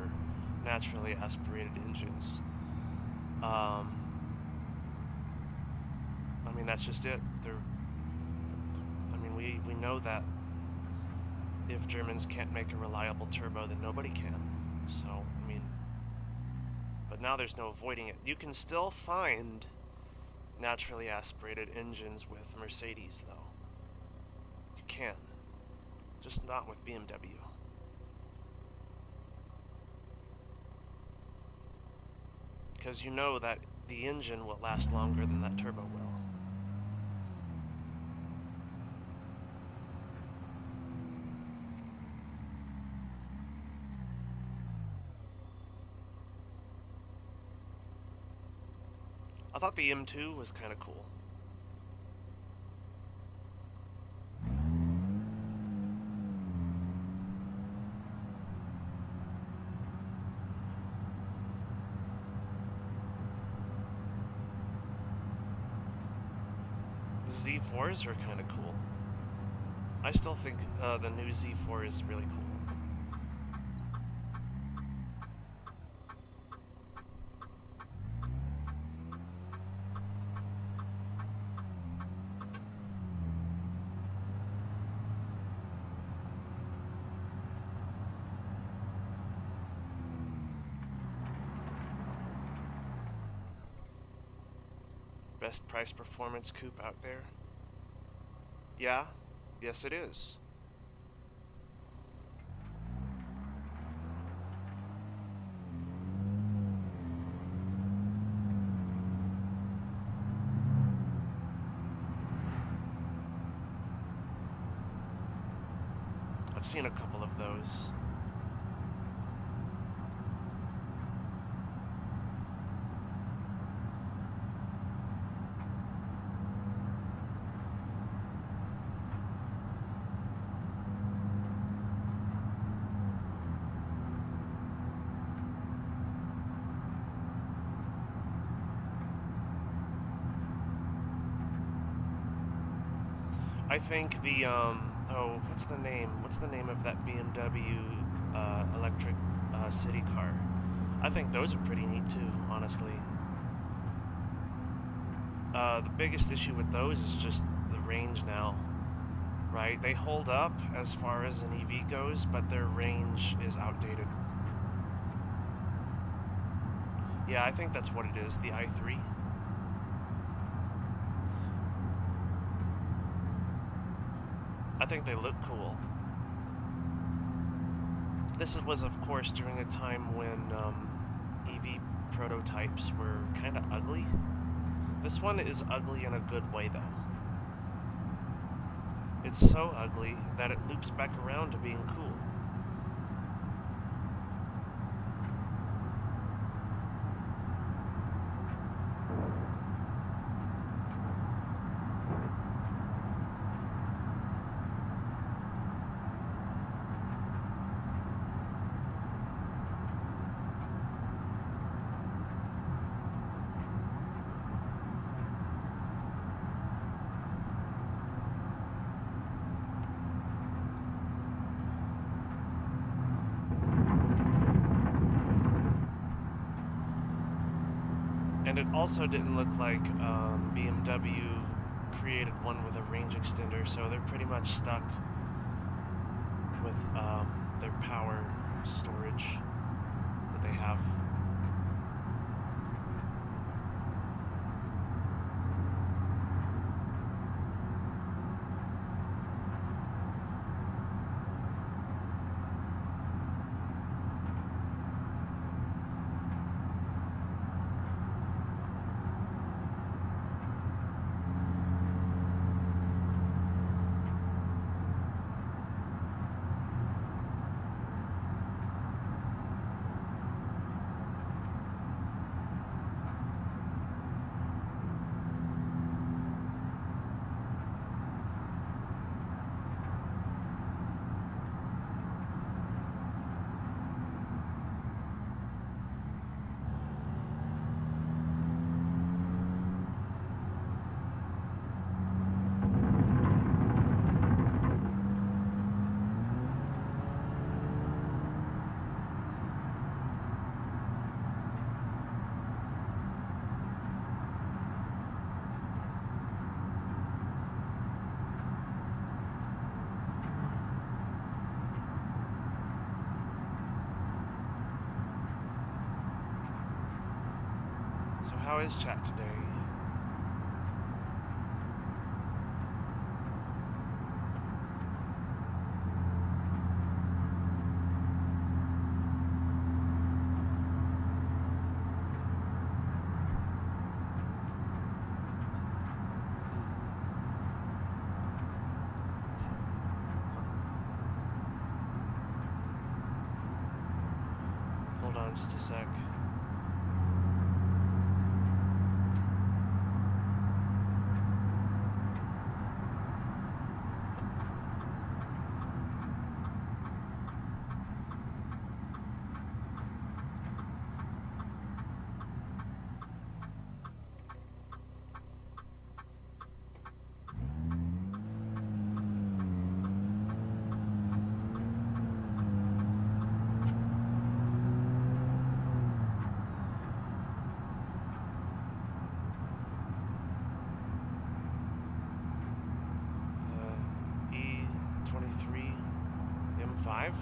[SPEAKER 1] naturally aspirated engines. I mean, that's just it. I mean, we know that if Germans can't make a reliable turbo, then nobody can. So, I mean, but now there's no avoiding it. You can still find naturally aspirated engines with Mercedes, though. You can. Just not with BMW. Because you know that the engine will last longer than that turbo will. I thought the M2 was kind of cool. The Z4s are kind of cool. I still think the new Z4 is really cool. Best price performance coupe out there? Yeah, yes it is. I've seen a couple of those. I think the, oh, what's the name? What's the name of that BMW electric city car? I think those are pretty neat too, honestly. The biggest issue with those is just the range now, right? They hold up as far as an EV goes, but their range is outdated. Yeah, I think that's what it is, the i3. I think they look cool. This was, of course, during a time when EV prototypes were kind of ugly. This one is ugly in a good way, though. It's so ugly that it loops back around to being cool. And it also didn't look like BMW created one with a range extender, so they're pretty much stuck with their power storage that they have. how is chat today? Hold on just a sec. E23 M5.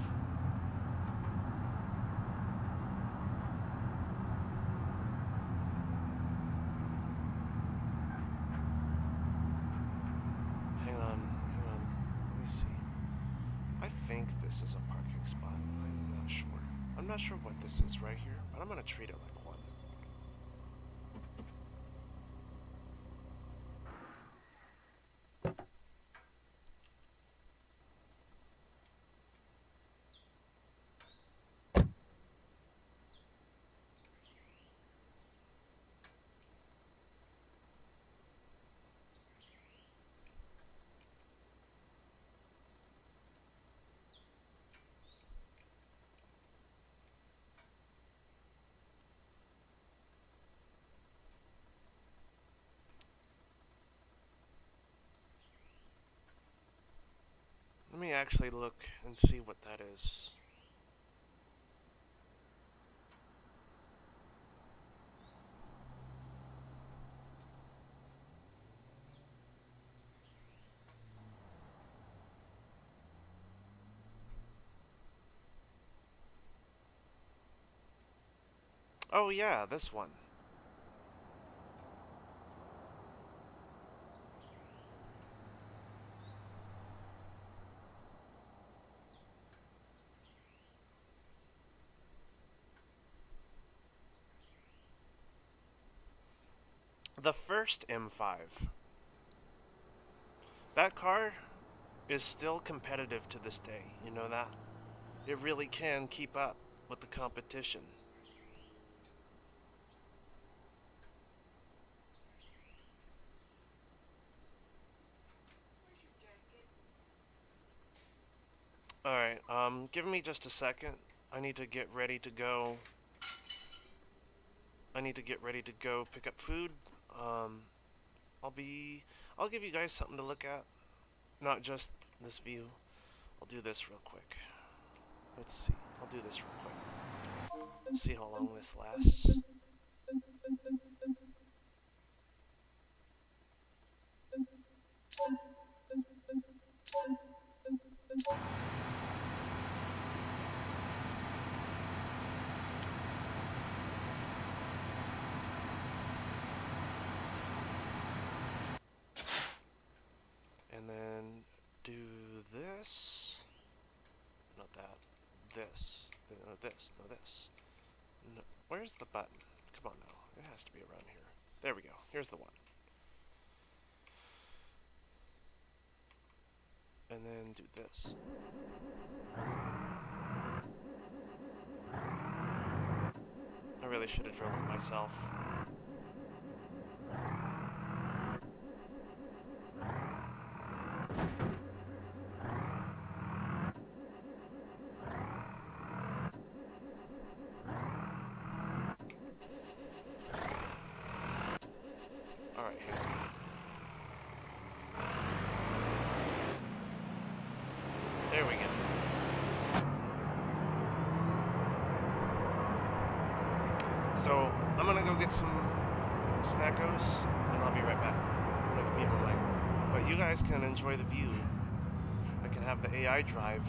[SPEAKER 1] Hang on. Let me see. I think this is a parking spot. I'm not sure. I'm not sure what this is right here, but I'm gonna treat it like one. Let me actually look and see what that is. Oh yeah, this one. The first M5. That car is still competitive to this day, you know that? It really can keep up with the competition. Alright, give me just a second. I need to get ready to go. Pick up food. I'll give you guys something to look at. Not just this view. I'll do this real quick. Let's see. I'll do this real quick. See how long this lasts. And then do this. Not that. This. No, this. No, this. No. Where's the button? Come on now. It has to be around here. There we go. Here's the one. And then do this. I really should have driven it myself. Alright, here. There we go. So, I'm gonna go get some snackos, and I'll be right back. I'm gonna mute my mic. But you guys can enjoy the view. I can have the AI drive.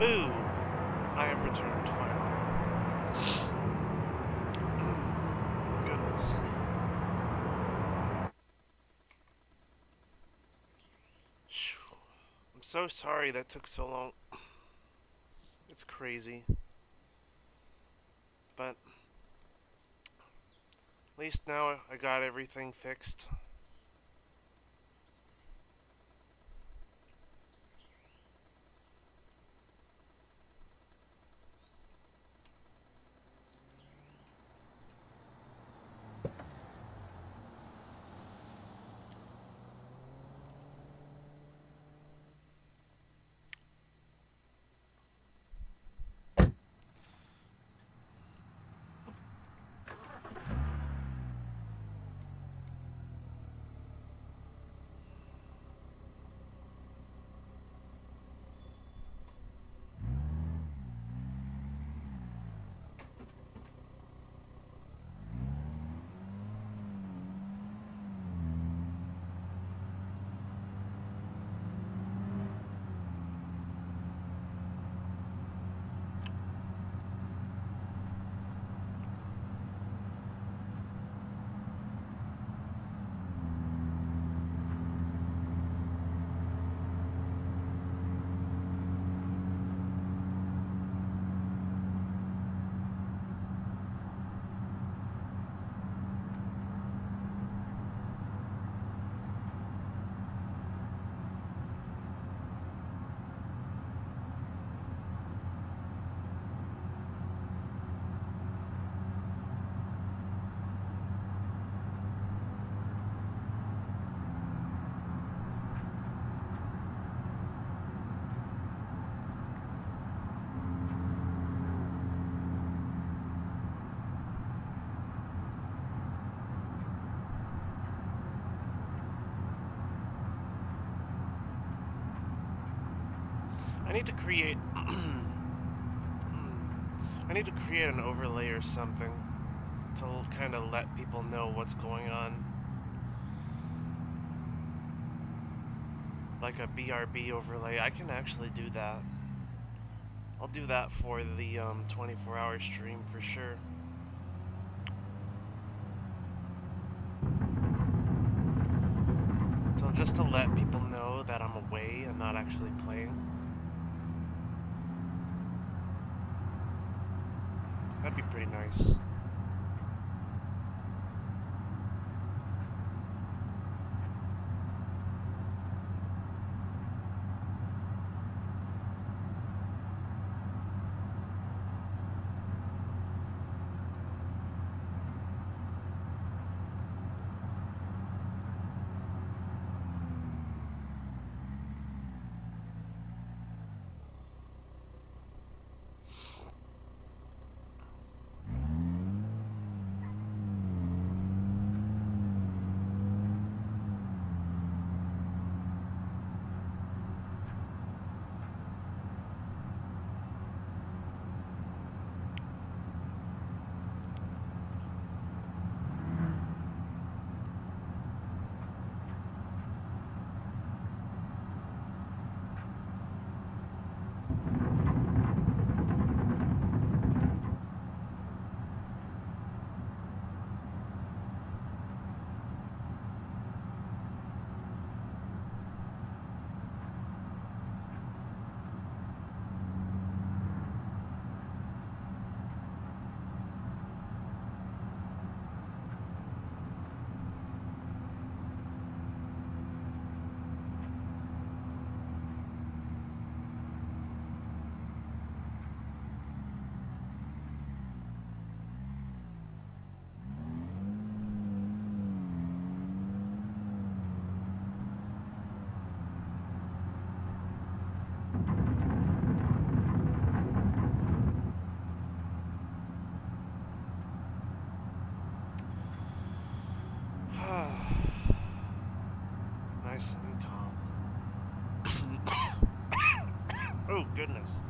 [SPEAKER 1] Boo! I have returned, finally. Goodness. Phew. I'm so sorry that took so long. It's crazy. But at least now I got everything fixed. I need to create I need to create an overlay or something to kind of let people know what's going on. Like a BRB overlay. I can actually do that. I'll do that for the 24-hour stream for sure. So just to let people know that I'm away and not actually playing. That'd be pretty nice. Nice and calm. Oh, goodness.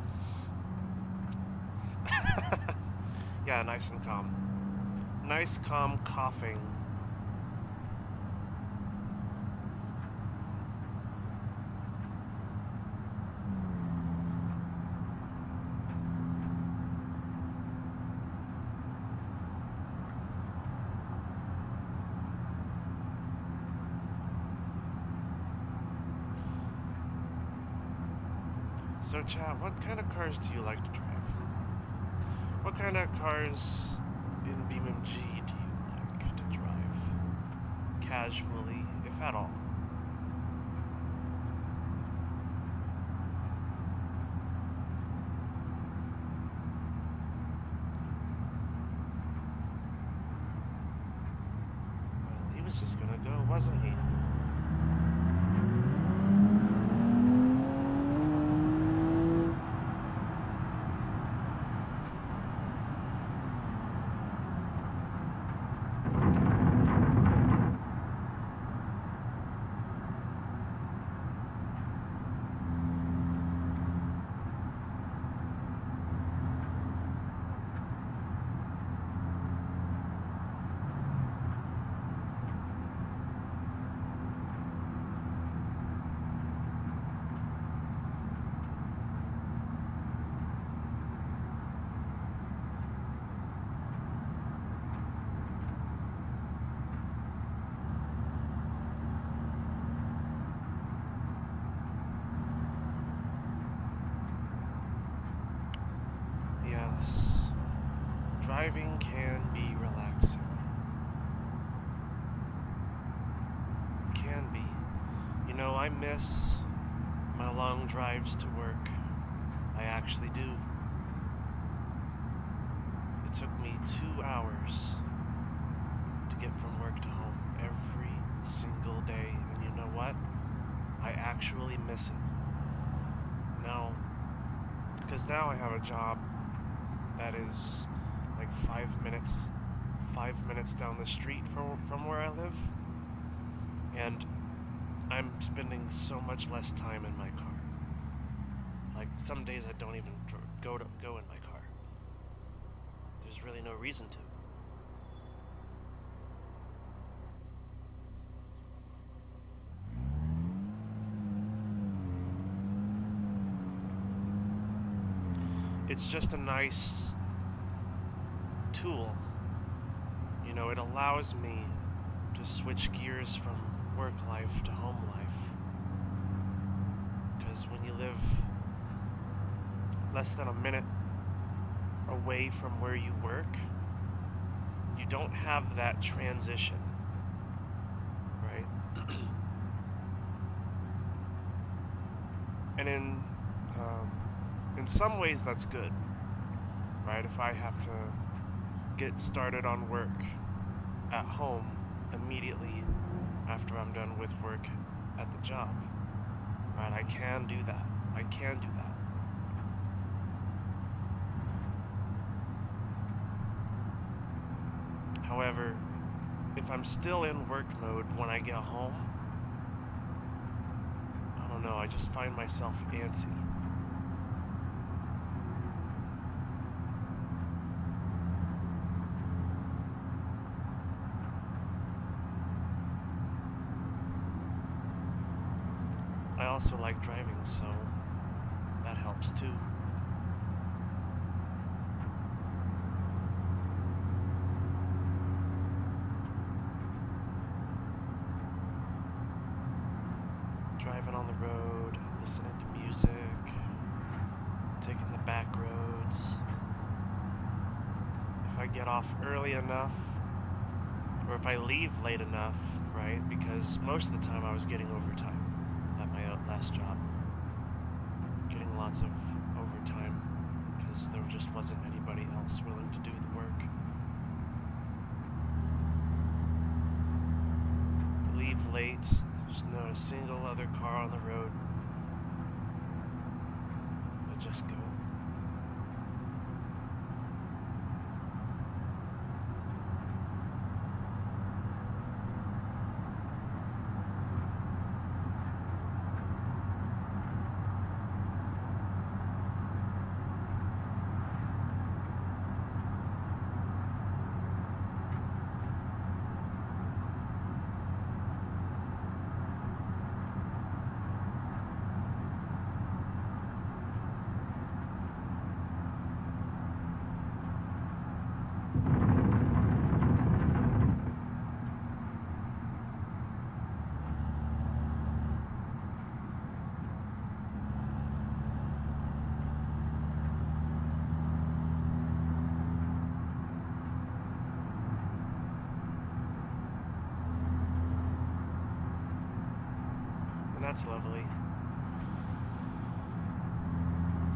[SPEAKER 1] Yeah, nice and calm. Nice, calm coughing. So, chat, what kind of cars do you like to drive? What kind of cars in BeamNG do you like to drive? Casually, if at all. Well, he was just gonna go, wasn't he? Yes. Driving can be relaxing. It can be. You know, I miss my long drives to work. I actually do. It took me 2 hours to get from work to home every single day, and you know what? I actually miss it. Now, because now I have a job that is like 5 minutes down the street from where I live, and I'm spending so much less time in my car. Like, some days I don't even go in my car. There's really no reason to. It's just a nice tool. You know, it allows me to switch gears from work life to home life. Because when you live less than a minute away from where you work, you don't have that transition, right? And in some ways that's good, right? If I have to get started on work at home immediately after I'm done with work at the job, right? I can do that. However, if I'm still in work mode when I get home, I don't know, I just find myself antsy. I also like driving, so that helps too. Driving on the road, listening to music, taking the back roads. If I get off early enough, or if I leave late enough, right? Because most of the time I was getting overtime at my last job. Getting lots of overtime because there just wasn't anybody else willing to do the work. Leave late, there's not a single other car on the road. I just go. That's lovely.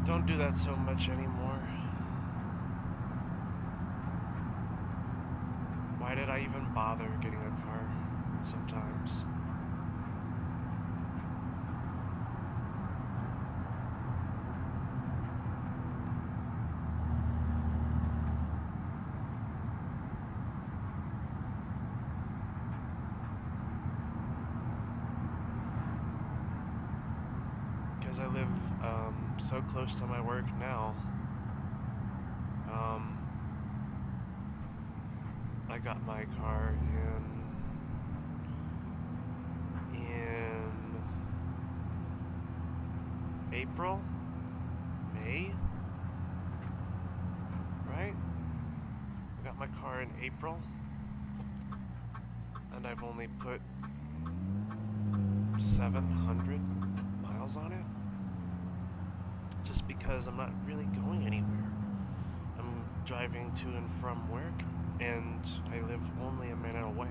[SPEAKER 1] Don't do that so much anymore. Why did I even bother getting a car sometimes? Because I live so close to my work now. I got my car in April, May, right? I got my car in April, and I've only put 700 miles on it, just because I'm not really going anywhere. I'm driving to and from work, and I live only a minute away.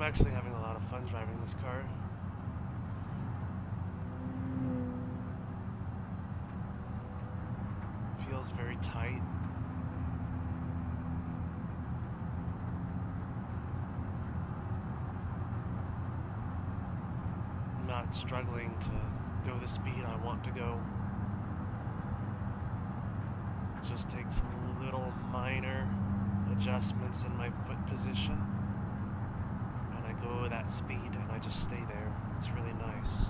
[SPEAKER 1] actually having a lot of fun driving this car. Feels very tight. I'm not struggling to go the speed I want to go. It just takes little minor adjustments in my foot position, and I go that speed and I just stay there. It's really nice.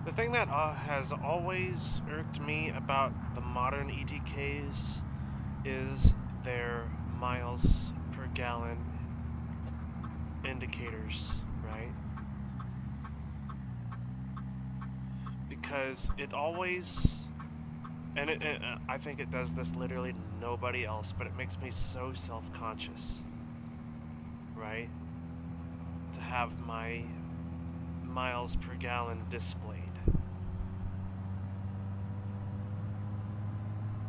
[SPEAKER 1] The thing that has always irked me about the modern ETKs is their miles per gallon indicators, right? Because it always, and I think it does this literally to nobody else, but it makes me so self-conscious, right? To have my miles per gallon displayed.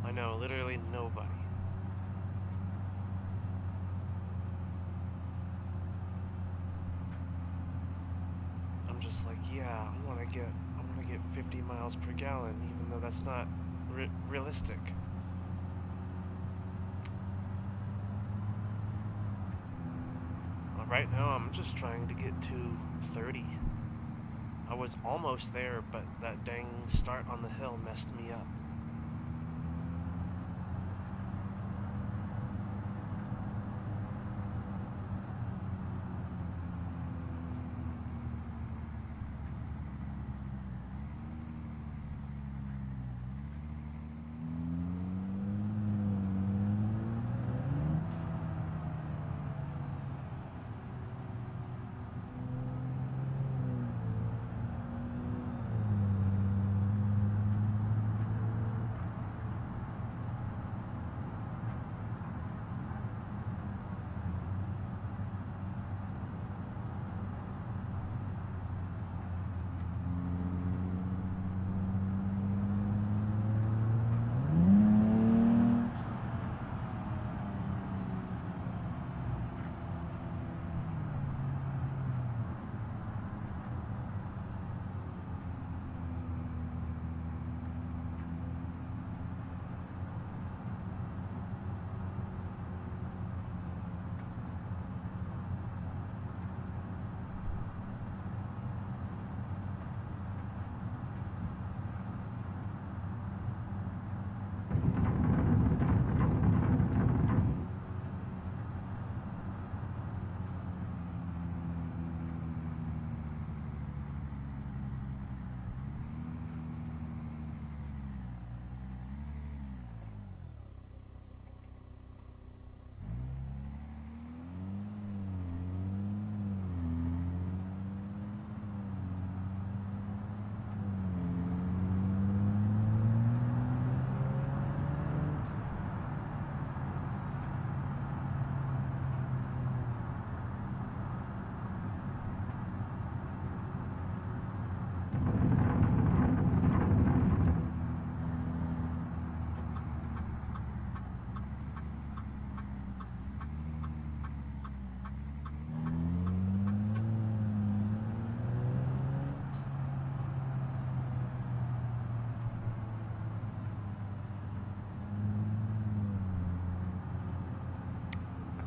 [SPEAKER 1] I know, literally nobody. I'm just like, yeah, I want to get 50 miles per gallon, even though that's not realistic. Well, right now, I'm just trying to get to 30. I was almost there, but that dang start on the hill messed me up.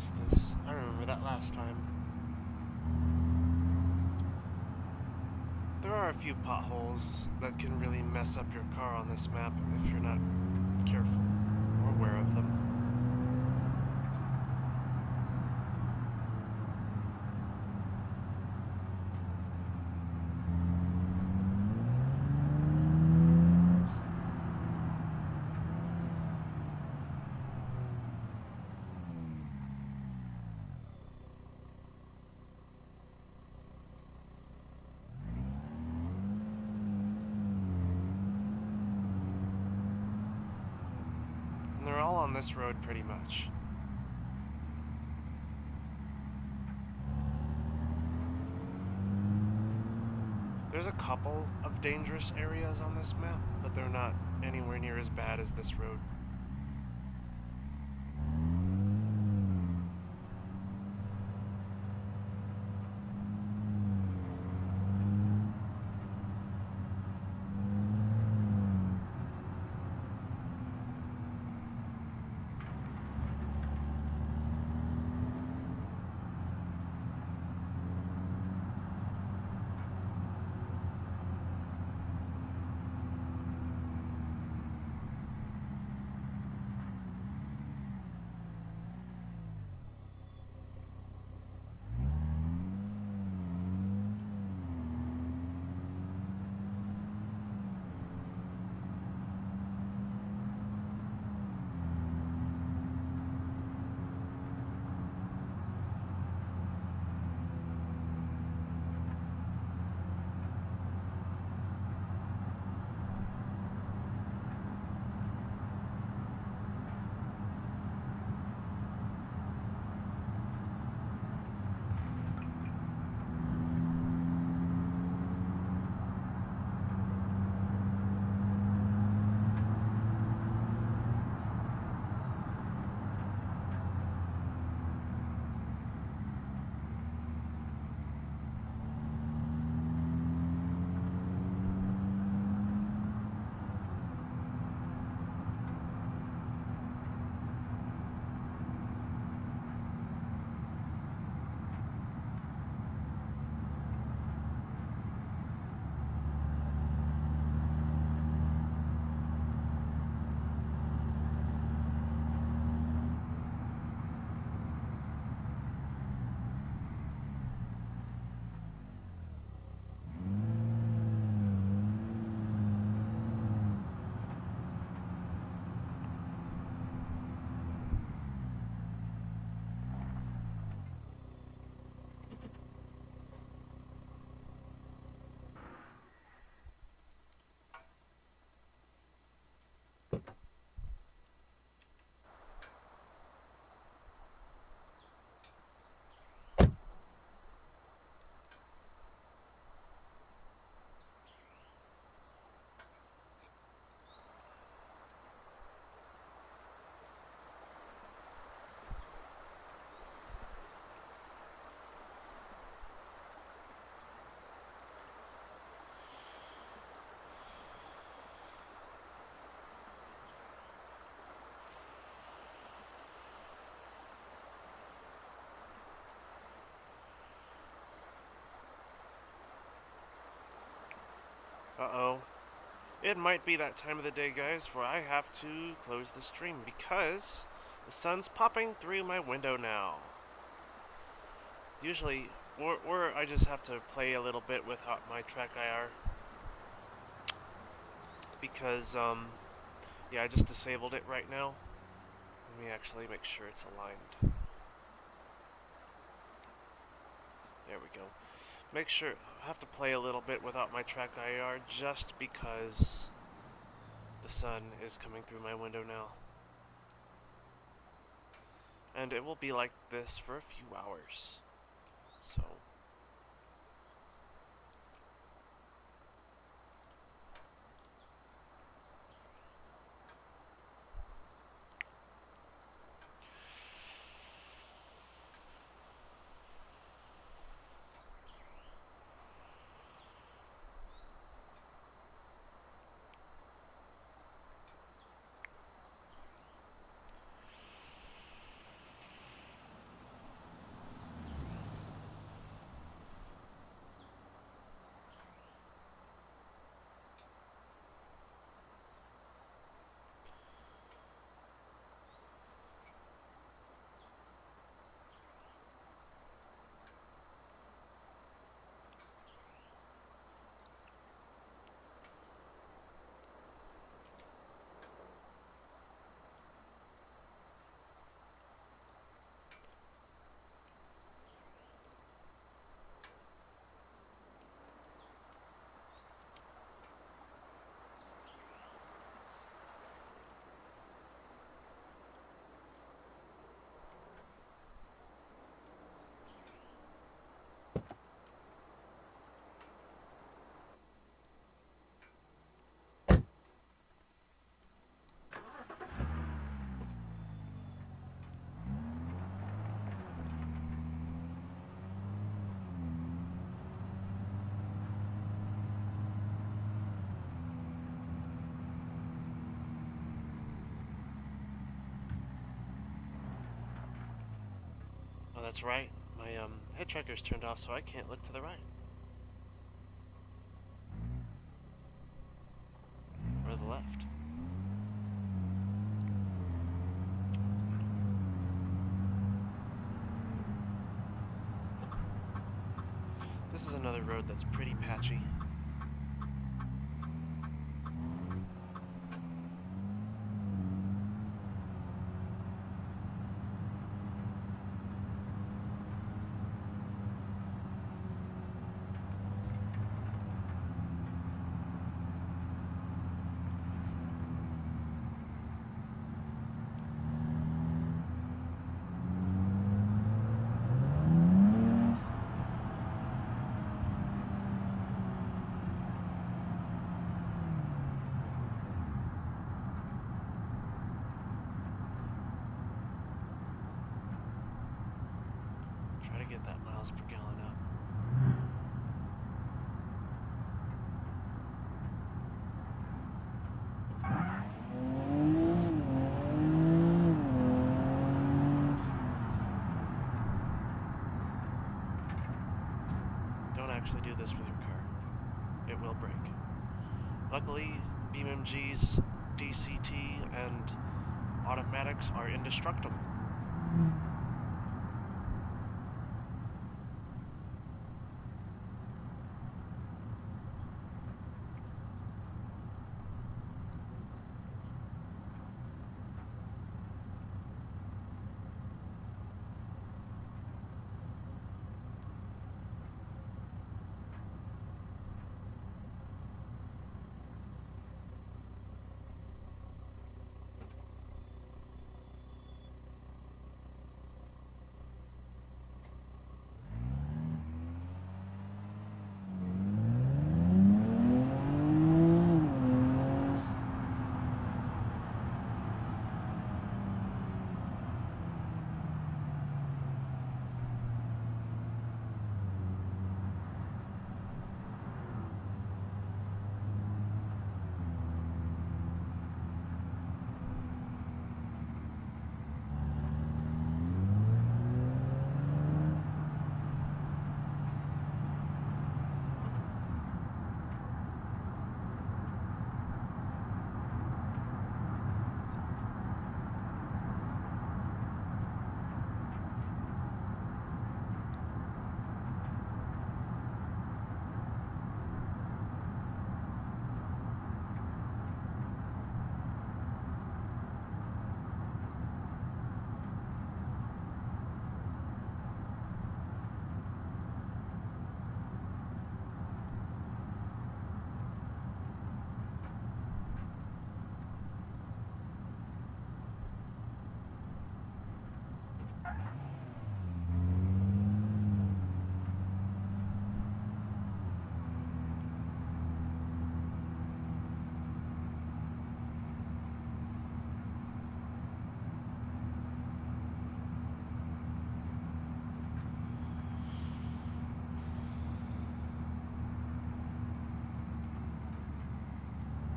[SPEAKER 1] past this. I remember that last time. There are a few potholes that can really mess up your car on this map if you're not careful or aware of them. And they're all on this road pretty much. There's a couple of dangerous areas on this map, but they're not anywhere near as bad as this road. Uh-oh. It might be that time of the day, guys, where I have to close the stream because the sun's popping through my window now. Usually, or I just have to play a little bit with my track IR because, yeah, I just disabled it right now. Let me actually make sure it's aligned. There we go. Make sure I have to play a little bit without my track IR just because the sun is coming through my window now. And it will be like this for a few hours. So that's right. My head tracker's turned off, so I can't look to the right. Or the left. This is another road that's pretty patchy. Try to get that miles per gallon up. Don't actually do this with your car. It will break. Luckily, BeamNG's DCT and automatics are indestructible.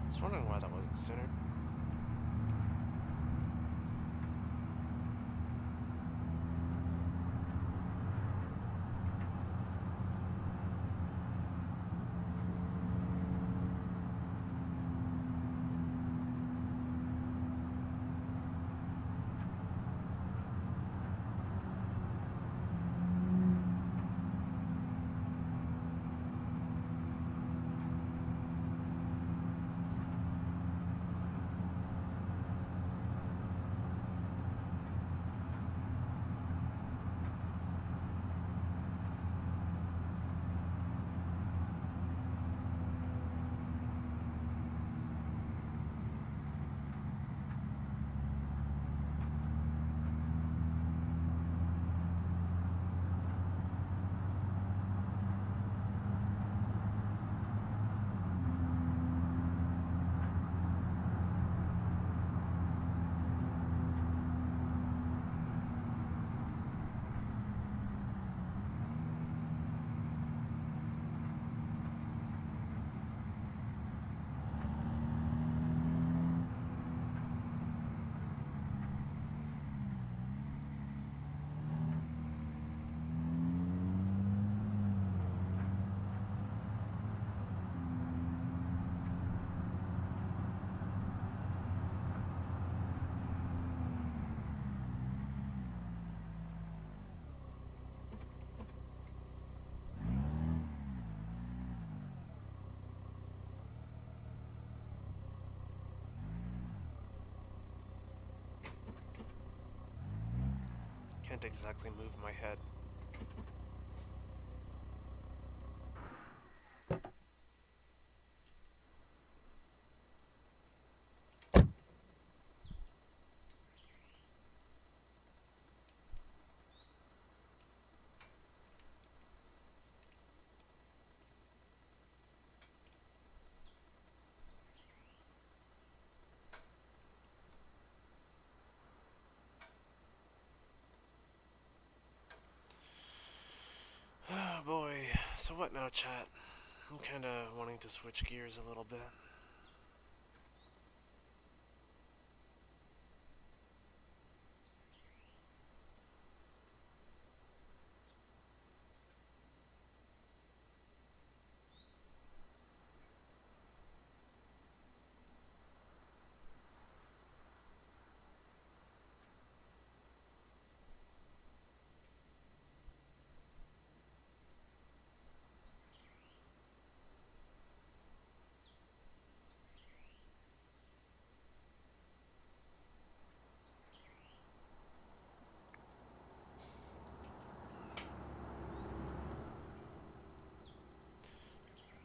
[SPEAKER 1] I was wondering why that wasn't centered. Can't exactly move my head. Oh boy. So what now, chat? I'm kind of wanting to switch gears a little bit.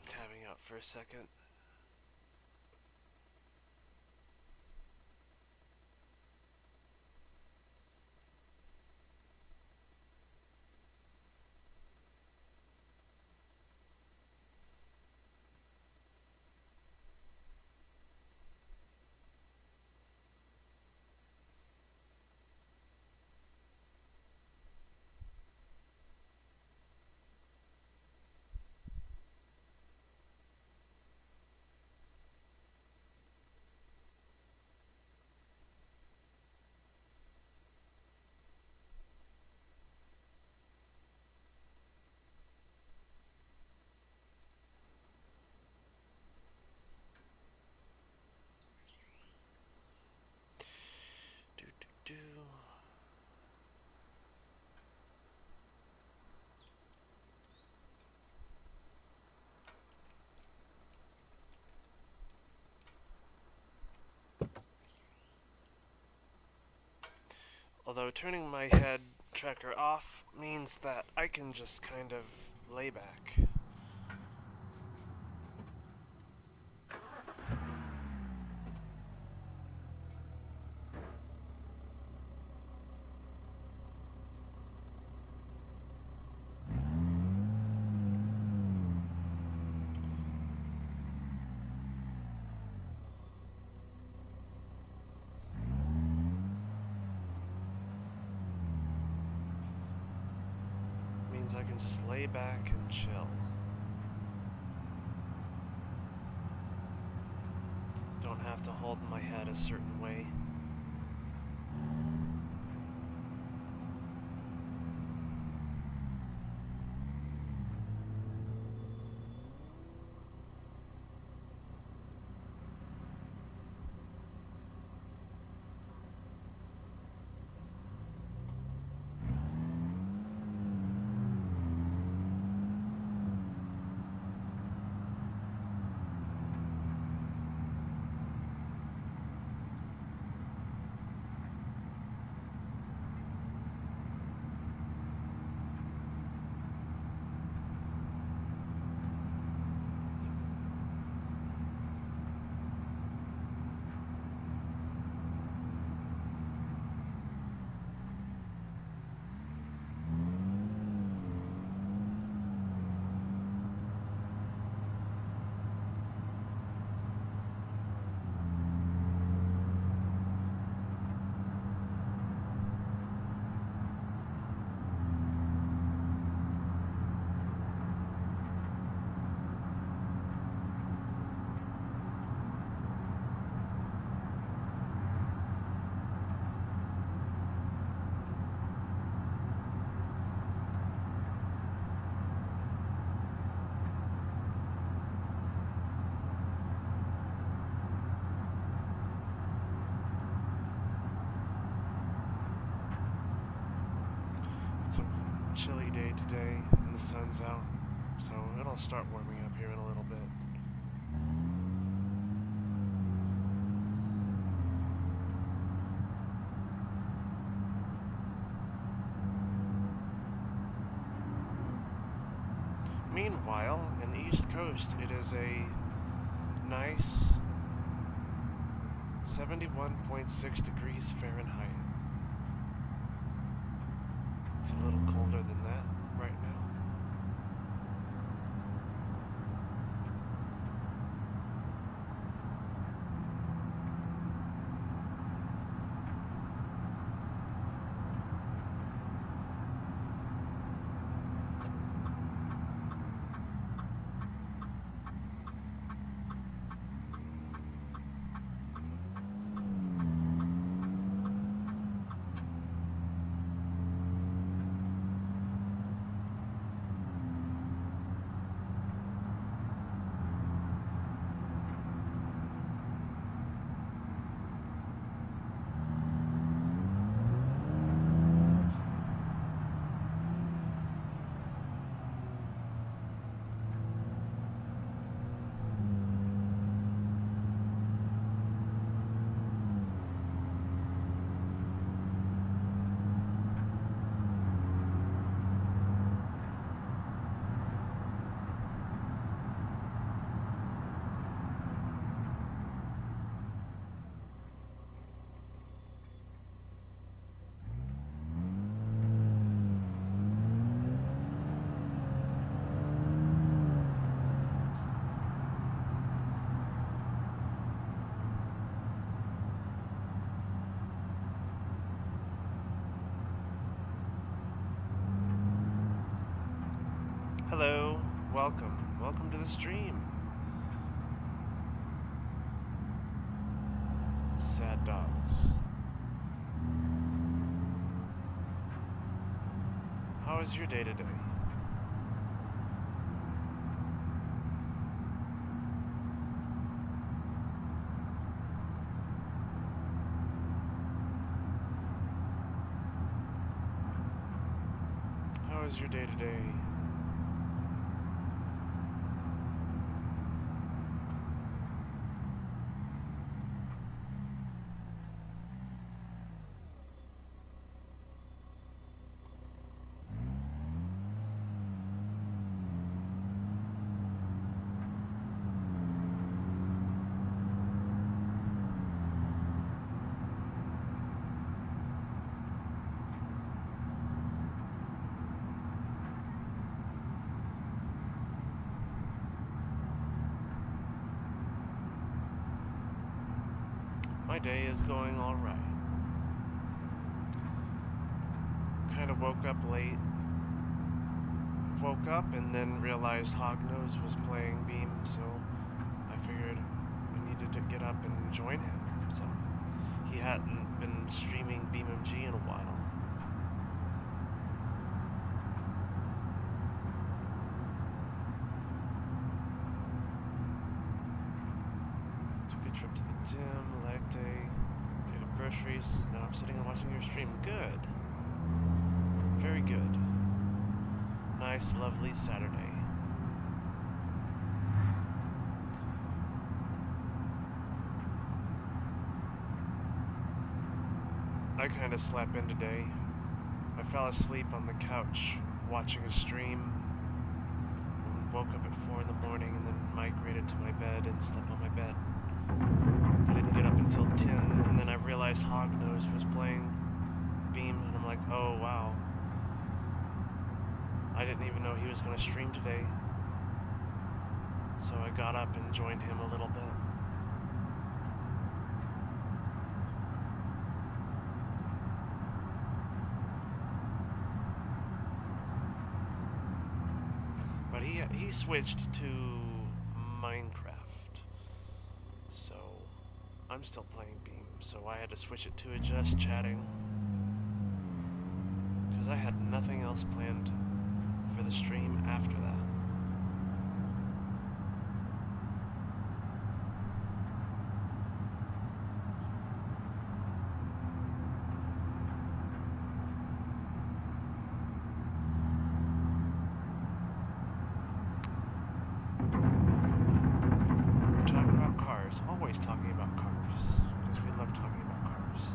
[SPEAKER 1] Tabbing out for a second. Do do do. Although turning my head tracker off means that I can just kind of lay back. Means I can just lay back and chill. Don't have to hold my head a certain way. It's a chilly day today and the sun's out, so it'll start warming up here in a little bit. Meanwhile, in the East Coast, it is a nice 71.6 degrees Fahrenheit. It's a little colder than that right now. Hello, welcome to the stream. Sad dogs. How is your day today? How is your day today? My day is going all right. Kind of woke up late. Woke up and then realized HOGNOSE was playing Beam, so I figured I needed to get up and join him. So he hadn't been streaming BeamNG in a while. Took a trip to the gym, leg day, picked up groceries. Now I'm sitting and watching your stream. Good. Very good. Nice, lovely Saturday. I kind of slept in today. I fell asleep on the couch watching a stream. And woke up at 4 in the morning and then migrated to my bed and slept on my bed. I didn't get up until 10, and then I realized HOGNOSE was playing Beam, and I'm like, oh wow. I didn't even know he was going to stream today. So I got up and joined him a little bit. But he switched to Minecraft. So I'm still playing Beam, so I had to switch it to just chatting. Because I had nothing else planned for the stream after that. We're talking about cars, always talking about cars, because we love talking about cars.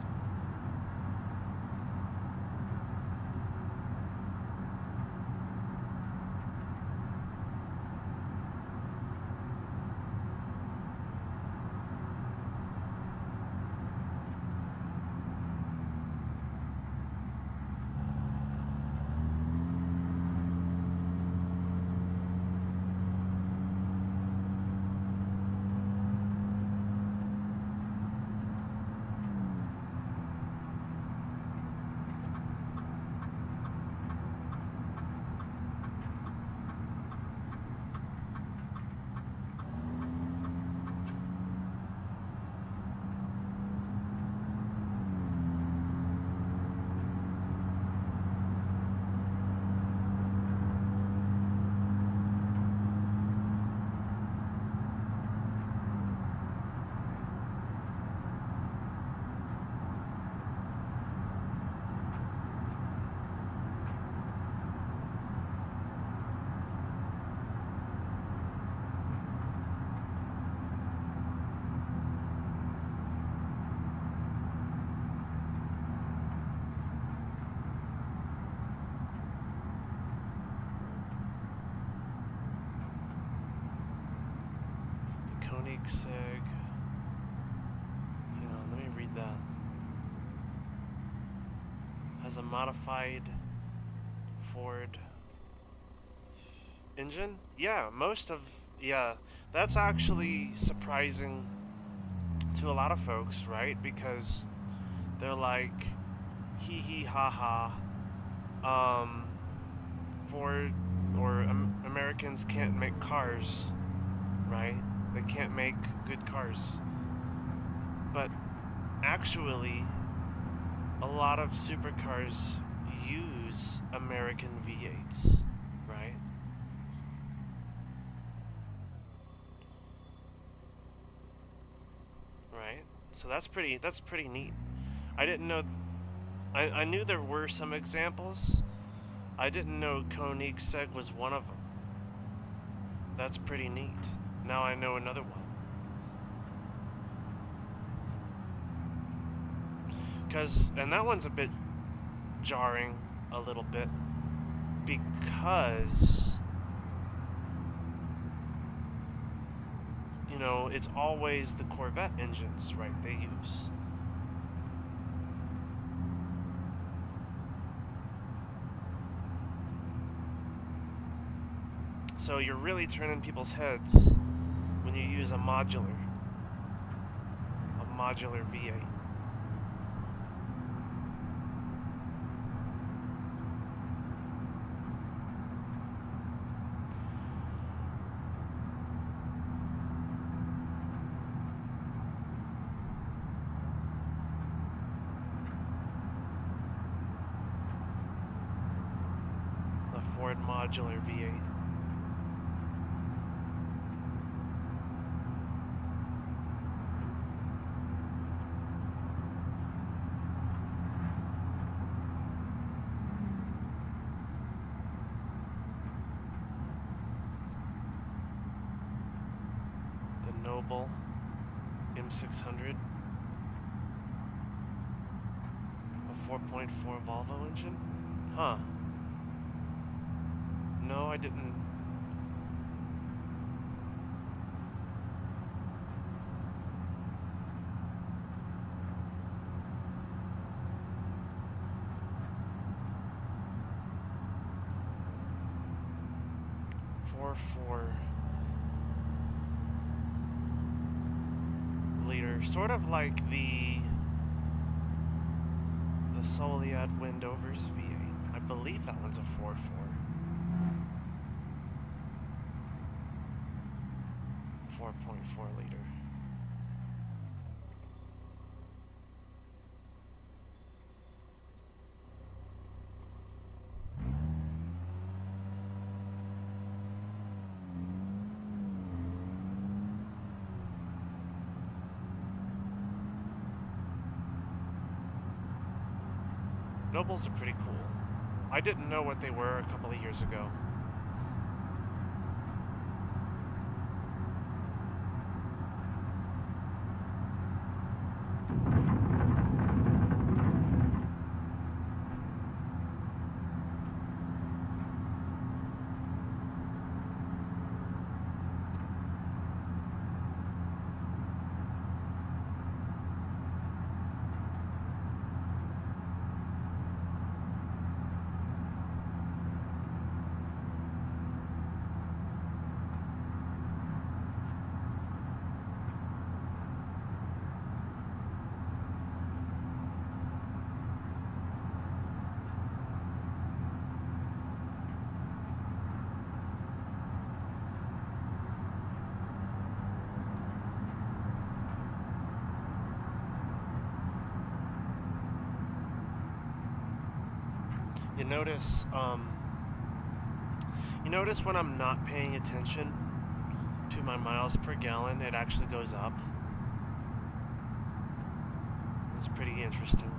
[SPEAKER 1] Koenigsegg. Hang on, let me read that. Has a modified Ford engine? Yeah, yeah, that's actually surprising to a lot of folks, right? Because they're like, hee hee ha ha, Ford or Americans can't make cars, right? They can't make good cars. But actually, a lot of supercars use American V8s, right? Right? So that's pretty neat. I didn't know I knew there were some examples. I didn't know Koenigsegg was one of them. That's pretty neat. Now I know another one. And that one's a bit jarring a little bit because, you know, it's always the Corvette engines, right, they use. So you're really turning people's heads when you use a modular V8. The Ford modular V8. Noble M600, a 4.4 Volvo engine? Huh. No, I didn't. Four liter, sort of like the Soliad Windovers V8. I believe that one's a 4.4. .4 liter. Nobles are pretty cool. I didn't know what they were a couple of years ago. You notice when I'm not paying attention to my miles per gallon, it actually goes up. It's pretty interesting.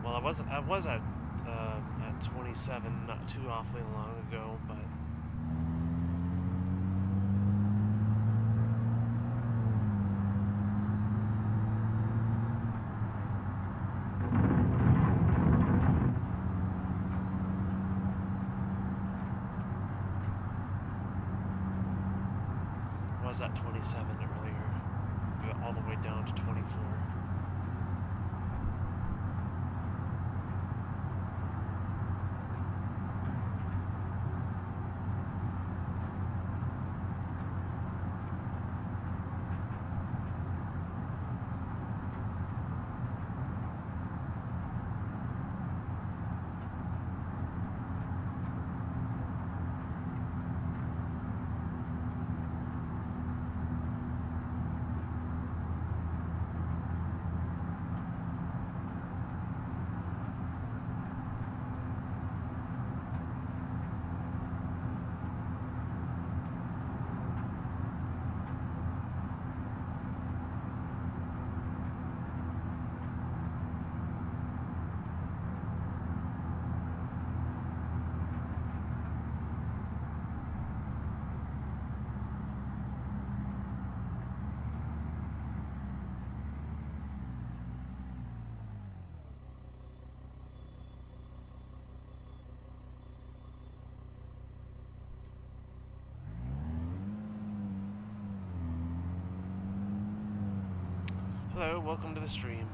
[SPEAKER 1] Well, I was at 27 not too awfully long ago, but was at 27 earlier. Got all the way down to 24. Hello, welcome to the stream.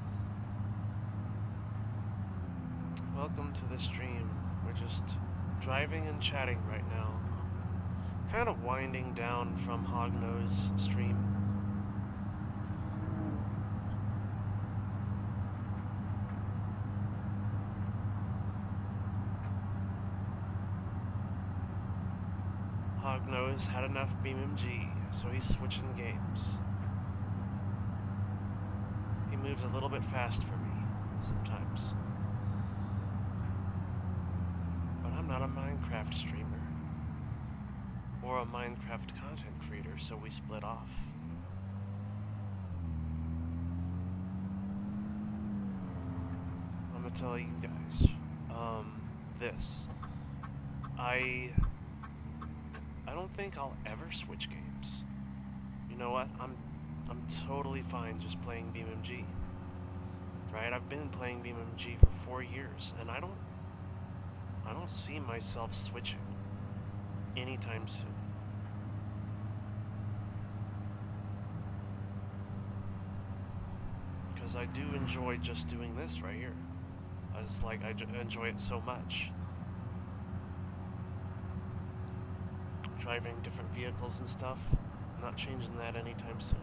[SPEAKER 1] Welcome to the stream. We're just driving and chatting right now. Kind of winding down from Hognose stream. Hognose had enough BeamNG, so he's switching games. He moves a little bit fast for me, sometimes. But I'm not a Minecraft streamer. Or a Minecraft content creator, so we split off. I'm gonna tell you guys, this. I don't think I'll ever switch games. You know what? I'm totally fine just playing BeamNG. Right? I've been playing BeamNG for 4 years, and I don't see myself switching anytime soon. Because I do enjoy just doing this right here. I enjoy it so much. Driving different vehicles and stuff. I'm not changing that anytime soon.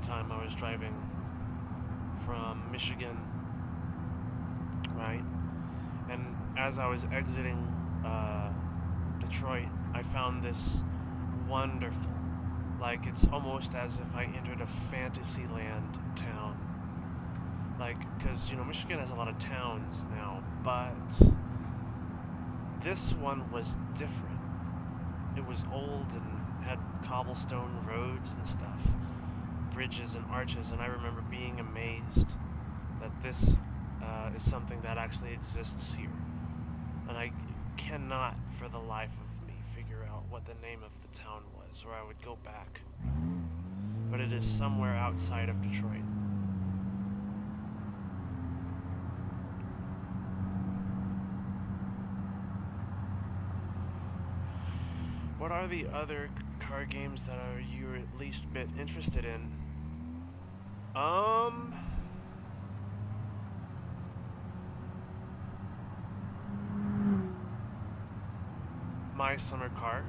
[SPEAKER 1] Time I was driving from Michigan, right? And as I was exiting Detroit, I found this wonderful, like it's almost as if I entered a Fantasyland town. Like, because, you know, Michigan has a lot of towns now, but this one was different. It was old and had cobblestone roads and stuff. Bridges and arches, and I remember being amazed that this is something that actually exists here. And I cannot, for the life of me, figure out what the name of the town was, or I would go back. But it is somewhere outside of Detroit. What are the other car games that are you at least a bit interested in? My Summer Car.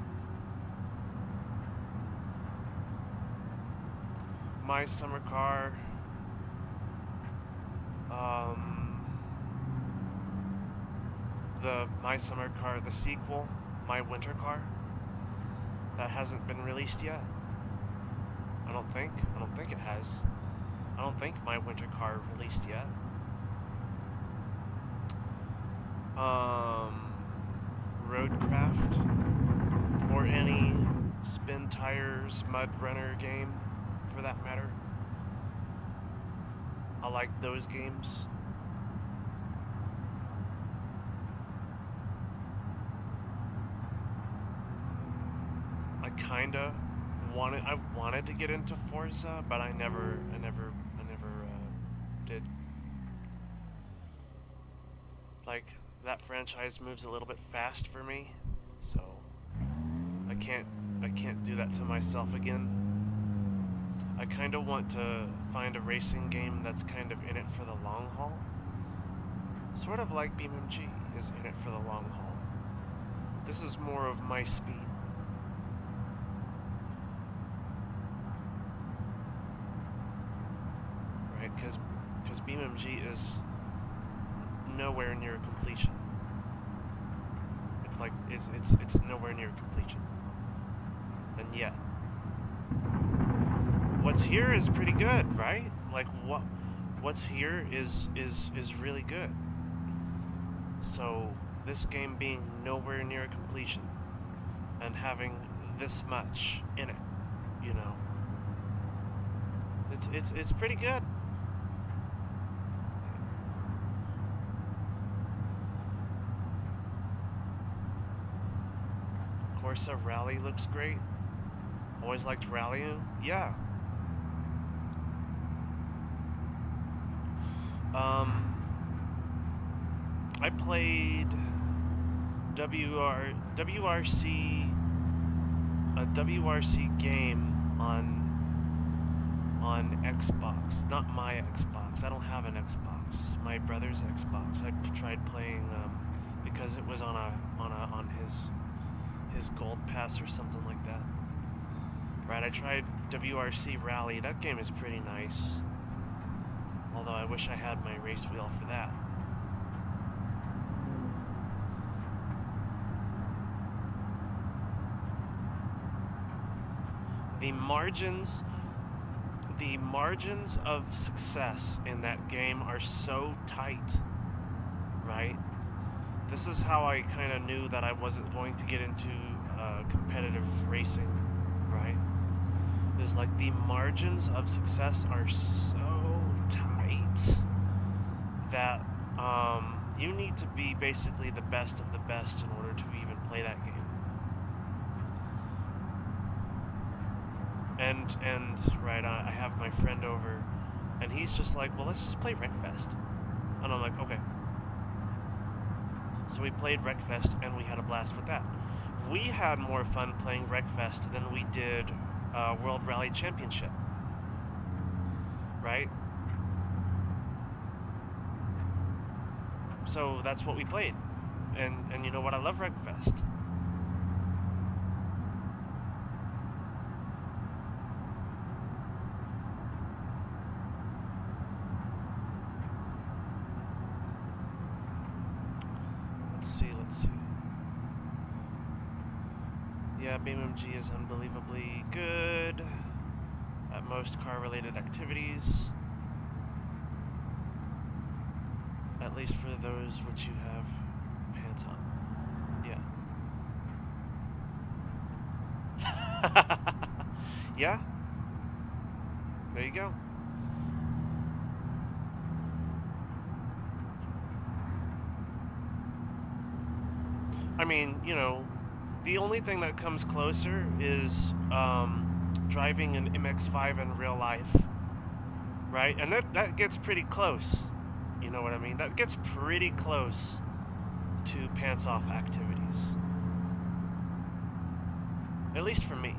[SPEAKER 1] My Summer Car. The My Summer Car, the sequel, My Winter Car. That hasn't been released yet. I don't think it has. I don't think My Winter Car released yet. Roadcraft. or any spin tires mud runner game for that matter. I like those games. I wanted to get into Forza, but I never did. Like, that franchise moves a little bit fast for me, so I can't do that to myself again. I kind of want to find a racing game that's kind of in it for the long haul. Sort of like BeamNG is in it for the long haul. This is more of my speed. Right? Because BeamNG is nowhere near completion. It's like it's nowhere near completion. And yet what's here is pretty good, right? Like what's here is really good. So this game being nowhere near completion and having this much in it, you know, it's pretty good. Corsa Rally looks great. Always liked rallying. Yeah. I played WRC, a WRC game on Xbox. Not my Xbox. I don't have an Xbox. My brother's Xbox. I tried playing because it was on his gold pass or something like that. Right, I tried WRC Rally. That game is pretty nice. Although I wish I had my race wheel for that. The margins of success in that game are so tight, right? This is how I kind of knew that I wasn't going to get into competitive racing, right? Is like the margins of success are so tight that you need to be basically the best of the best in order to even play that game. And right, I have my friend over, and he's just like, well, let's just play Wreckfest. And I'm like, okay. So we played Wreckfest, and we had a blast with that. We had more fun playing Wreckfest than we did World Rally Championship. Right? So that's what we played. And you know what? I love Wreckfest. Let's see. Yeah, BeamNG is unbelievably good at most car-related activities. At least for those which you have pants on. Yeah. Yeah? There you go. I mean, you know, the only thing that comes closer is driving an MX-5 in real life, right? And that gets pretty close. You know what I mean? That gets pretty close to pants-off activities. At least for me.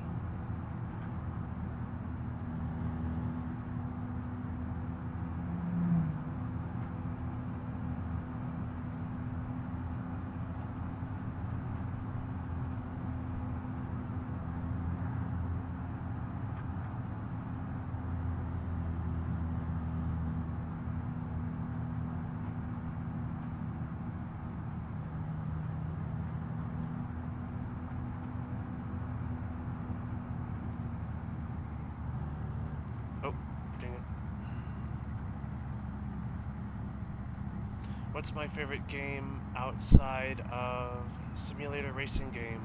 [SPEAKER 1] What's my favorite game outside of simulator racing game?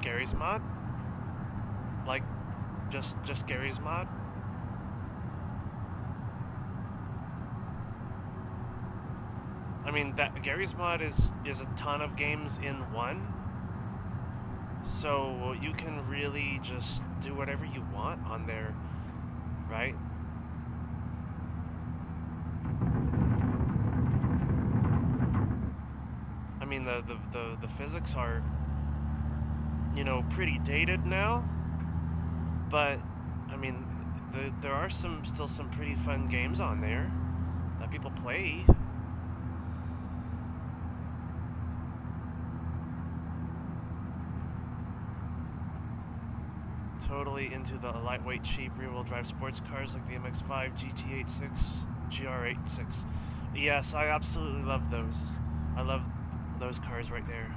[SPEAKER 1] Gary's mod? Like, just Gary's mod? I mean, that Gary's mod is a ton of games in one. So you can really just do whatever you want on there, right? I mean, the physics are, you know, pretty dated now, but I mean, there are still some pretty fun games on there that people play. Totally into the lightweight, cheap rear-wheel drive sports cars like the MX-5, GT86, GR86. Yes, I absolutely love those. I love those cars right there.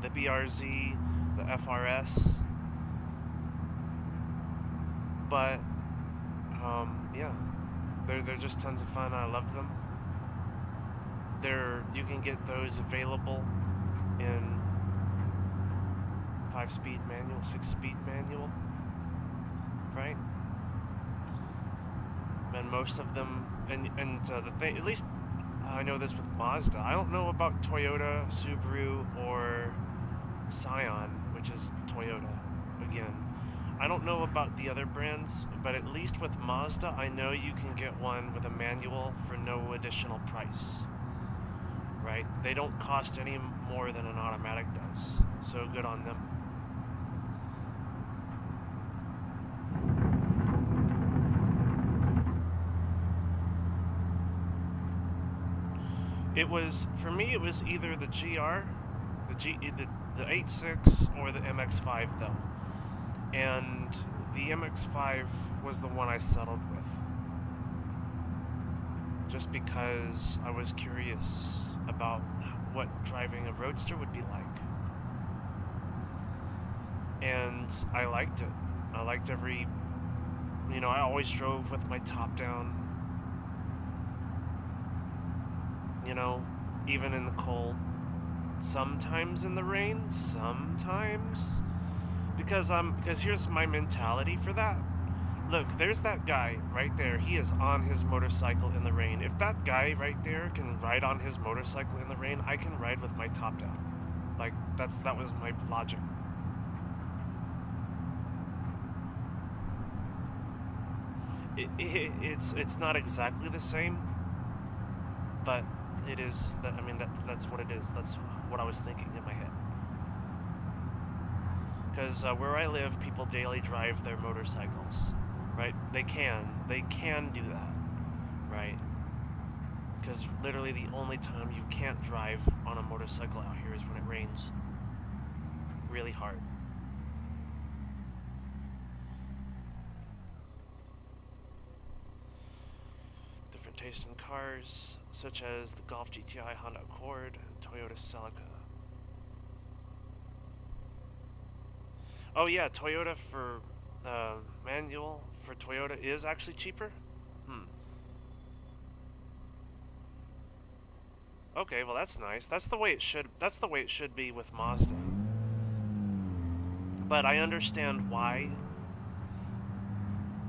[SPEAKER 1] The BRZ, the FRS. But yeah, they're just tons of fun. I love them. You can get those available in 5-speed manual, 6-speed manual, right? And most of them, and the thing, at least I know this with Mazda. I don't know about Toyota, Subaru, or Scion, which is Toyota, again. I don't know about the other brands, but at least with Mazda, I know you can get one with a manual for no additional price, right? They don't cost any more than an automatic does, so good on them. It was, for me, it was either the GR, the 86, or the MX-5 though. And the MX-5 was the one I settled with. Just because I was curious about what driving a roadster would be like. And I liked it. I liked every, you know, I always drove with my top down. You know, even in the cold, sometimes in the rain, sometimes, because here's my mentality for that. Look, there's that guy right there. He is on his motorcycle in the rain. If that guy right there can ride on his motorcycle in the rain, I can ride with my top down. Like, that was my logic. It's not exactly the same, but it is that. I mean, that's what it is. That's what I was thinking in my head. Because where I live, people daily drive their motorcycles, right? They can do that, right? Because literally the only time you can't drive on a motorcycle out here is when it rains really hard. Different taste in cars, such as the Golf GTI, Honda Accord, and Toyota Celica. Oh yeah, Toyota for manual for Toyota is actually cheaper. Okay, well that's nice. That's the way it should. That's the way it should be with Mazda. But I understand why.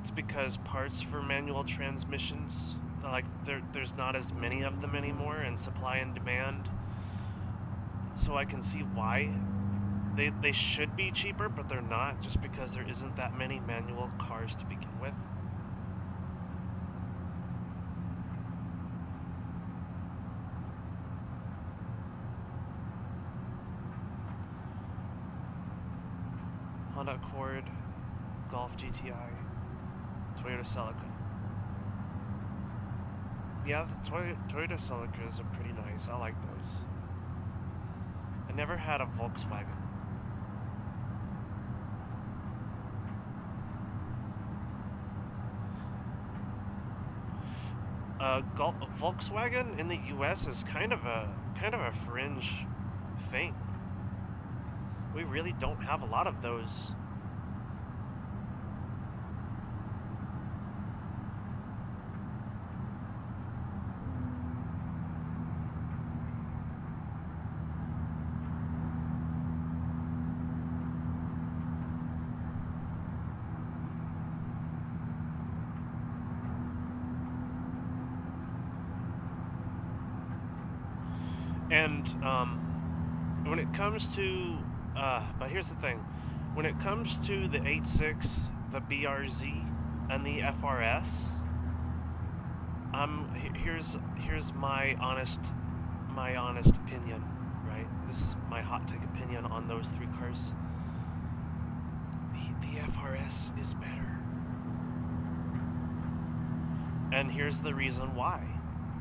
[SPEAKER 1] It's because parts for manual transmissions, like there's not as many of them anymore, and supply and demand. So I can see why they should be cheaper, but they're not, just because there isn't that many manual cars to begin with. Honda Accord, Golf GTI, Toyota Celica. Yeah, the Toyota Celicas are pretty nice. I like those. I never had a Volkswagen. Volkswagen in the U.S. is kind of a fringe thing. We really don't have a lot of those. And when it comes to, but here's the thing, when it comes to the 8.6, the BRZ, and the FRS, here's my honest opinion, right? This is my hot take opinion on those three cars. The FRS is better. And here's the reason why.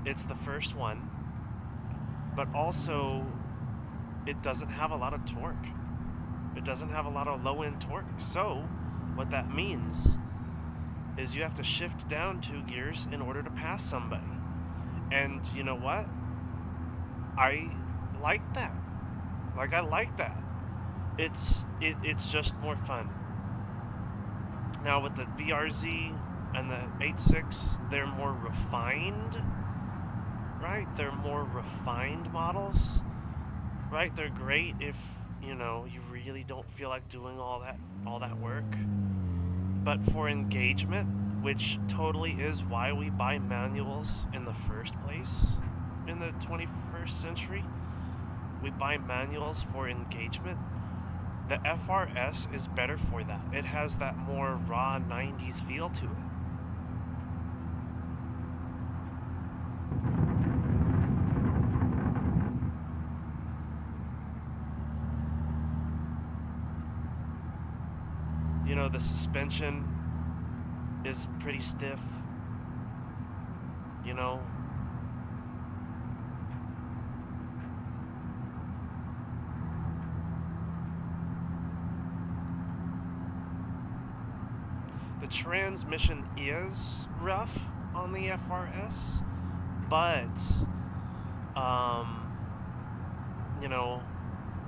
[SPEAKER 1] It's the first one, but also it doesn't have a lot of torque. It doesn't have a lot of low-end torque. So what that means is you have to shift down 2 gears in order to pass somebody. And you know what? I like that. Like, I like that. It's just more fun. Now with the BRZ and the 8.6, they're more refined, right? They're more refined models, right? They're great if, you know, you really don't feel like doing all that work. But for engagement, which totally is why we buy manuals in the first place in the 21st century, we buy manuals for engagement. The FRS is better for that. It has that more raw 90s feel to it. You know, the suspension is pretty stiff. You know, the transmission is rough on the FRS, but you know,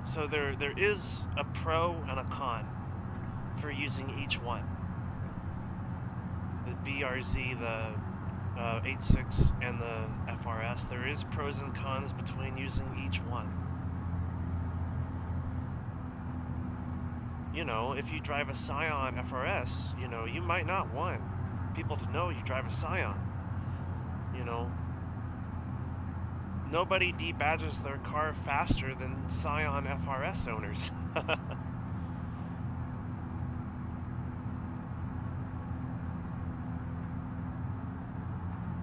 [SPEAKER 1] so there is a pro and a con for using each one. The BRZ, the 8.6, and the FRS, there is pros and cons between using each one. You know, if you drive a Scion FRS, you know, you might not want people to know you drive a Scion. You know, nobody debadges their car faster than Scion FRS owners.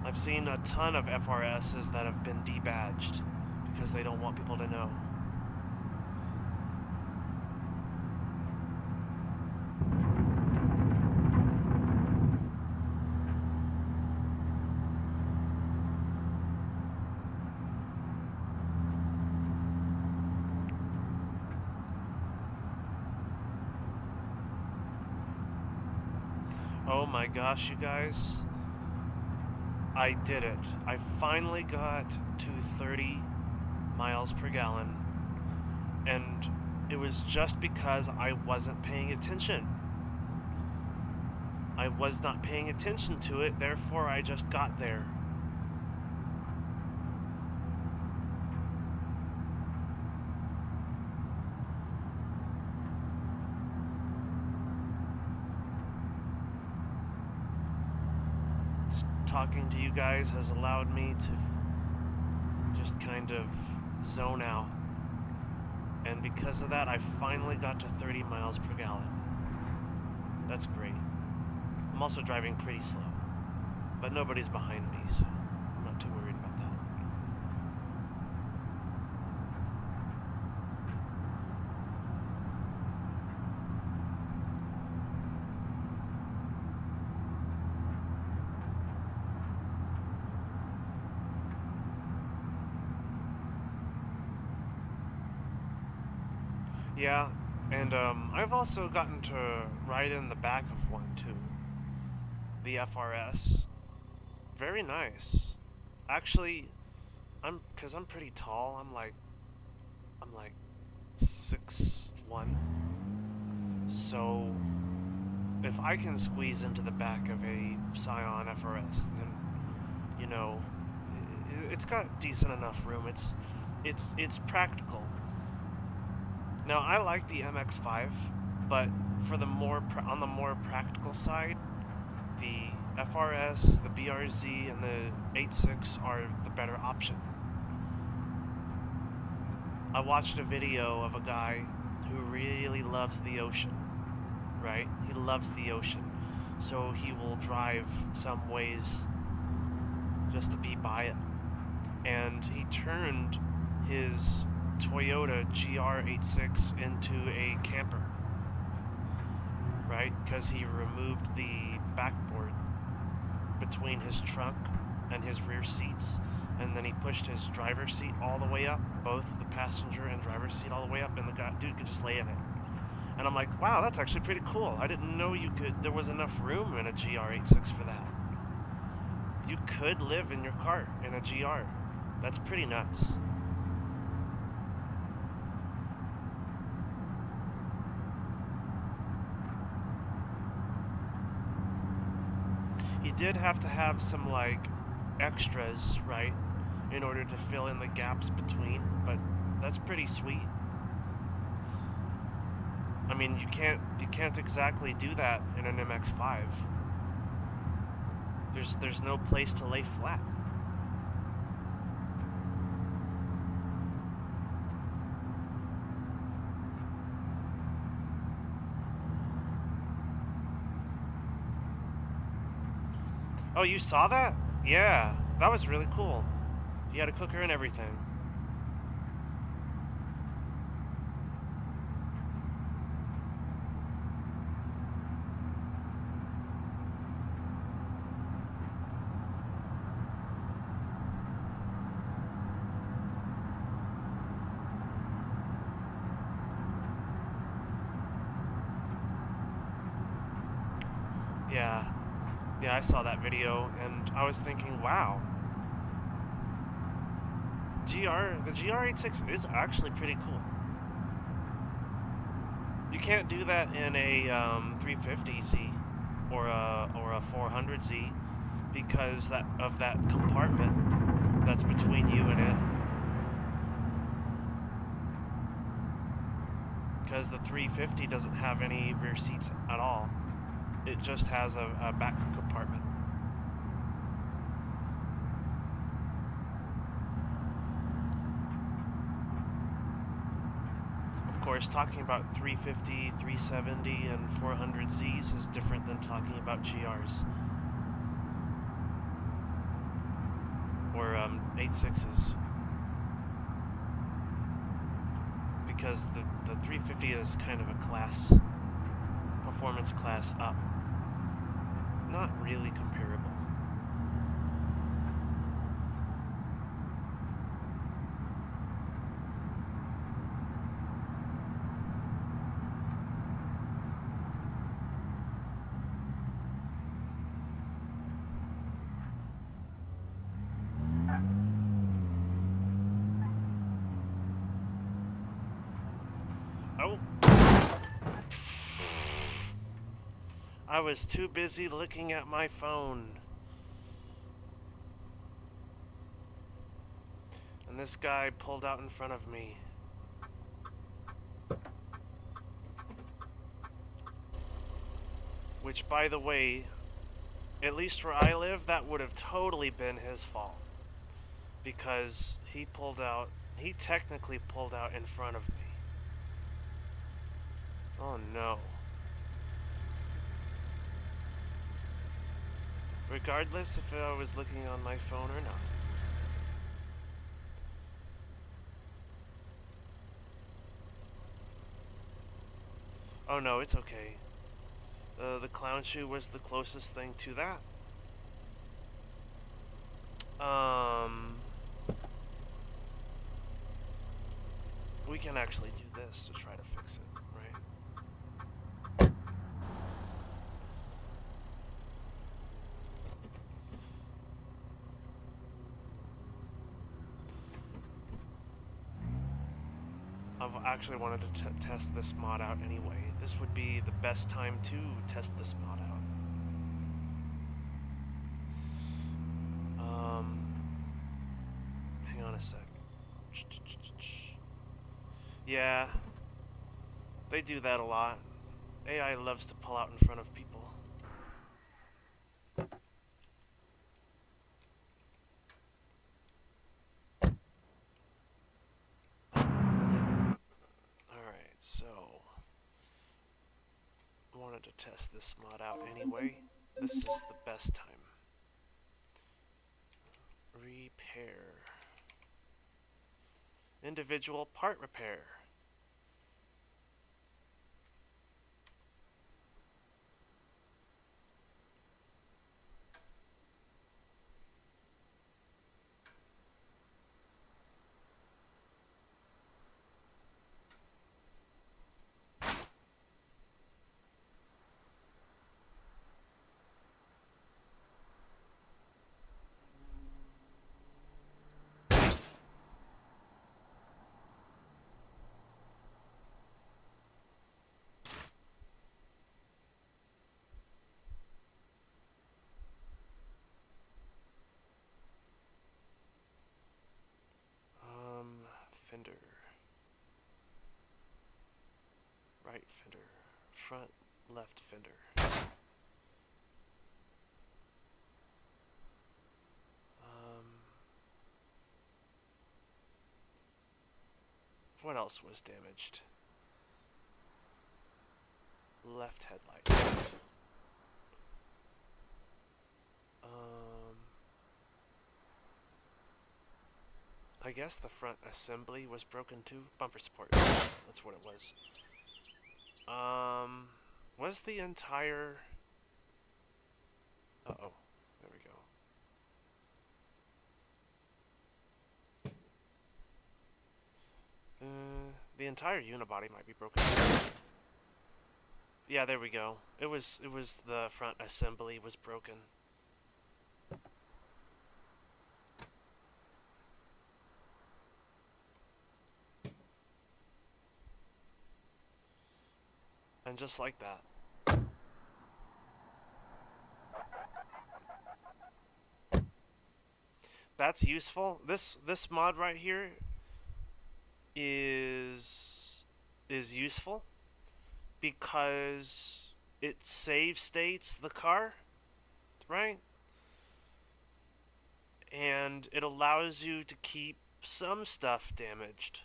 [SPEAKER 1] I've seen a ton of FRSs that have been debadged because they don't want people to know. Oh my gosh, you guys. I did it. I finally got to 30 miles per gallon. And it was just because I wasn't paying attention. I was not paying attention to it, therefore I just got there. Talking to you guys has allowed me to just kind of zone out. And because of that, I finally got to 30 miles per gallon. That's great. I'm also driving pretty slow, but nobody's behind me, so I'm not too worried about that. Yeah, and I've also gotten to ride in the back of one too. The FRS. Very nice. Actually, cause I'm pretty tall. I'm like 6'1". So if I can squeeze into the back of a Scion FRS, then you know, it's got decent enough room. It's practical. Now, I like the MX-5, but for the on the more practical side, the FRS, the BRZ, and the 8.6 are the better option. I watched a video of a guy who really loves the ocean, right? He loves the ocean. So he will drive some ways just to be by it. And he turned his Toyota GR86 into a camper, right? Because he removed the backboard between his trunk and his rear seats, and then he pushed his driver's seat all the way up, both the passenger and driver's seat all the way up, and the dude could just lay in it. And I'm like, wow, that's actually pretty cool. I didn't know there was enough room in a GR86 for that. You could live in your car in a GR. That's pretty nuts. You did have to have some, like, extras, right, in order to fill in the gaps between, but that's pretty sweet. I mean, you can't exactly do that in an MX-5. There's no place to lay flat. Oh, you saw that? Yeah, that was really cool. You had a cooker and everything. Yeah, I saw that video, and I was thinking, wow. The GR86 is actually pretty cool. You can't do that in a 350Z or a 400Z because of that compartment that's between you and it. Because the 350 doesn't have any rear seats at all. It just has a back compartment. Of course, talking about 350, 370, and 400Zs is different than talking about GRs. Or 86s. Because the 350 is kind of a performance class up. Not really comparable. Oh. I was too busy looking at my phone. And this guy pulled out in front of me. Which, by the way, at least where I live, that would have totally been his fault. Because he technically pulled out in front of me. Oh no. Regardless if I was looking on my phone or not. Oh no, it's okay. The clown shoe was the closest thing to that. We can actually do this to try to fix it, right? I've actually wanted to test this mod out anyway. This would be the best time to test this mod out. Hang on a sec. Yeah, they do that a lot. AI loves to pull out in front of people. So, wanted to test this mod out anyway. This is the best time. Repair. Individual part repair. Fender. Right fender. Front, left fender. What else was damaged? Left headlight. I guess the front assembly was broken too. Bumper support. That's what it was. Was the entire... Uh-oh. There we go. The entire unibody might be broken. Yeah, there we go. It was the front assembly was broken. And just like that. That's useful. This mod right here is useful because it save states the car, right? And it allows you to keep some stuff damaged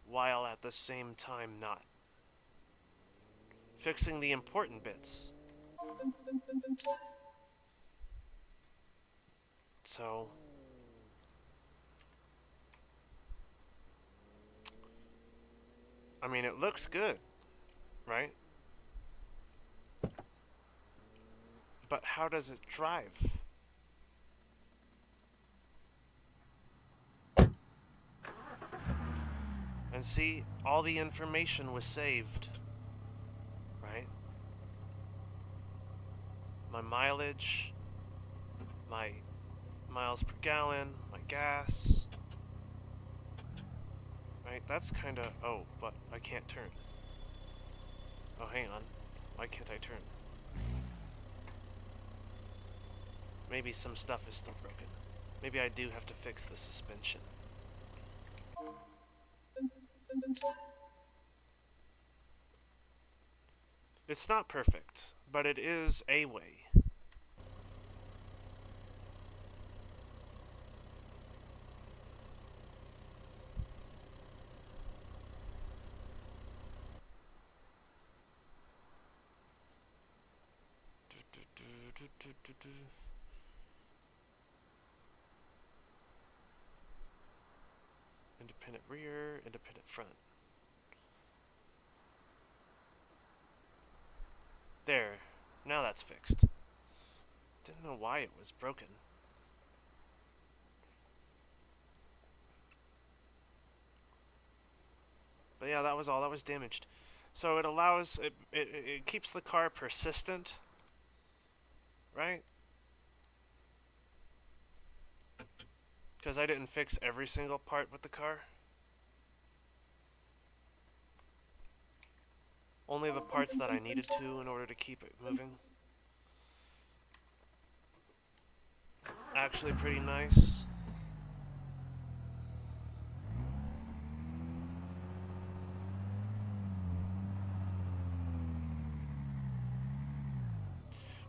[SPEAKER 1] while at the same time not. Fixing the important bits. So, I mean, it looks good, right? But how does it drive? And see, all the information was saved, right? My mileage, my miles per gallon, my gas, right? That's kind of... Oh, but I can't turn. Oh, hang on. Why can't I turn? Maybe some stuff is still broken. Maybe I do have to fix the suspension. It's not perfect, but it is a way. Independent rear, independent front. There. Now that's fixed. Didn't know why it was broken. But yeah, that was all that was damaged. So it allows... It keeps the car persistent. Right? Because I didn't fix every single part with the car. Only the parts that I needed to in order to keep it moving. Actually pretty nice.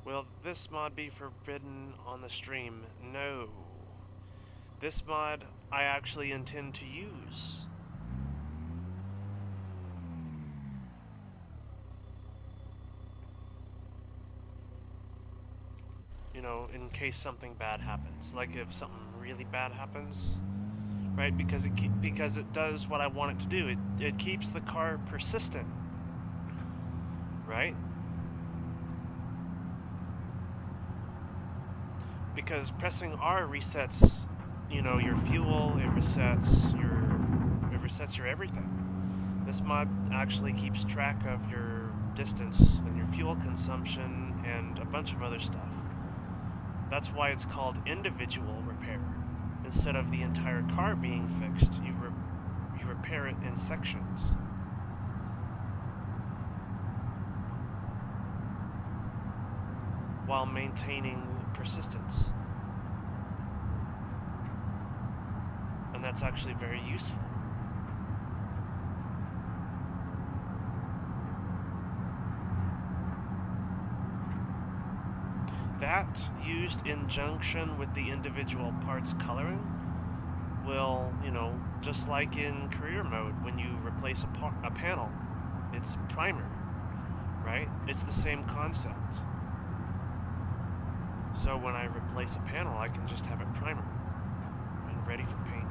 [SPEAKER 1] Will this mod be forbidden on the stream? No. This mod I actually intend to use. case something bad happens. Like if something really bad happens, right? Because it does what I want it to do. It keeps the car persistent, right? Because pressing R resets, you know, your fuel. It resets your everything. This mod actually keeps track of your distance and your fuel consumption and a bunch of other stuff. That's why it's called individual repair. Instead of the entire car being fixed, you repair it in sections. While maintaining persistence. And that's actually very useful. That, used in junction with the individual parts coloring, will, you know, just like in career mode, when you replace a panel, it's primer, right? It's the same concept. So when I replace a panel, I can just have it primer and ready for paint.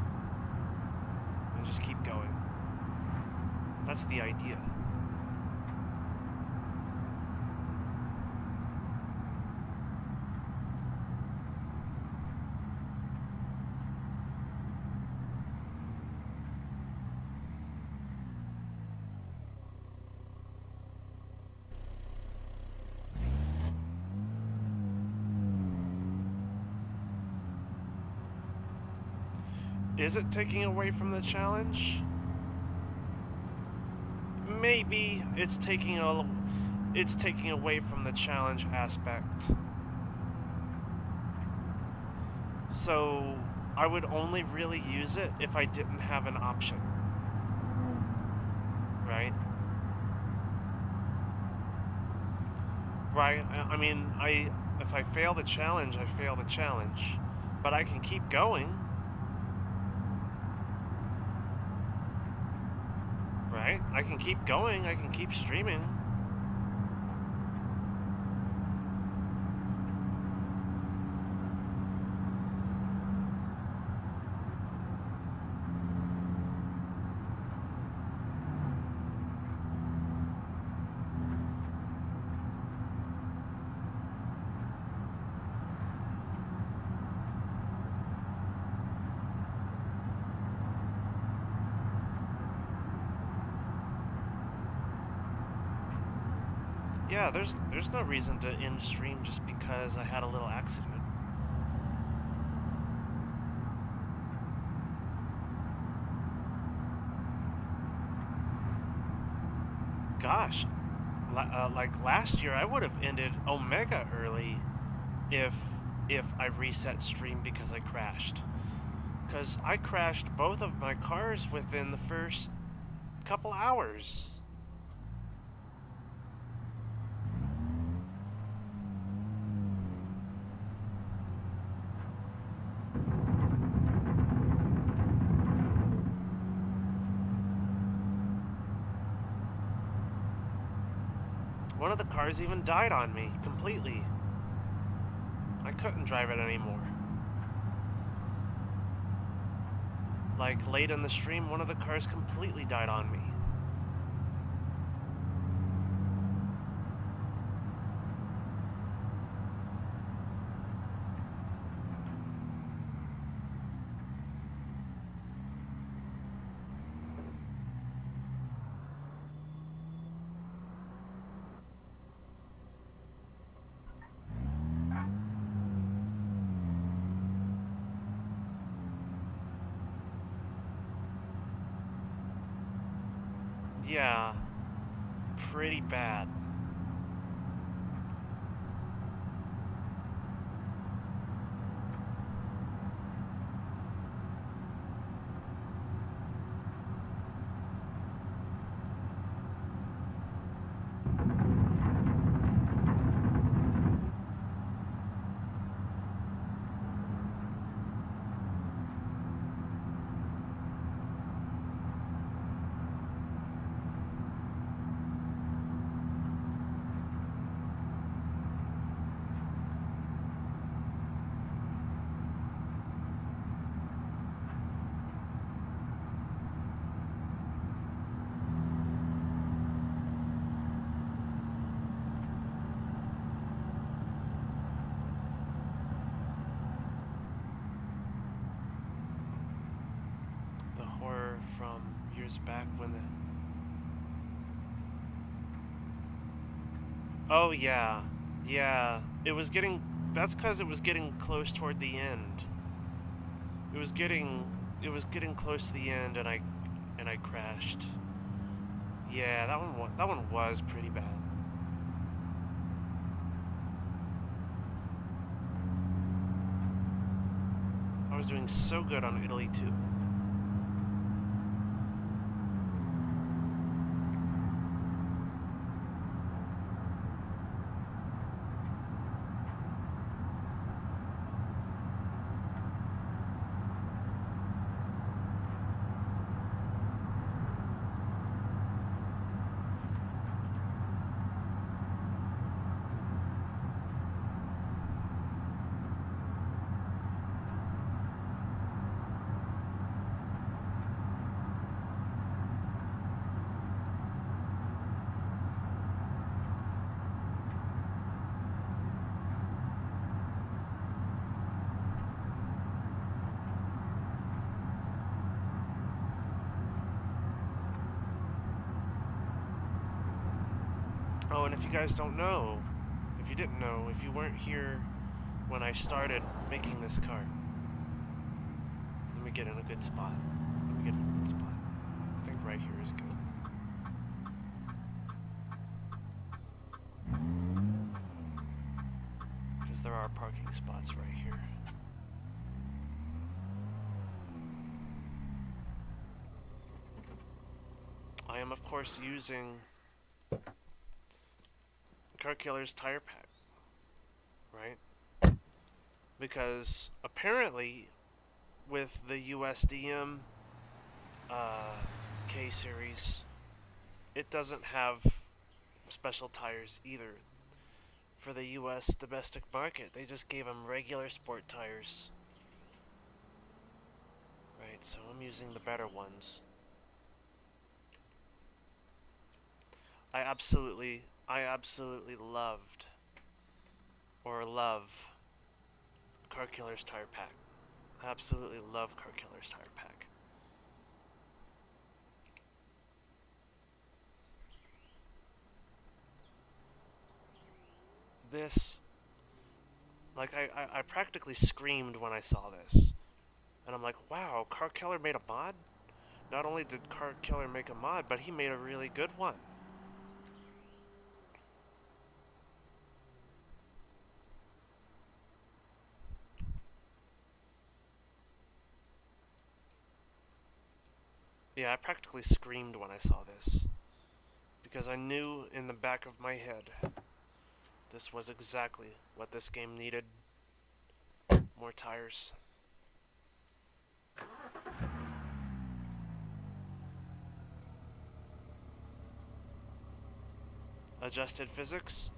[SPEAKER 1] And just keep going. That's the idea. Is it taking away from the challenge? Maybe it's taking away from the challenge aspect. So I would only really use it if I didn't have an option. Right? Right? I mean, if I fail the challenge, I fail the challenge. But I can keep going. Right? I can keep going, I can keep streaming. Yeah, there's no reason to end stream just because I had a little accident. Gosh, like last year, I would have ended Omega early if I reset stream because I crashed. Because I crashed both of my cars within the first couple hours. One of the cars even died on me, completely. I couldn't drive it anymore. Like, late in the stream, one of the cars completely died on me. Yeah, pretty bad. years back when the... Oh, yeah. Yeah. It was getting... That's because it was getting close toward the end. It was getting close to the end, and I crashed. Yeah, that one was pretty bad. I was doing so good on Italy too. Oh, and if you guys don't know, if you didn't know, if you weren't here when I started making this car, let me get in a good spot. Let me get in a good spot. I think right here is good. Because there are parking spots right here. I am, of course, using Car Killer's tire pack, right? Because apparently, with the USDM K series, it doesn't have special tires either. For the US domestic market, they just gave them regular sport tires. Right, so I'm using the better ones. I absolutely loved, or love, Car Killer's tire pack. I absolutely love Car Killer's tire pack. This, like, I practically screamed when I saw this. And I'm like, wow, Car Killer made a mod? Not only did Car Killer make a mod, but he made a really good one. Yeah, I practically screamed when I saw this. Because I knew in the back of my head, this was exactly what this game needed. More tires. Adjusted physics.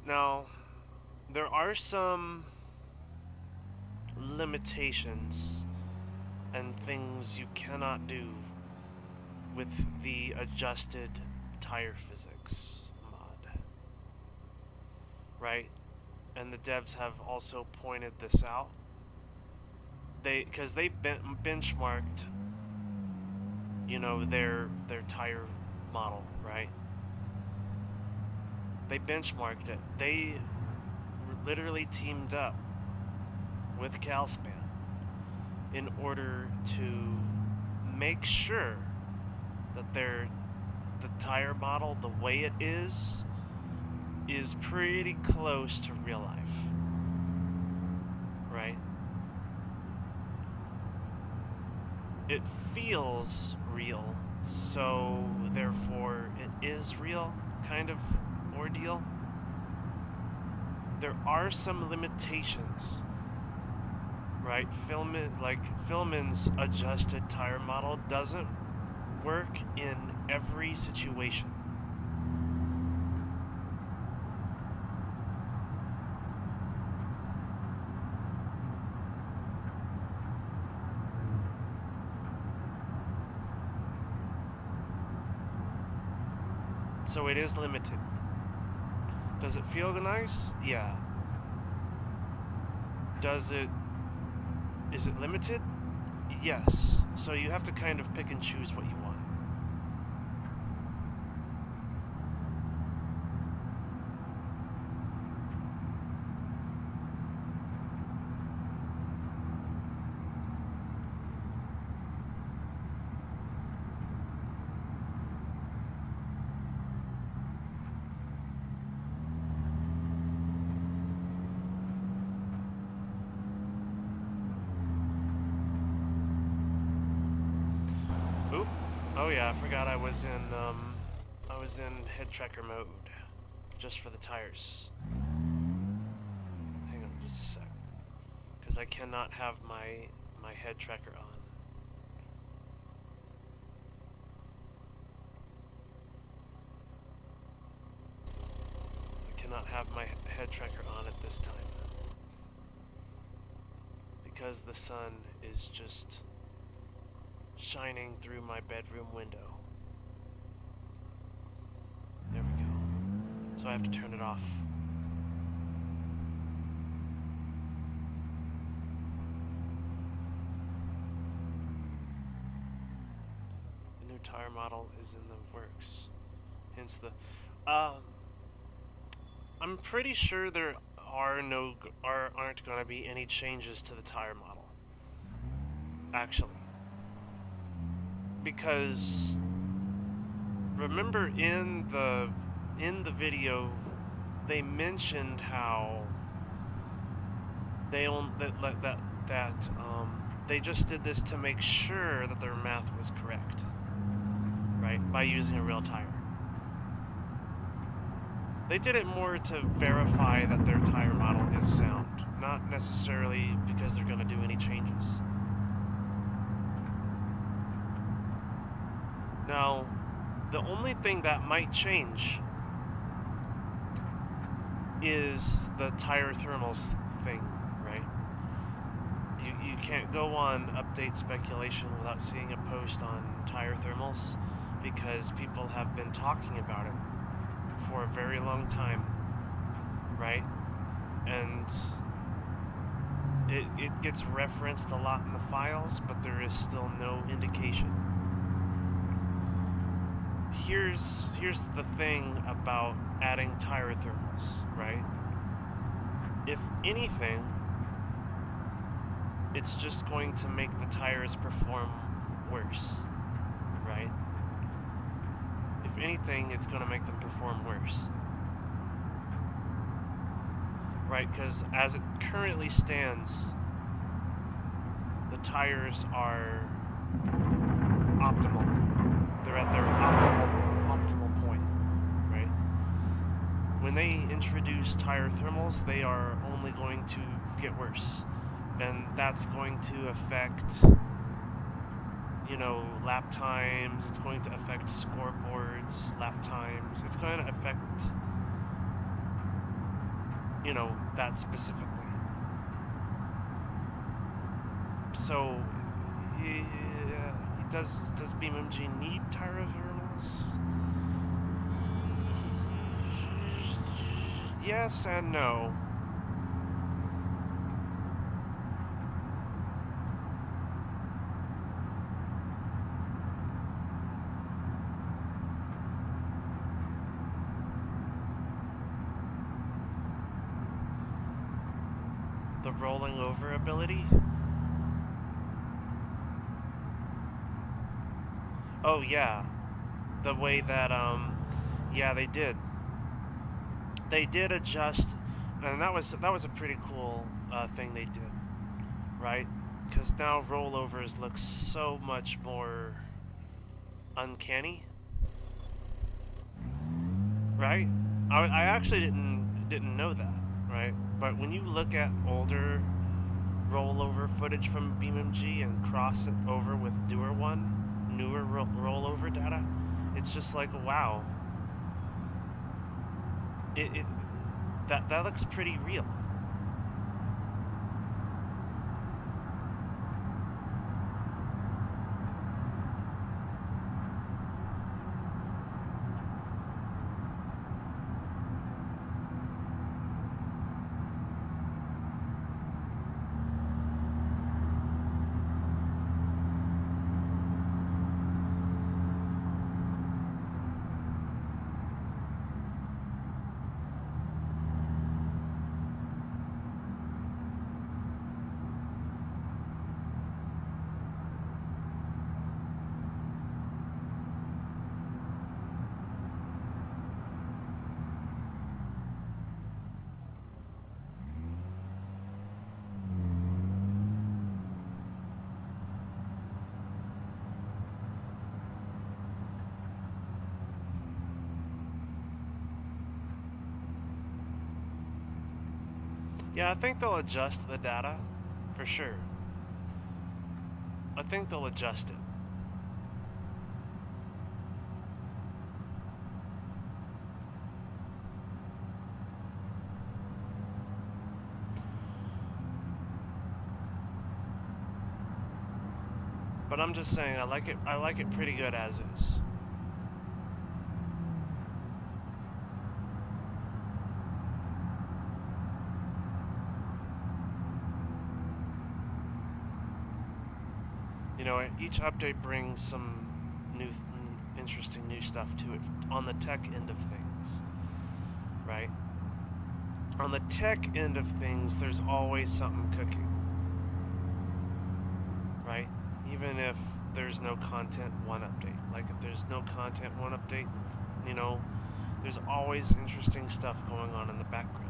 [SPEAKER 1] Now, there are some limitations and things you cannot do with the adjusted tire physics mod, right? And the devs have also pointed this out. Because they benchmarked, you know, their tire model, right? They benchmarked it. They literally teamed up with Calspan in order to make sure that the tire model, the way it is pretty close to real life, right? It feels real, so therefore it is real kind of ordeal. There are some limitations, right? Filmin's adjusted tire model doesn't work in every situation. So it is limited. Does it feel nice? Yeah. Is it limited? Yes. So you have to kind of pick and choose what you want. Oop. Oh yeah, I forgot I was in head tracker mode, just for the tires. Hang on just a sec, because I cannot have my head tracker on. I cannot have my head tracker on at this time, because the sun is just shining through my bedroom window. There we go. So I have to turn it off. The new tire model is in the works. Hence the I'm pretty sure there aren't going to be any changes to the tire model. Actually. Because remember in the video they mentioned how they they just did this to make sure that their math was correct, right? By using a real tire. They did it more to verify that their tire model is sound, not necessarily because they're going to do any changes. Now, the only thing that might change is the tire thermals thing, right? You can't go on update speculation without seeing a post on tire thermals, because people have been talking about it for a very long time, right? And it gets referenced a lot in the files, but there is still no indication. Here's the thing about adding tire thermals, right? If anything, it's just going to make the tires perform worse, right? If anything, it's going to make them perform worse. Right, because as it currently stands, the tires are optimal. They're at their optimal point, right? When they introduce tire thermals, they are only going to get worse. And that's going to affect, you know, lap times. It's going to affect scoreboards, lap times. It's going to affect, you know, that specifically. So, does BeamNG need tire thermals? Yes and no. The rolling over ability? Oh yeah, the way that yeah, they did adjust, and that was a pretty cool thing they did, right? Because now rollovers look so much more uncanny, right? I actually didn't know that, right? But when you look at older rollover footage from BeamNG and cross it over with newer rollover data, it's just like, wow, that looks pretty real. Yeah, I think they'll adjust the data, for sure. I think they'll adjust it. But I'm just saying, I like it pretty good as is. You know, each update brings some interesting new stuff to it on the tech end of things, right? On the tech end of things, there's always something cooking, right? Even if there's no content one update. Like if there's no content one update, you know, there's always interesting stuff going on in the background.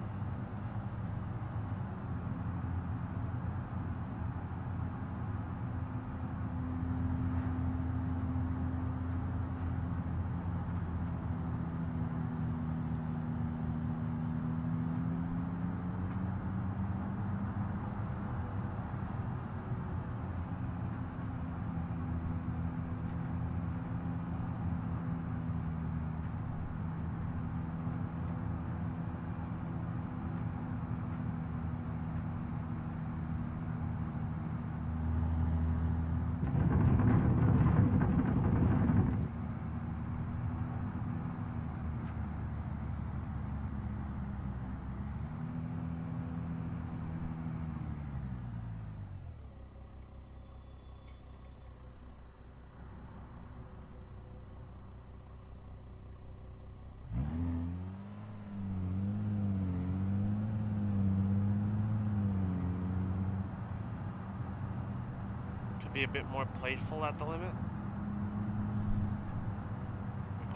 [SPEAKER 1] Be a bit more playful at the limit.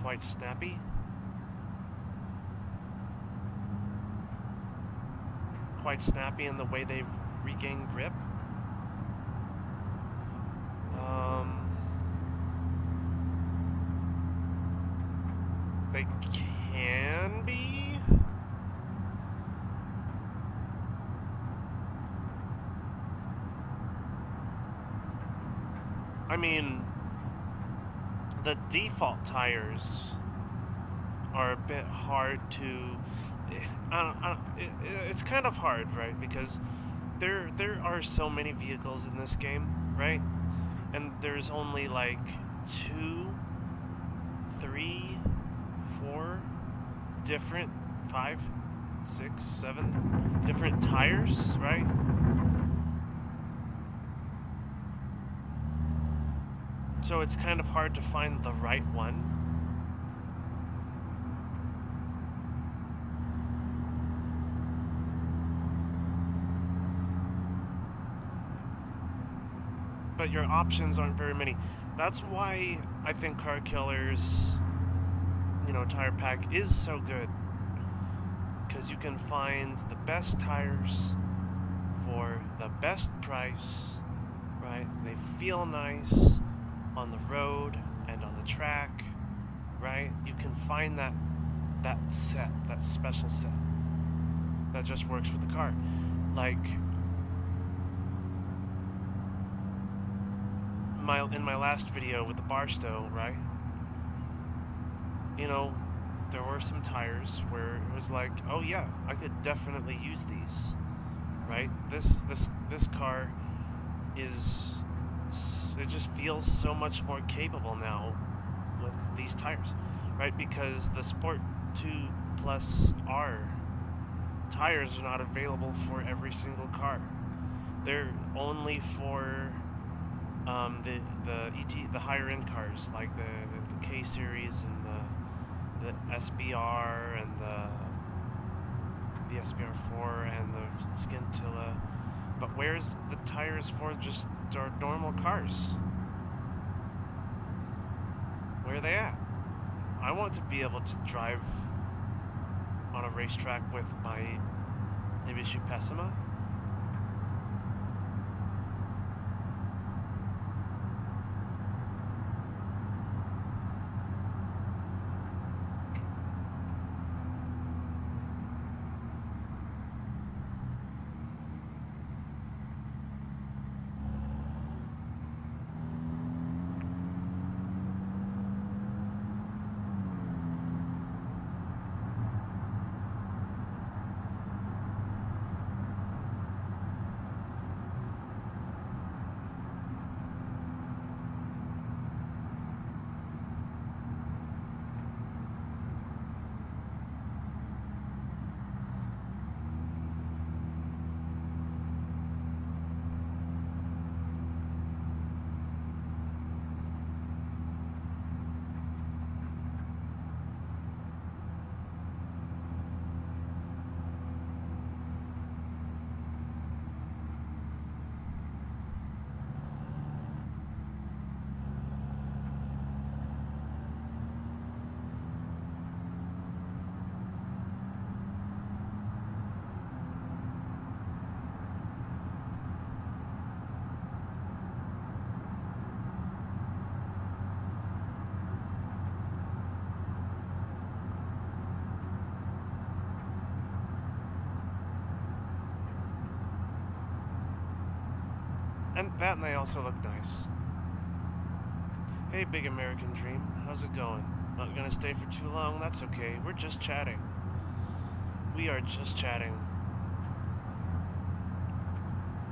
[SPEAKER 1] Quite snappy. Quite snappy in the way they regain grip. They can be. I mean, the default tires are a bit hard to. It's kind of hard, right? Because there are so many vehicles in this game, right? And there's only like 2, 3, 4 different, 5, 6, 7 different tires, right? So it's kind of hard to find the right one. But your options aren't very many. That's why I think Car Killer's, you know, tire pack is so good. Because you can find the best tires for the best price, right? They feel nice on the road and on the track, right? You can find that set, that special set that just works with the car. Like in my last video with the Barstow, right? You know, there were some tires where it was like, oh yeah, I could definitely use these, right? This car is, it just feels so much more capable now with these tires, right? Because the Sport 2 Plus R tires are not available for every single car. They're only for the higher end cars, like the K series and the SBR and the SBR4 and the Scintilla. But where's the tires for just our normal cars? Where are they at? I want to be able to drive on a racetrack with my Mitsubishi Pessima. And they also look nice. Hey, Big American Dream, how's it going? Not gonna stay for too long? That's okay. We're just chatting. We are just chatting.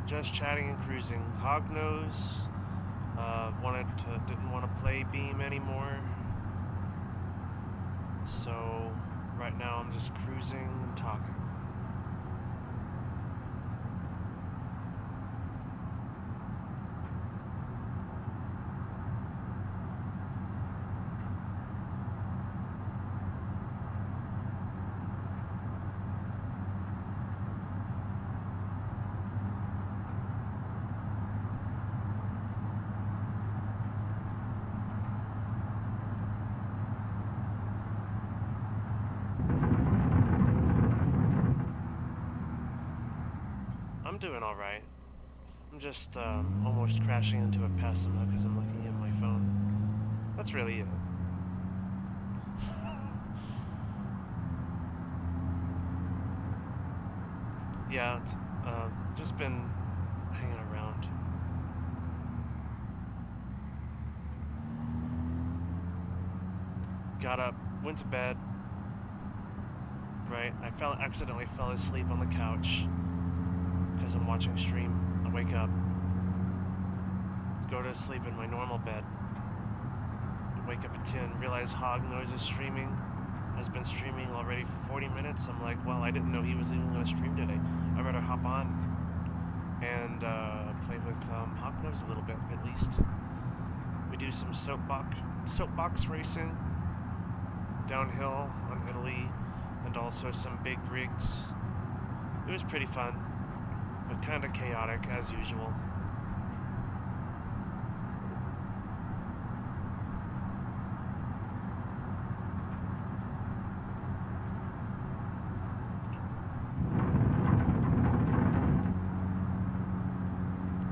[SPEAKER 1] Just chatting and cruising. Hognose didn't want to play Beam anymore. So right now I'm just cruising and talking. I'm doing alright. I'm just almost crashing into a Pessima because I'm looking at my phone. That's really it. Yeah, it's just been hanging around. Got up, went to bed. Right, I accidentally fell asleep on the couch because I'm watching stream. I wake up, go to sleep in my normal bed. I wake up at 10, realize Hognose is streaming, has been streaming already for 40 minutes. I'm like, well, I didn't know he was even going to stream today. I'd rather hop on and play with Hognose a little bit, at least. We do some soapbox racing, downhill on Italy, and also some big rigs. It was pretty fun, but kind of chaotic as usual.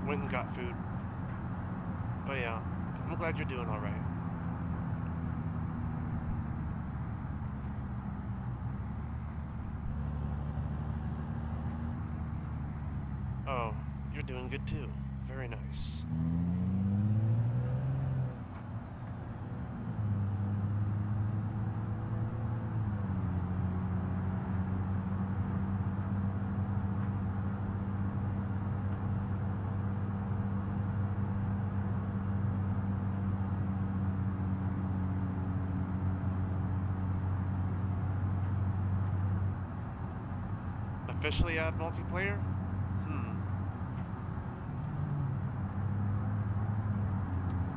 [SPEAKER 1] Went and got food. But yeah, I'm glad you're doing alright. Oh, you're doing good too. Very nice. Officially add multiplayer?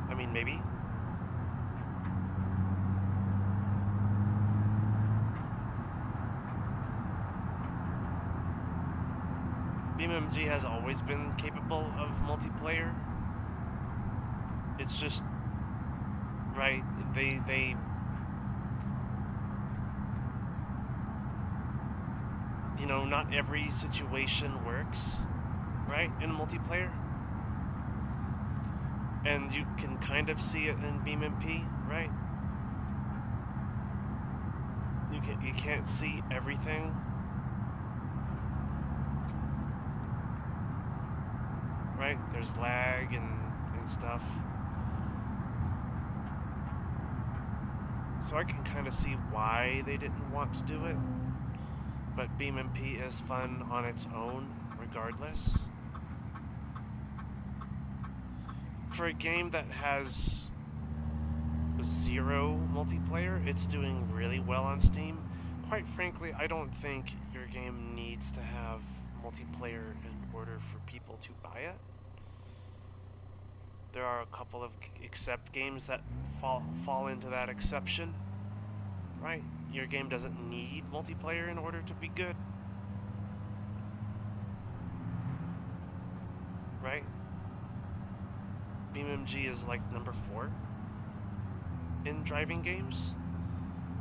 [SPEAKER 1] I mean, maybe. BeamNG has always been capable of multiplayer. It's just, right, they you know, not every situation works, right, in multiplayer. And you can kind of see it in BeamNG, right? You can't see everything. Right? There's lag and stuff. So I can kind of see why they didn't want to do it. But BeamNG is fun on its own, regardless. For a game that has 0 multiplayer, it's doing really well on Steam. Quite frankly, I don't think your game needs to have multiplayer in order for people to buy it. There are a couple of accept games that fall into that exception, right? Your game doesn't need multiplayer in order to be good, right? BeamNG is like number 4 in driving games,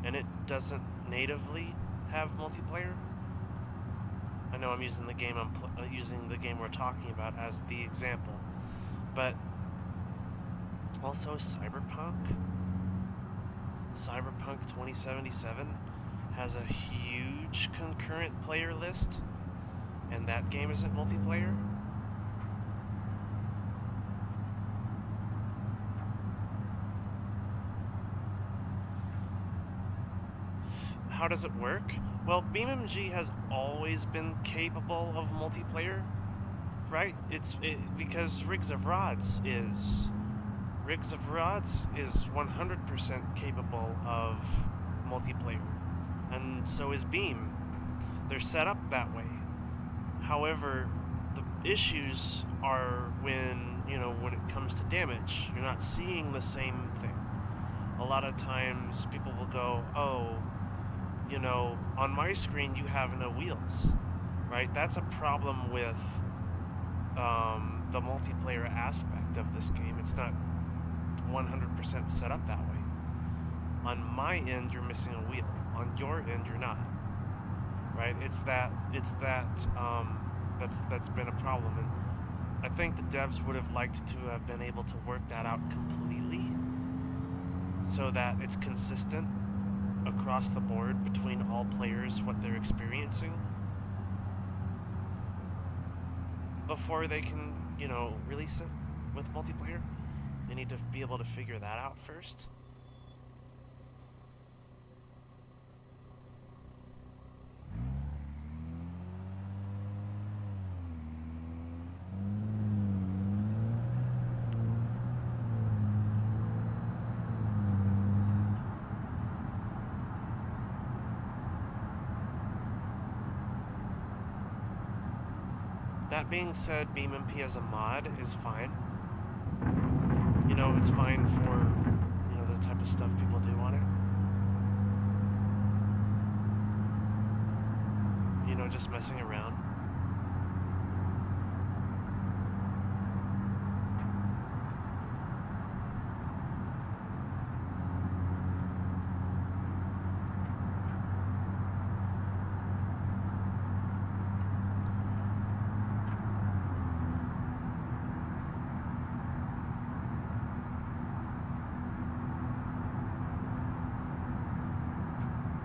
[SPEAKER 1] and it doesn't natively have multiplayer. I know I'm using the game we're talking about as the example, but also Cyberpunk 2077 has a huge concurrent player list, and that game isn't multiplayer. how does it work? Well, BeamNG has always been capable of multiplayer, right? Because Rigs of Rods is. Rigs of Rods is 100% capable of multiplayer, and so is Beam. They're set up that way. However, the issues are when, when it comes to damage, you're not seeing the same thing. A lot of times people will go, oh, on my screen you have no wheels, right? That's a problem with the multiplayer aspect of this game. It's not 100% set up that way. On my end, you're missing a wheel. On your end, you're not. Right? That's been a problem, and I think the devs would have liked to have been able to work that out completely, so that it's consistent across the board between all players what they're experiencing before they can, release it with multiplayer. They need to be able to figure that out first. That being said, BeamNP as a mod is fine. It's fine for, the type of stuff people do on it. Just messing around.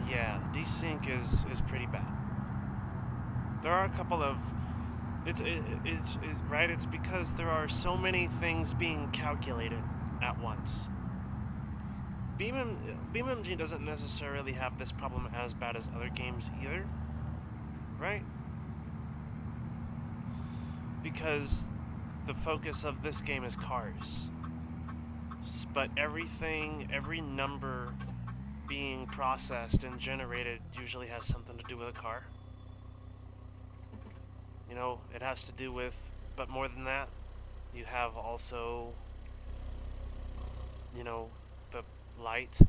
[SPEAKER 1] Yeah, desync is pretty bad. There are a couple of it's right. It's because there are so many things being calculated at once. BeamNG doesn't necessarily have this problem as bad as other games either, right? Because the focus of this game is cars, but every number being processed and generated usually has something to do with a car. It has to do with, but more than that, you have also, the light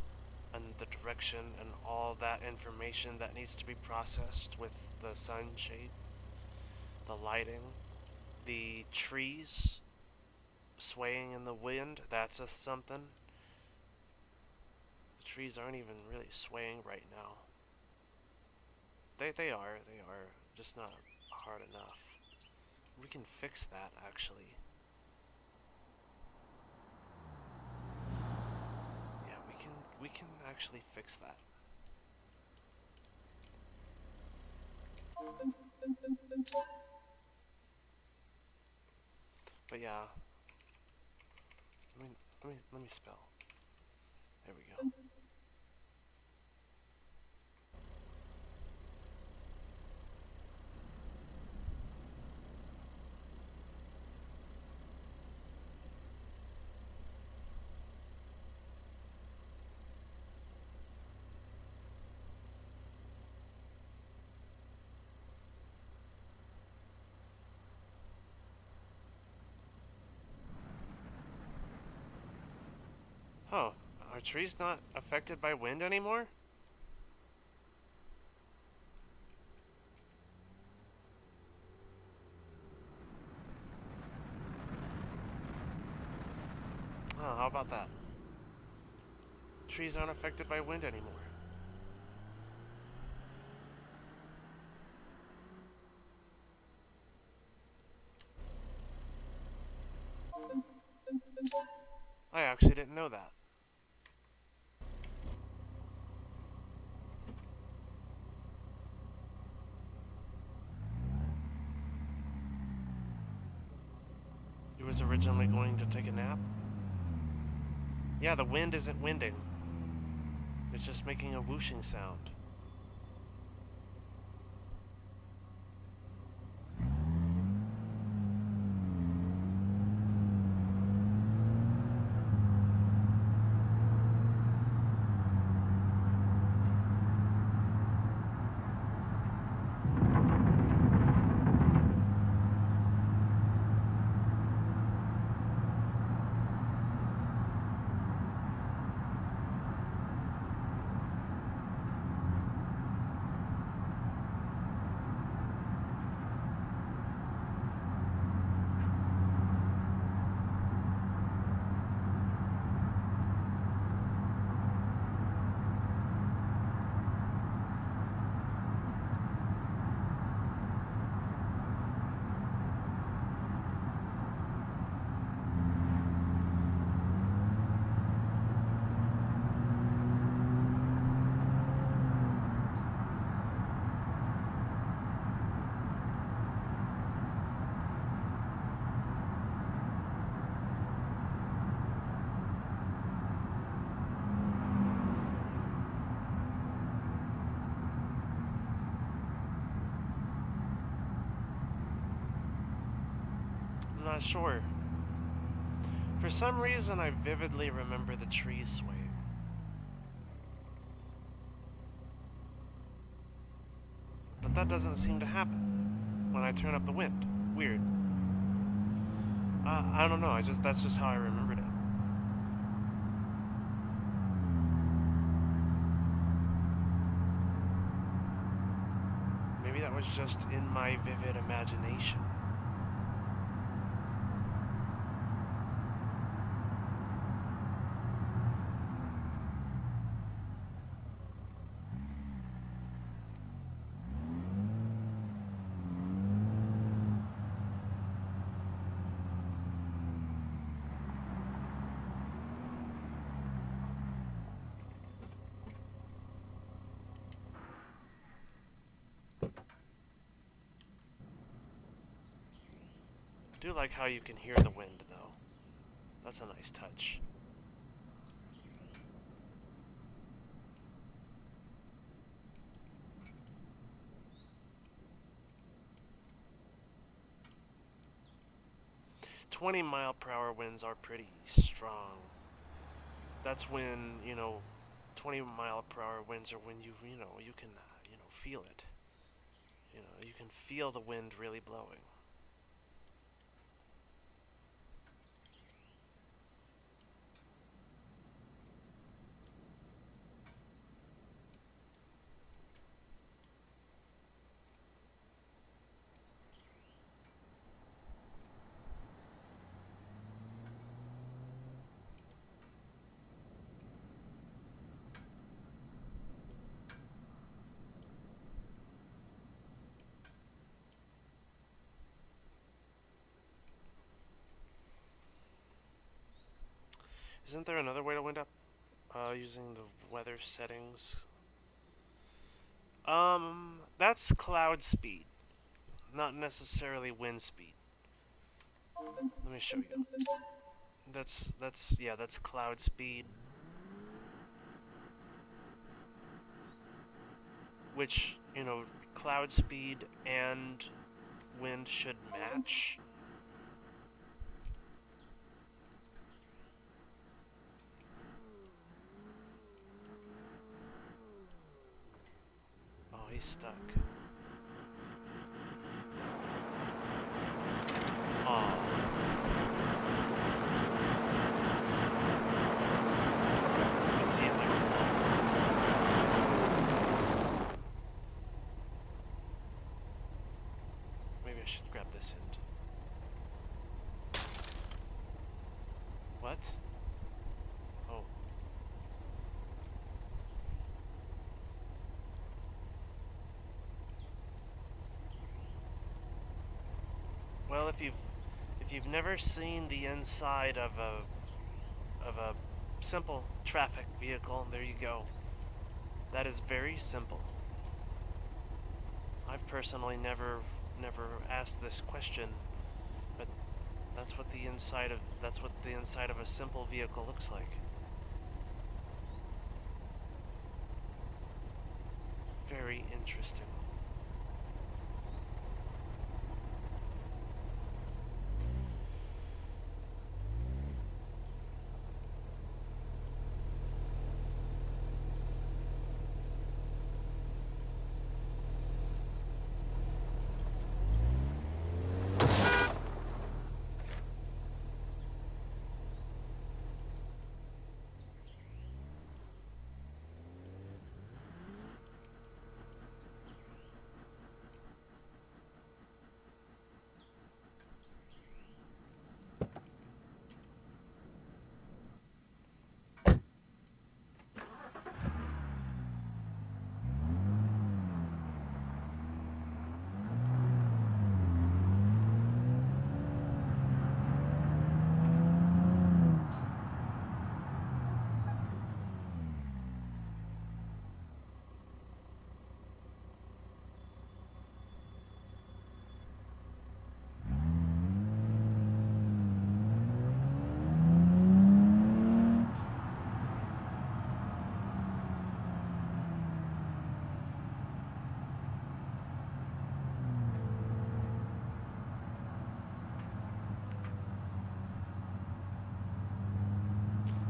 [SPEAKER 1] and the direction and all that information that needs to be processed with the sunshade, the lighting, the trees swaying in the wind, that's just something. The trees aren't even really swaying right now. They are, just not hard enough. We can fix that, actually. Yeah, we can actually fix that. But yeah, let me spell. There we go. Oh, are trees not affected by wind anymore? Oh, how about that? Trees aren't affected by wind anymore. I actually didn't know that. You was originally going to take a nap? Yeah, the wind isn't winding. It's just making a whooshing sound. not sure. For some reason, I vividly remember the trees swaying. But that doesn't seem to happen when I turn up the wind. Weird. I don't know. That's just how I remembered it. Maybe that was just in my vivid imagination. I do like how you can hear the wind, though. That's a nice touch. "20-mile-per-hour winds are pretty strong." That's when, 20-mile-per-hour winds are when you can, feel it. You can feel the wind really blowing. Isn't there another way to wind up? Using the weather settings. That's cloud speed, not necessarily wind speed. Let me show you. That's cloud speed, which, cloud speed and wind should match. Oh, he's stuck. Oh. Let me see if I can. Maybe I should grab this end. What? Oh. Well, if you've never seen the inside of a simple traffic vehicle, there you go. That is very simple. I've personally never asked this question, but that's what the inside of a simple vehicle looks like. Very interesting.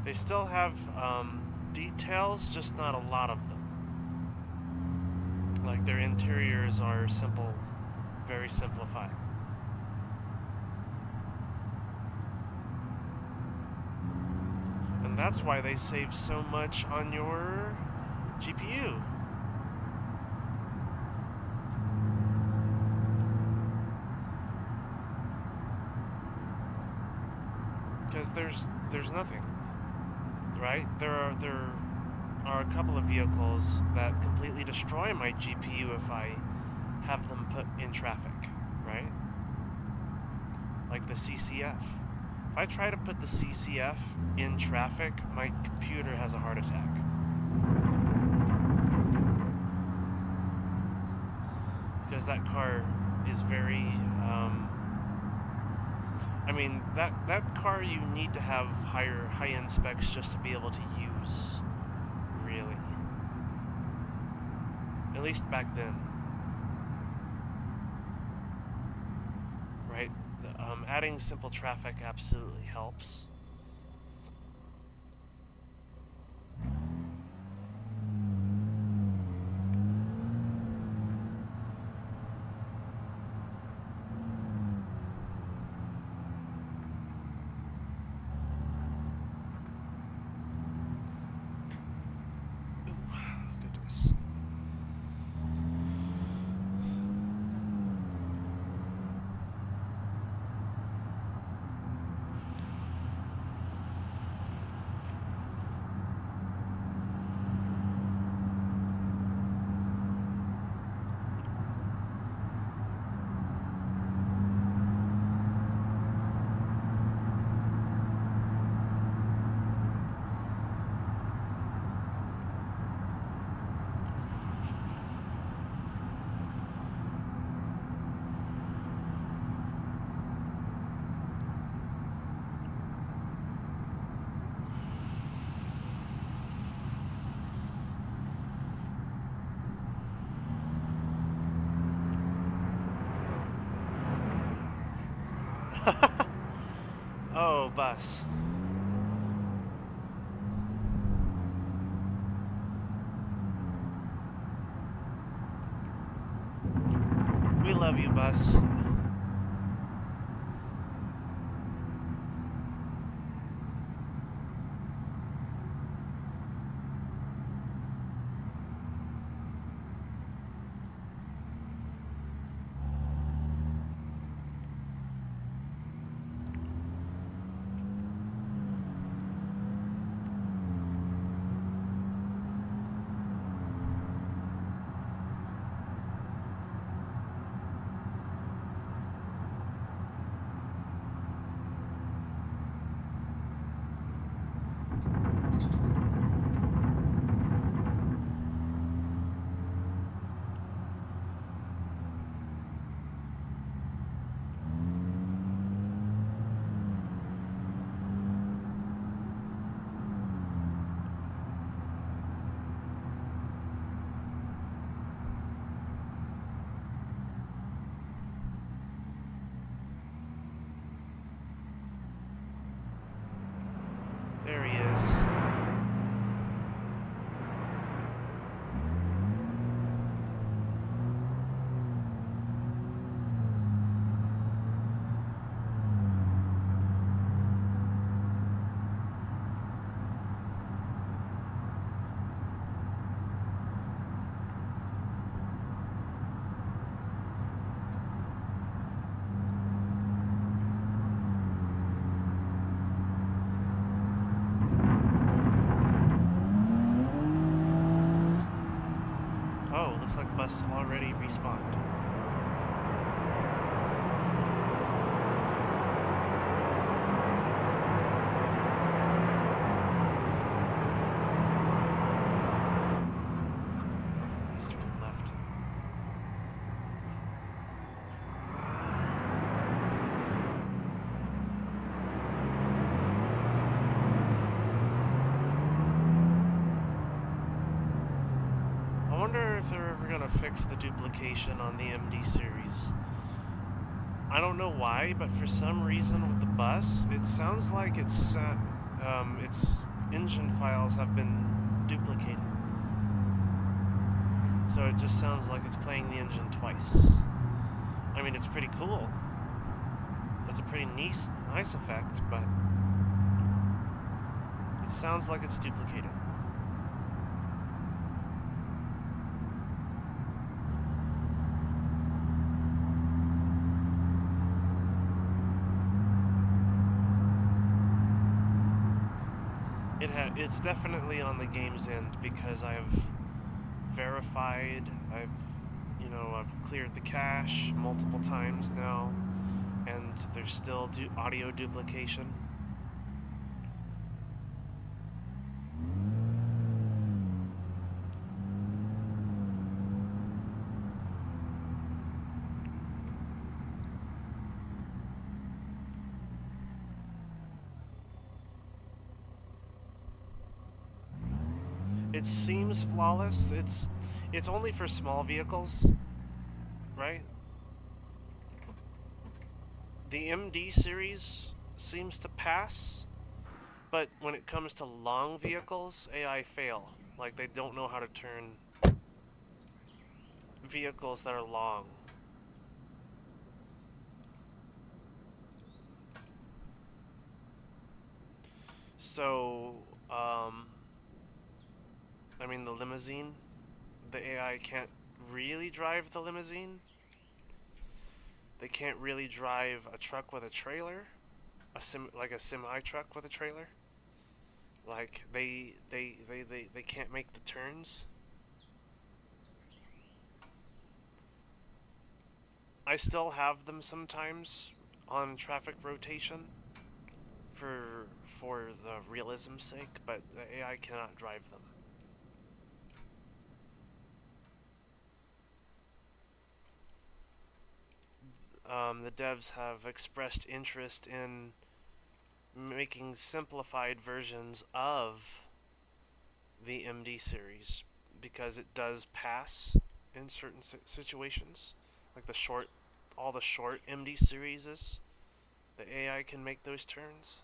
[SPEAKER 1] They still have details, just not a lot of them. Like their interiors are simple, very simplified. And that's why they save so much on your GPU. Because there's nothing, right? There are a couple of vehicles that completely destroy my GPU if I have them put in traffic, right? Like the CCF. If I try to put the CCF in traffic, my computer has a heart attack. Because that car is very, I mean, that car you need to have high-end specs just to be able to use, really. At least back then. Right? Adding simple traffic absolutely helps. Oh, bus. We love you, bus. There he is. Oh, looks like bus already respawned. He's turning left. I wonder if they're ever gonna fix the duplication on the MD series. I don't know why, but for some reason with the bus, it sounds like it's engine files have been duplicated. So it just sounds like it's playing the engine twice. I mean, it's pretty cool. It's a pretty nice effect, but it sounds like it's duplicated. It's definitely on the game's end because I've verified, I've cleared the cache multiple times now, and there's still audio duplication. It seems flawless. It's only for small vehicles, right? The MD series seems to pass, but when it comes to long vehicles, AI fail. Like, they don't know how to turn vehicles that are long. So, I mean, the limousine, the AI can't really drive the limousine. They can't really drive a truck with a trailer, like a semi truck with a trailer. Like, they can't make the turns. I still have them sometimes on traffic rotation for the realism's sake, but the AI cannot drive them. The devs have expressed interest in making simplified versions of the MD series because it does pass in certain situations, like all the short MD series. The AI can make those turns.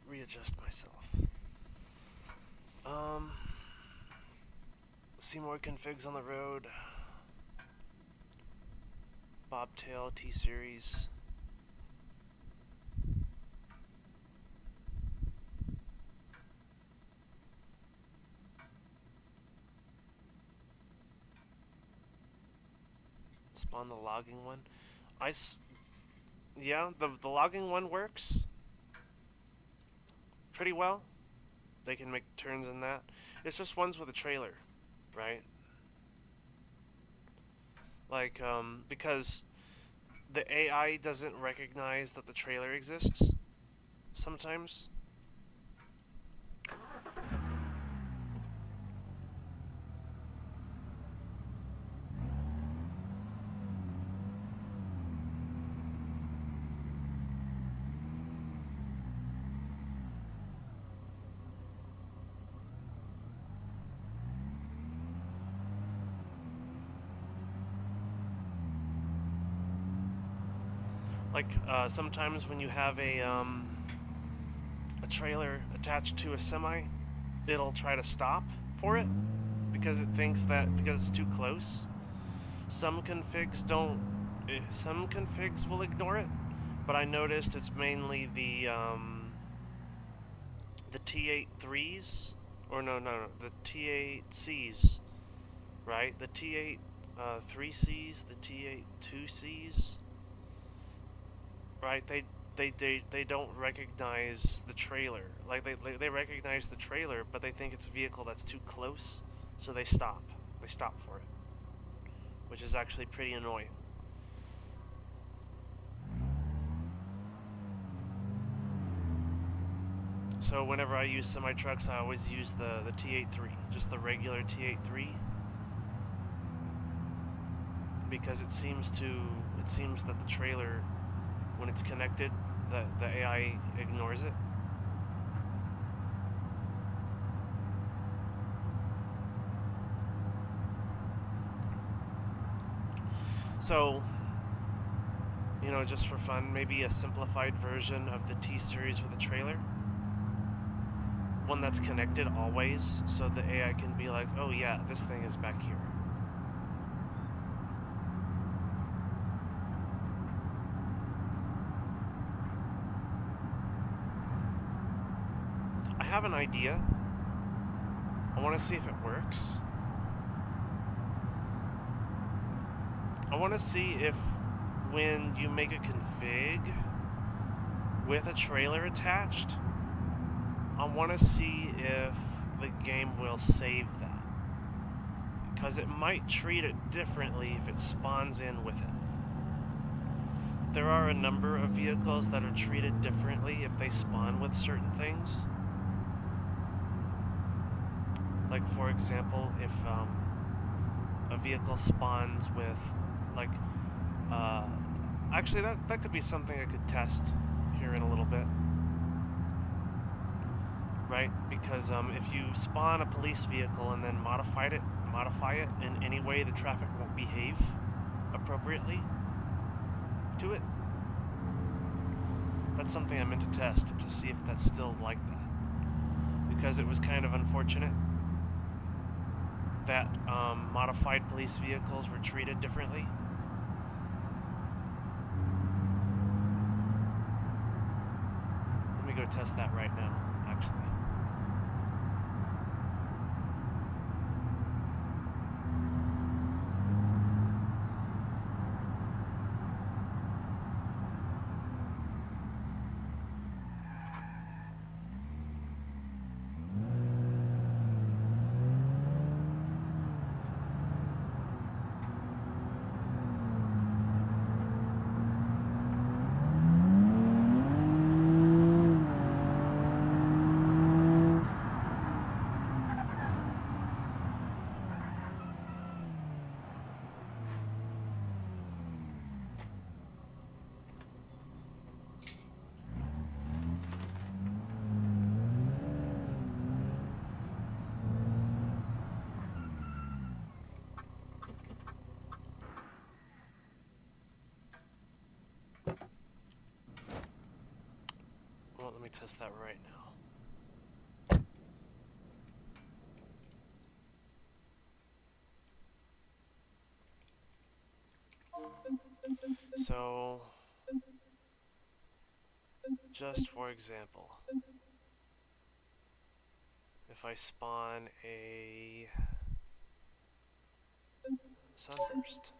[SPEAKER 1] Readjust myself. See more configs on the road. Bobtail T-Series. Spawn the logging one. Yeah, the logging one works pretty well. They can make turns in that. It's just ones with a trailer, right? Like, because the AI doesn't recognize that the trailer exists sometimes. Like, sometimes when you have a trailer attached to a semi, it'll try to stop for it because it thinks that because it's too close. Some configs don't. Some configs will ignore it, but I noticed it's mainly the T8-3s, or no, the T8Cs, right? The T8 3Cs, the T8 2Cs, right? They don't recognize the trailer. Like, they recognize the trailer, but they think it's a vehicle that's too close, so they stop. They stop for it, which is actually pretty annoying. So whenever I use semi-trucks, I always use the T83, just the regular T83, because it seems that the trailer, when it's connected, the AI ignores it. So, you know, just for fun, maybe a simplified version of the T-Series with a trailer. One that's connected always, so the AI can be like, oh yeah, this thing is back here. I have an idea. I want to see if it works. I want to see if when you make a config with a trailer attached, I want to see if the game will save that. Because it might treat it differently if it spawns in with it. There are a number of vehicles that are treated differently if they spawn with certain things. Like, for example, if a vehicle spawns with, like, actually that could be something I could test here in a little bit. Right? Because if you spawn a police vehicle and then modify it in any way the traffic won't behave appropriately to it. That's something I meant to test to see if that's still like that. Because it was kind of unfortunate that modified police vehicles were treated differently. Let me go test that right now, actually. Well, let me test that right now. So, just for example, if I spawn a sunburst,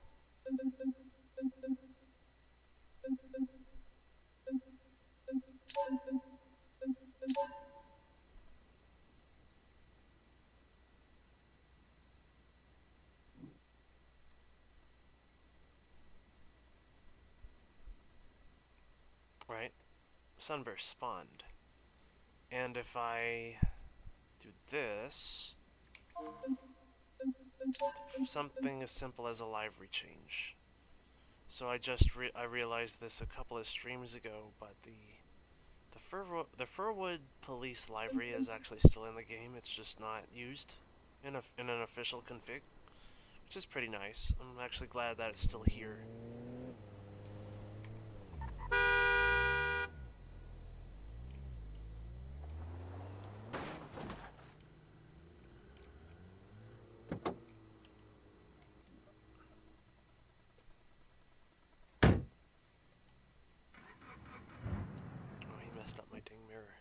[SPEAKER 1] right? Sunburst spawned. And if I do this, something as simple as a livery change. So I realized this a couple of streams ago, but the Furwood police livery is actually still in the game. It's just not used in an official config, which is pretty nice. I'm actually glad that it's still here. Oh, he messed up my ding mirror.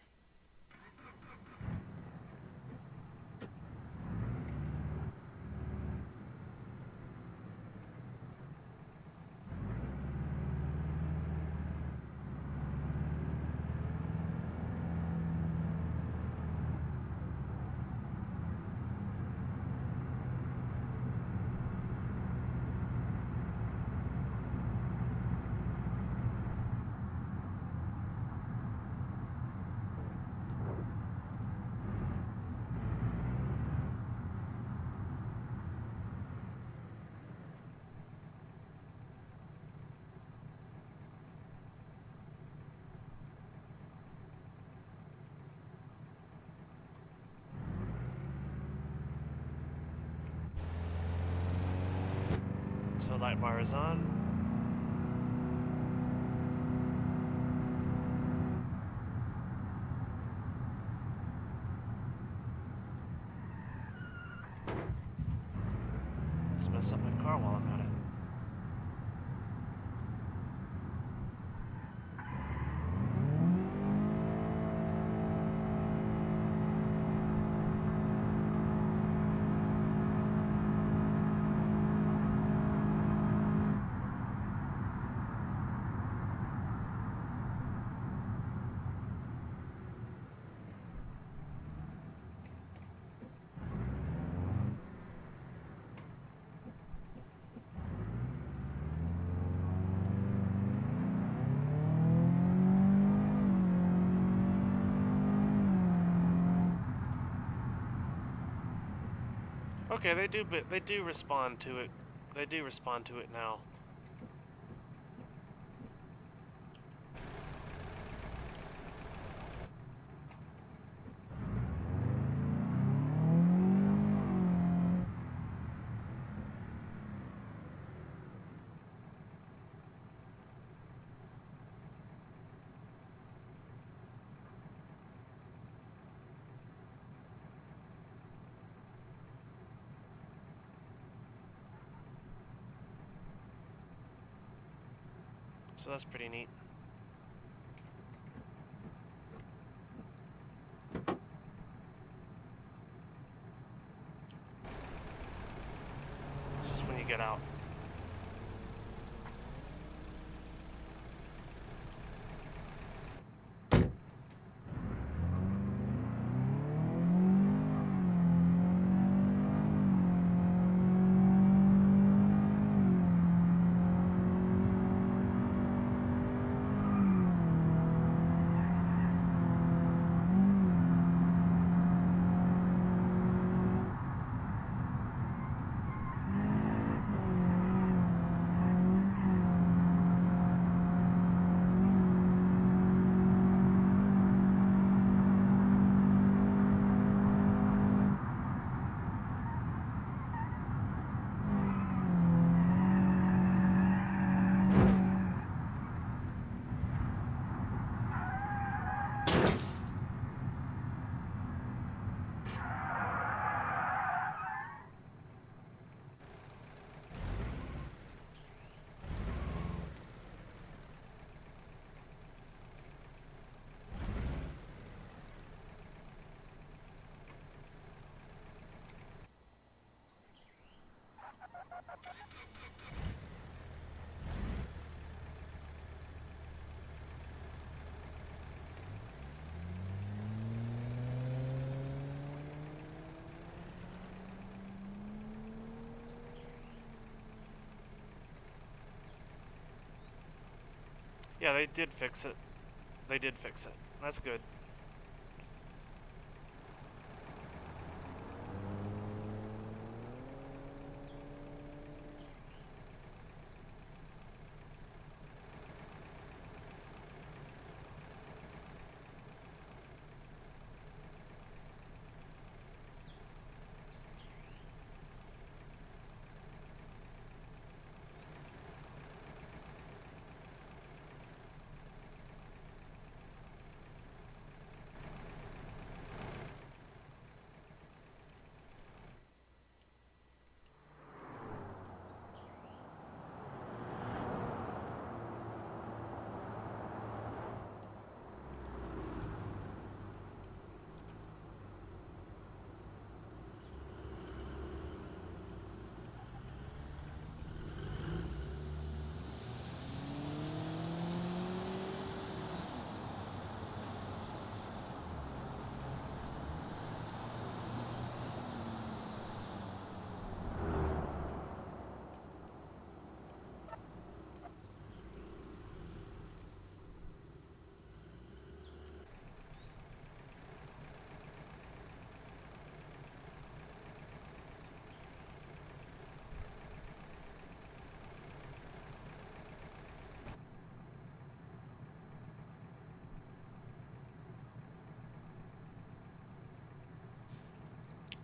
[SPEAKER 1] The light bar is on. Let's mess up my car while I'm at it. Okay, they do respond to it. They do respond to it now. So that's pretty neat. It's just when you get out. Yeah, they did fix it. They did fix it. That's good.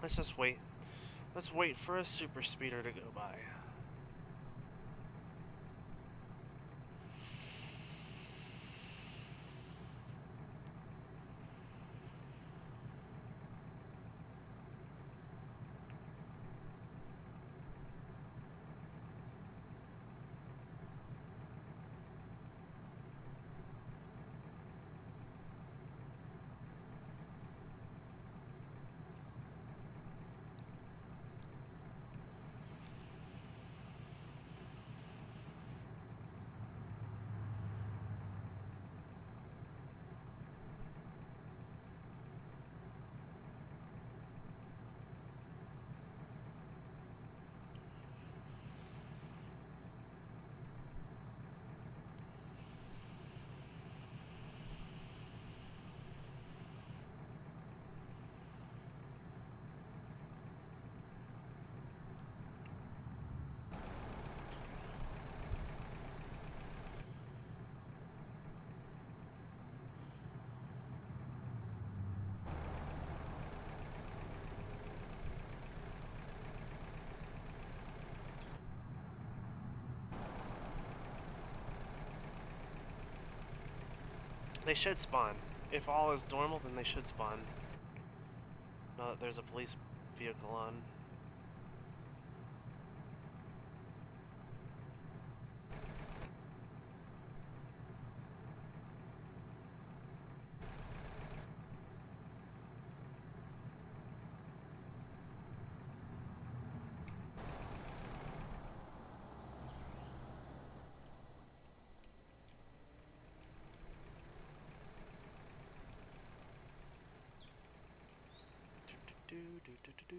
[SPEAKER 1] Let's just wait. Let's wait for a super speeder to go by. They should spawn. If all is normal, then they should spawn. Now that there's a police vehicle on. Do, do, do, do, do.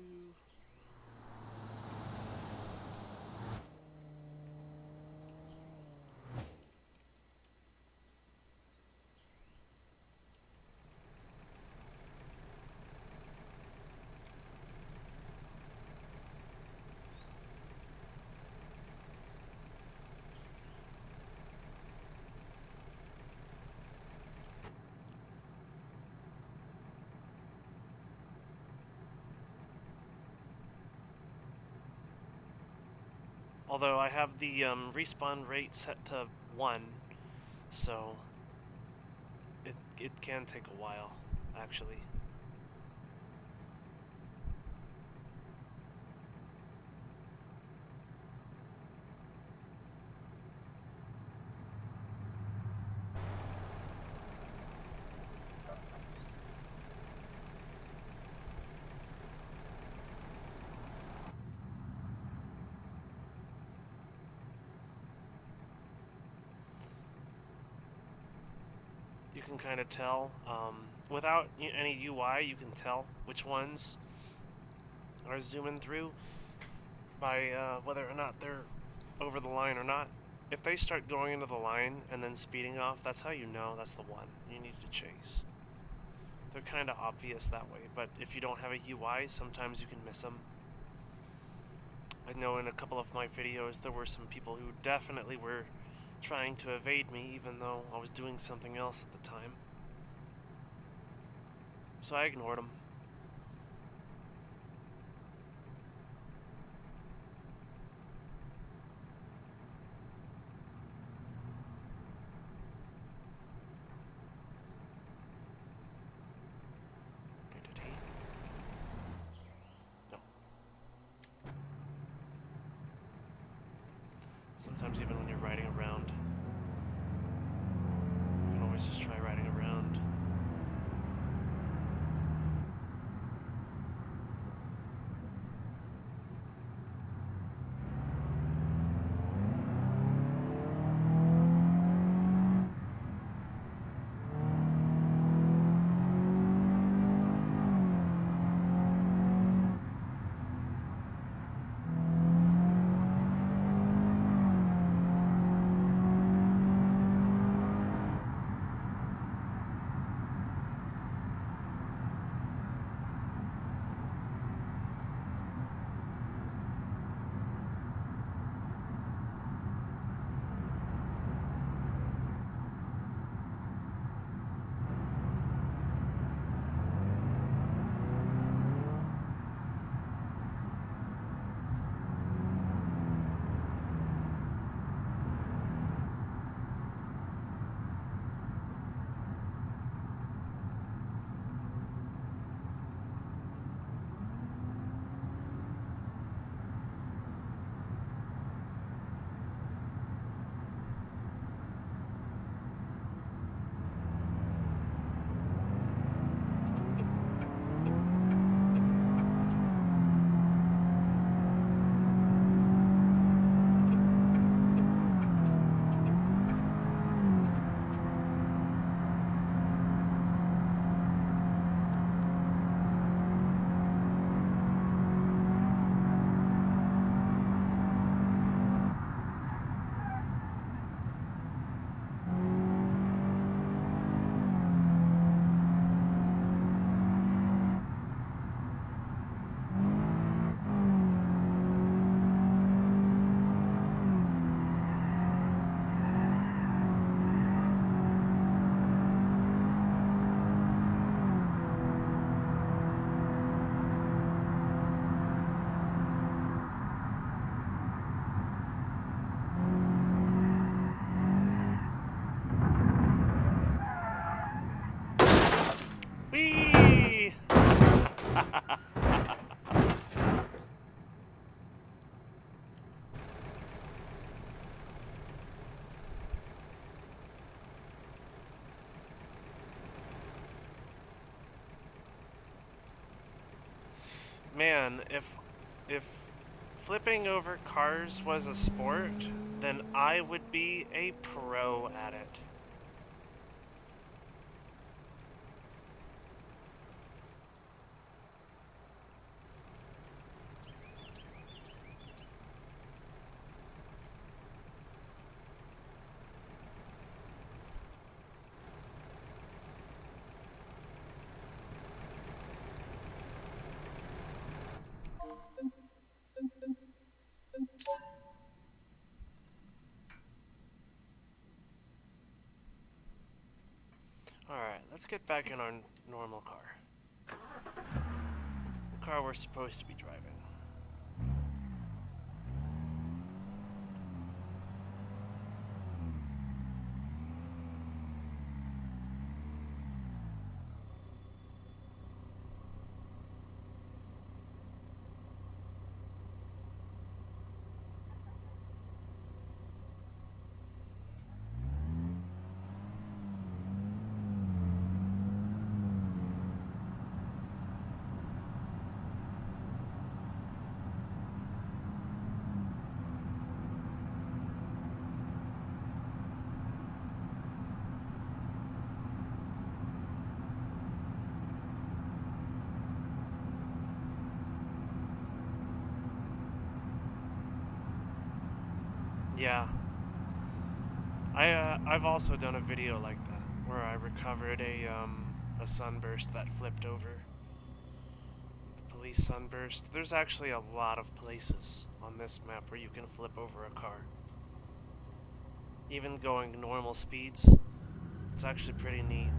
[SPEAKER 1] Although I have the respawn rate set to 1, so it can take a while, actually. You can kind of tell, without any UI, you can tell which ones are zooming through by whether or not they're over the line or not. If they start going into the line and then speeding off, that's how you know that's the one you need to chase. They're kind of obvious that way, but if you don't have a UI, sometimes you can miss them. I know in a couple of my videos there were some people who definitely were trying to evade me even though I was doing something else at the time. So I ignored them. Did he? No. Sometimes even when you're riding around, you can always just try riding around. man, if flipping over cars was a sport, then I would be a pro at it. Alright, let's get back in our normal car. The car we're supposed to be driving. Yeah. I've also done a video like that, where I recovered a sunburst that flipped over. The police sunburst. There's actually a lot of places on this map where you can flip over a car. Even going normal speeds. It's actually pretty neat.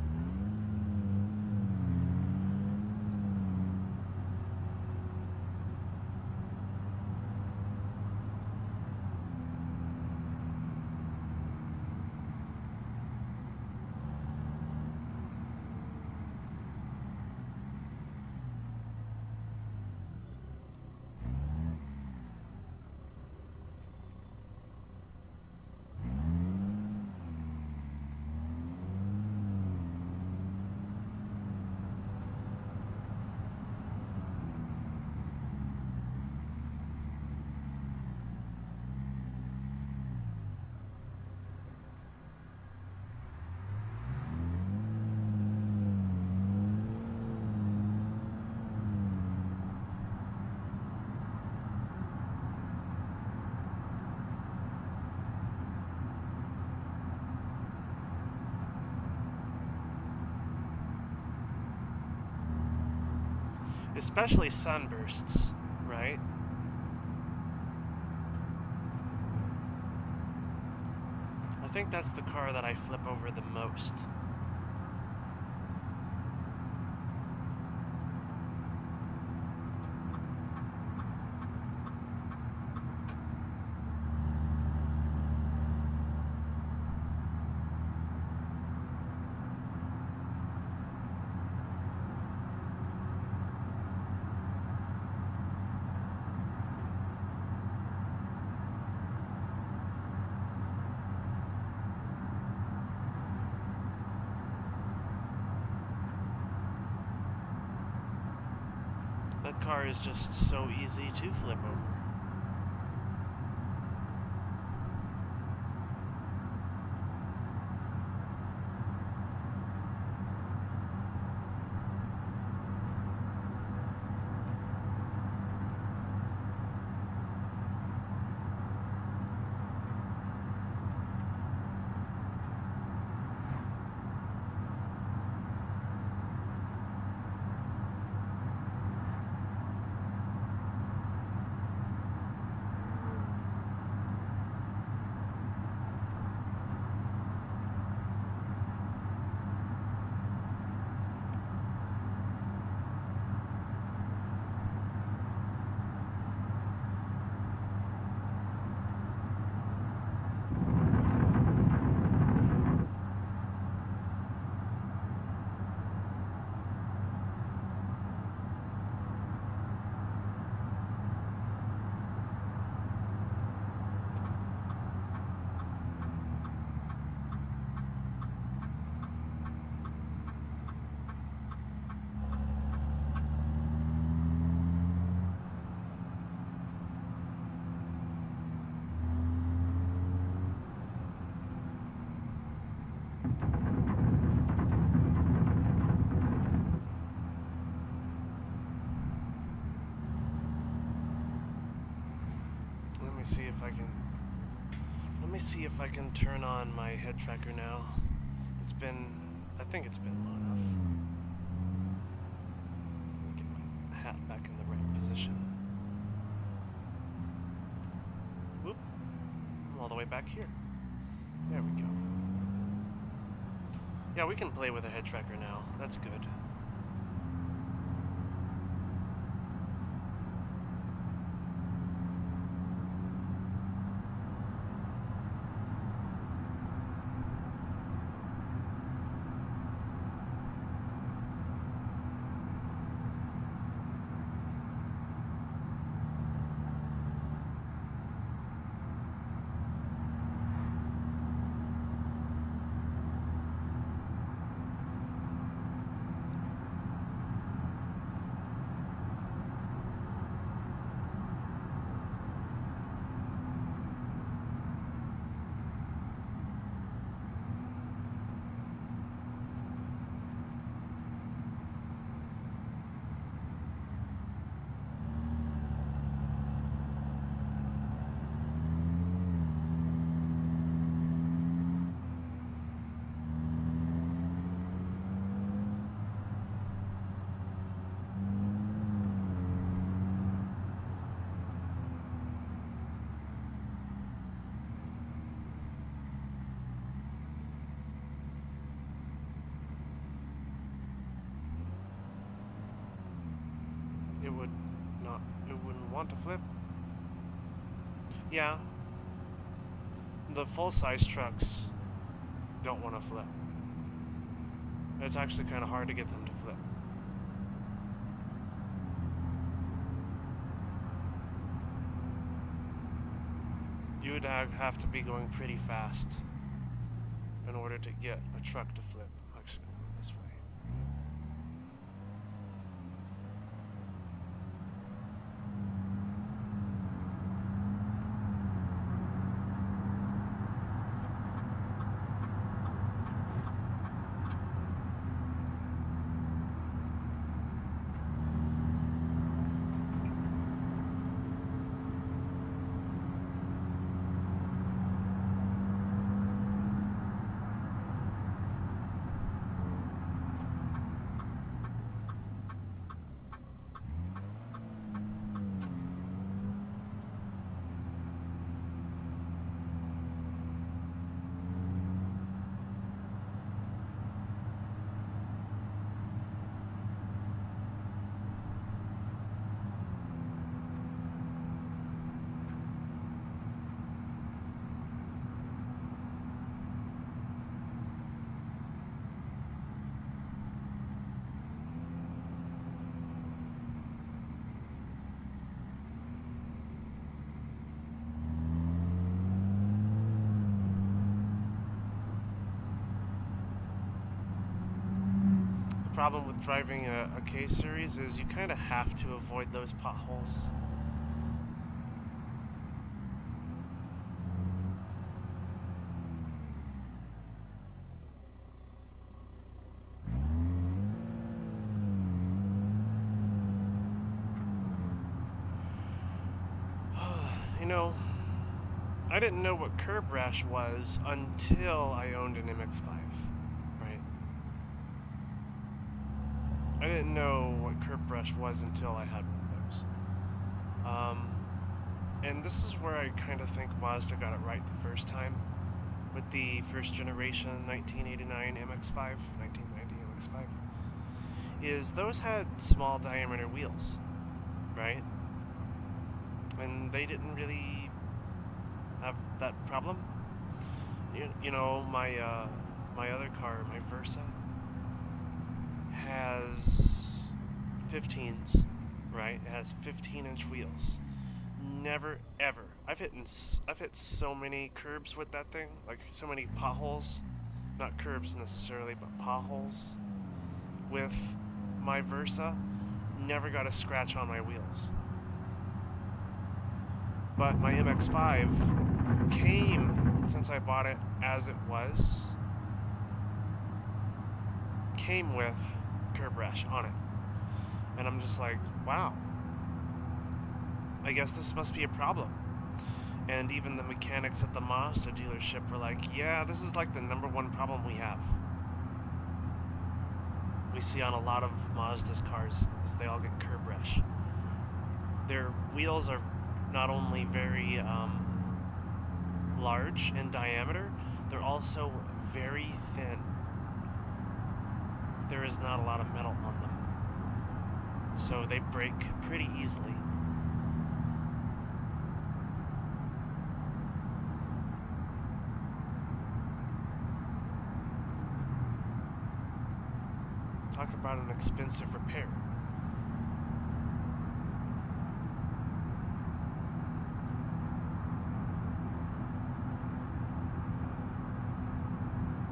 [SPEAKER 1] Especially sunbursts, right? I think that's the car that I flip over the most. That car is just so easy to flip over. me see if I can. Let me see if I can turn on my head tracker now. It's been. I think it's been long enough. Let me get my hat back in the right position. Whoop. I'm all the way back here. There we go. Yeah, we can play with a head tracker now. That's good. It wouldn't want to flip. Yeah. The full-size trucks don't want to flip. It's actually kind of hard to get them to flip. You would have to be going pretty fast in order to get a truck to flip. Actually, this way. The problem with driving a K series is you kind of have to avoid those potholes. You know, I didn't know what curb rash was until I owned an MX-5, right? I didn't know what curb rash was until I had one of those. And this is where I kind of think Mazda got it right the first time with the first generation 1989 MX-5, 1990 MX-5, is those had small diameter wheels, right? And they didn't really have that problem. You know, my other car, my Versa, has 15s, right? It has 15-inch wheels. Never ever. I've hit so many curbs with that thing, like so many potholes, not curbs necessarily, but potholes with my Versa. Never got a scratch on my wheels. But my MX-5 came, since I bought it as it was, came with curb rash on it. And I'm just like, wow. I guess this must be a problem. And even the mechanics at the Mazda dealership were like, yeah, this is like the #1 problem we have. We see on a lot of Mazda's cars is they all get curb rash. Their wheels are not only very large in diameter, they're also very thin. There is not a lot of metal on them, so they break pretty easily. Talk about an expensive repair.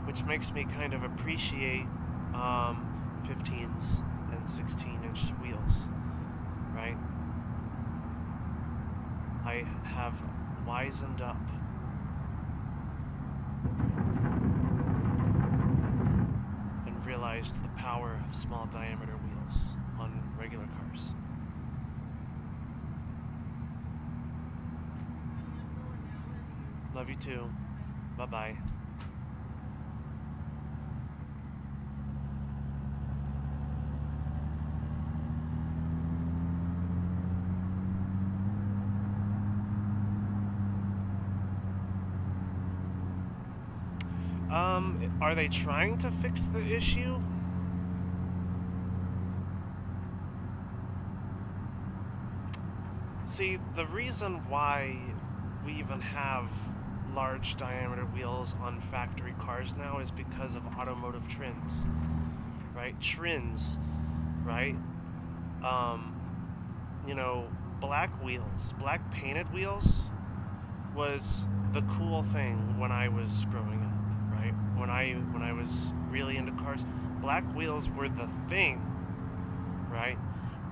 [SPEAKER 1] Which makes me kind of appreciate 15s and 16-inch wheels, right? I have wisened up. And realized the power of small diameter wheels on regular cars. Love you too. Bye-bye. Are they trying to fix the issue? See, the reason why we even have large diameter wheels on factory cars now is because of automotive trends, right? Trends, right? You know, black wheels, black painted wheels was the cool thing when I was growing up. Right? When I was really into cars, black wheels were the thing, right?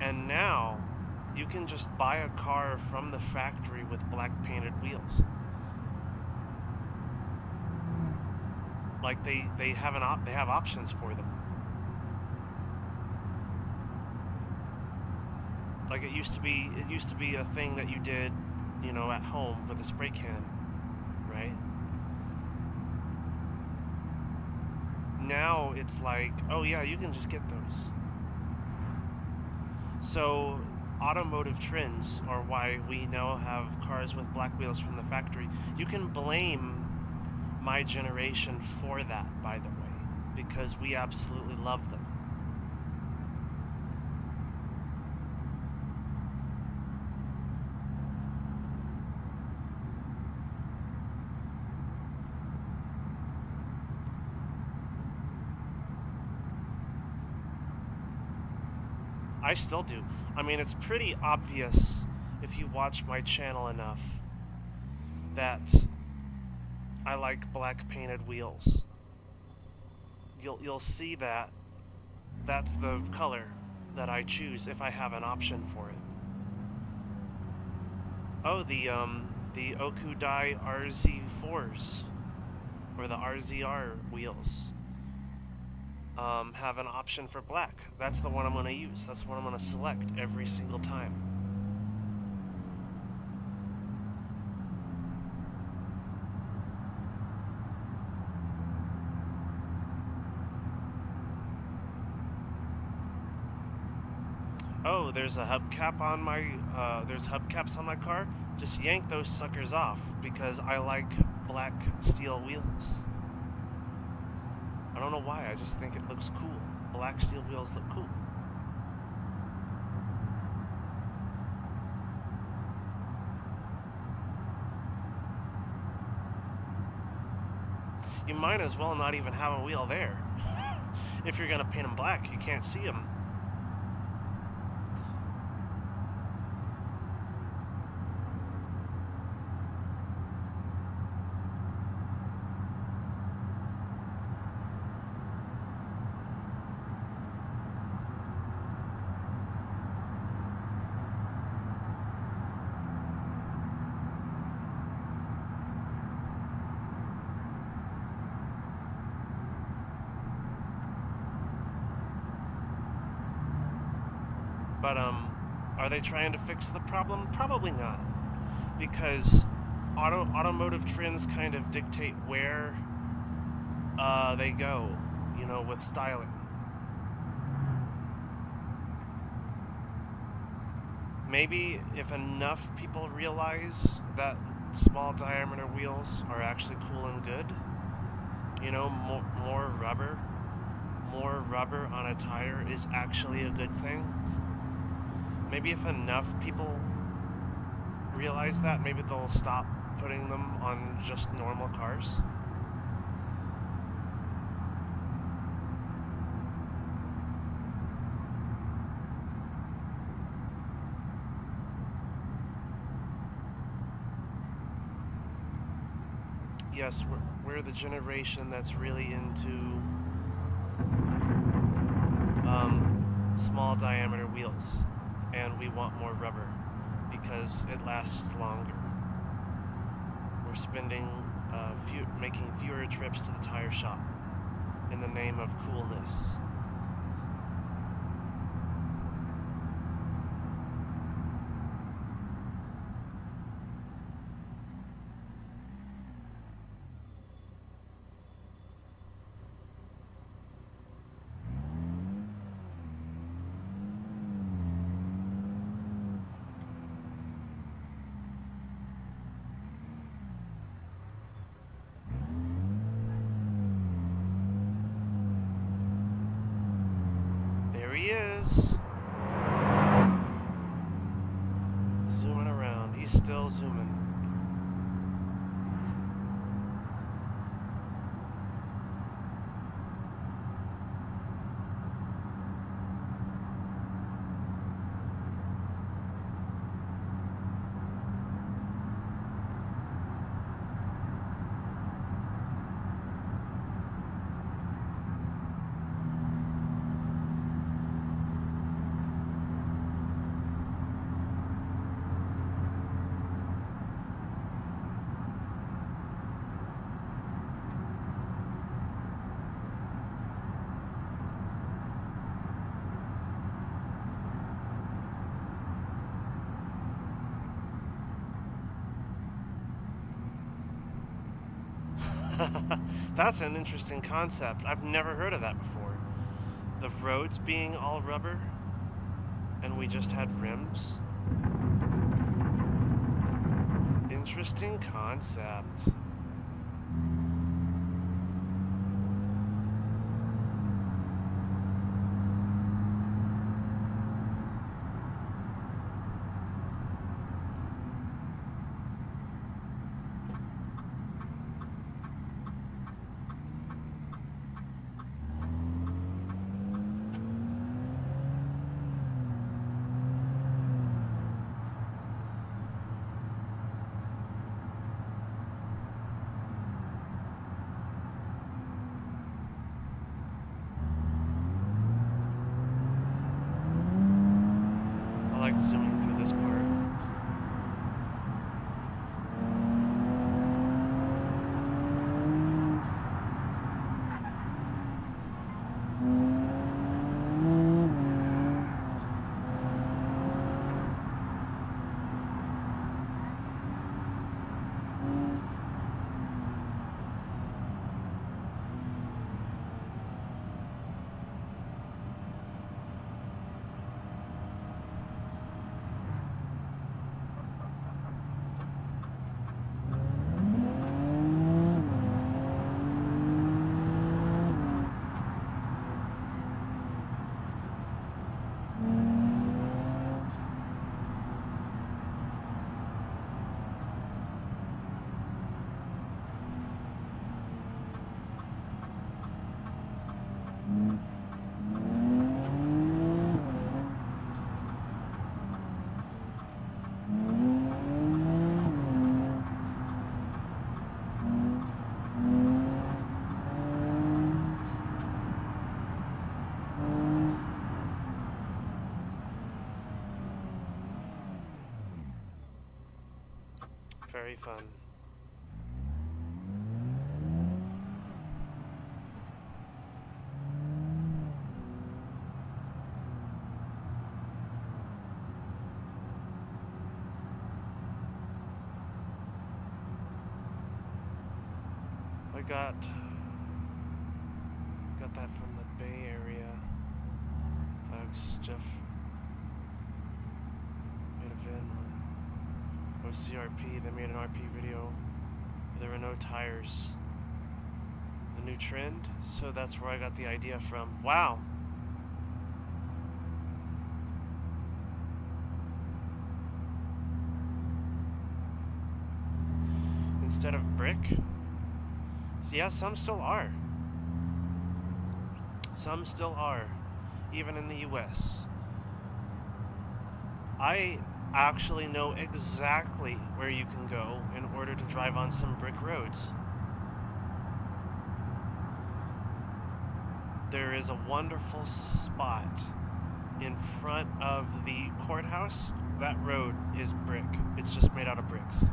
[SPEAKER 1] And now you can just buy a car from the factory with black painted wheels. Like they have they have options for them. Like it used to be a thing that you did, you know, at home with a spray can, right? Now it's like, oh yeah, you can just get those. So automotive trends are why we now have cars with black wheels from the factory. You can blame my generation for that, by the way, because we absolutely love them. I still do. I mean, it's pretty obvious if you watch my channel enough that I like black painted wheels. You'll see that that's the color that I choose if I have an option for it. Oh, the Okudai RZ4s or the RZR wheels have an option for black. That's the one I'm going to use. That's the one I'm going to select every single time. Oh, there's a hubcap on my, there's hubcaps on my car. Just yank those suckers off because I like black steel wheels. I don't know why, I just think it looks cool. Black steel wheels look cool. You might as well not even have a wheel there. If you're gonna paint them black, you can't see them. But, are they trying to fix the problem? Probably not. Because automotive trends kind of dictate where they go, you know, with styling. Maybe if enough people realize that small diameter wheels are actually cool and good, you know, more rubber on a tire is actually a good thing. Maybe if enough people realize that, maybe they'll stop putting them on just normal cars. Yes, we're the generation that's really into small diameter wheels, and we want more rubber because it lasts longer. We're spending making fewer trips to the tire shop in the name of coolness. There he is. Zooming around. He's still zooming. That's an interesting concept. I've never heard of that before. The roads being all rubber, and we just had rims. Interesting concept. I like zooming through this part. Very fun. I got that from the Bay Area. Thanks, Jeff. Made a VIN. OCRP, they made an RP video. There were no tires. The new trend, so that's where I got the idea from. Wow. Instead of brick. So yeah, some still are. Some still are, even in the US. I actually know exactly where you can go in order to drive on some brick roads. There is a wonderful spot in front of the courthouse. That road is brick. It's just made out of bricks.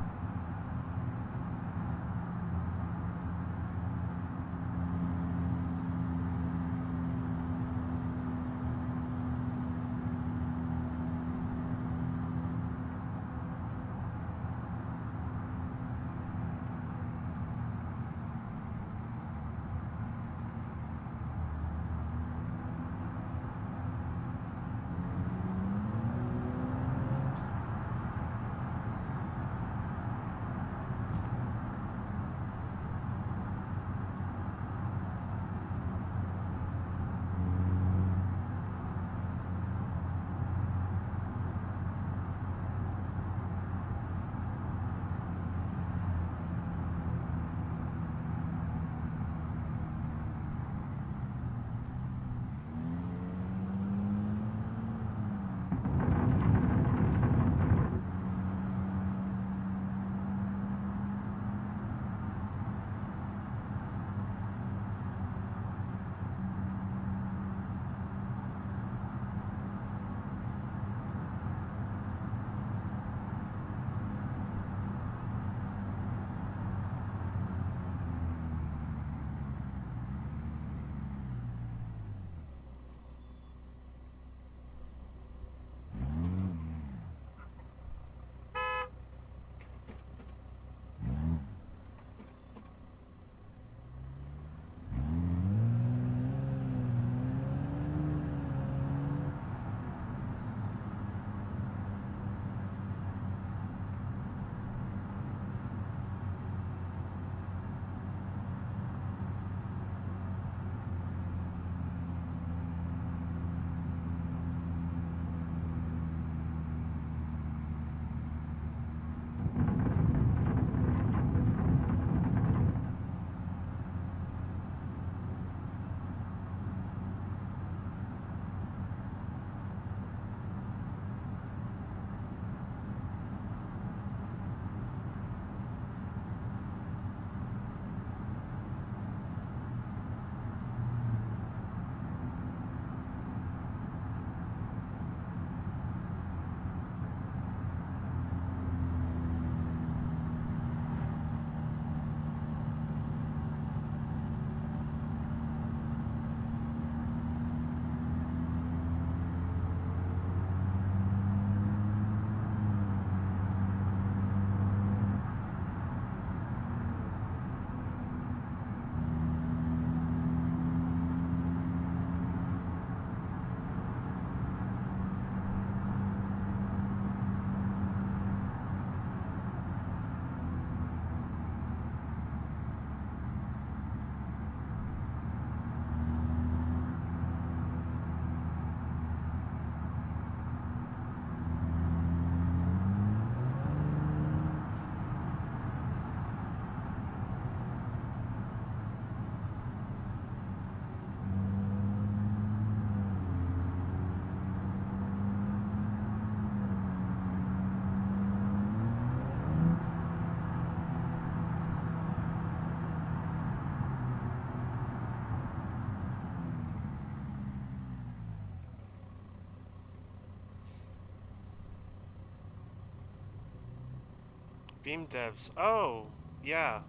[SPEAKER 1] Beam devs. Oh, yeah.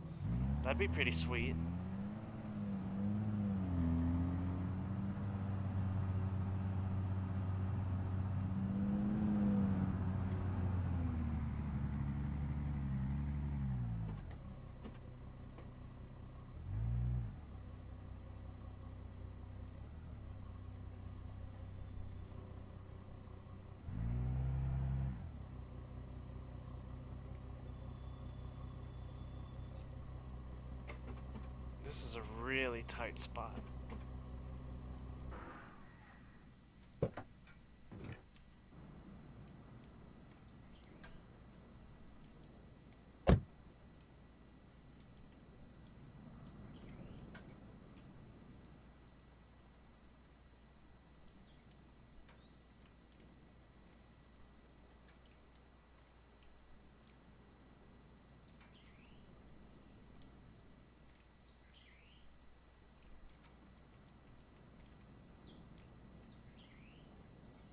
[SPEAKER 1] That'd be pretty sweet. This is a really tight spot.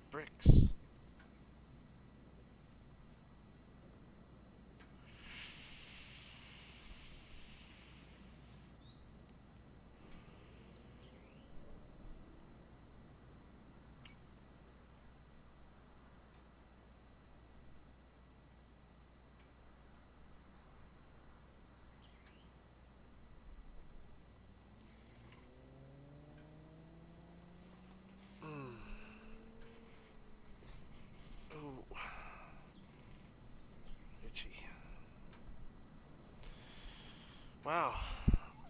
[SPEAKER 1] Bricks. Ooh. Itchy. Wow.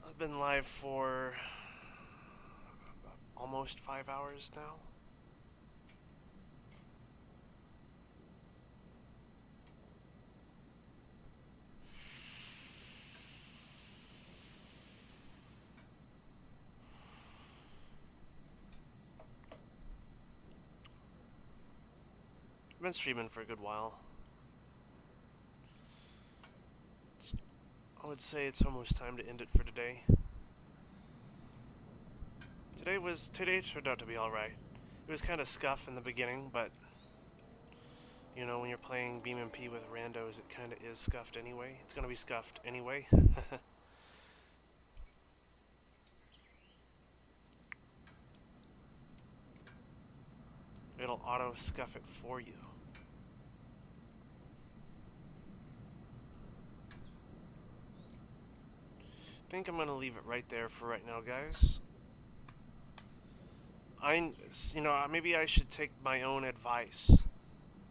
[SPEAKER 1] I've been live for almost 5 hours now. I've been streaming for a good while. I would say it's almost time to end it for today. Today turned out to be alright. It was kind of scuff in the beginning, but you know, when you're playing BeamNG with randos, it kind of is scuffed anyway. It's gonna be scuffed anyway. It'll auto scuff it for you. I think I'm gonna leave it right there for right now, guys. Maybe I should take my own advice.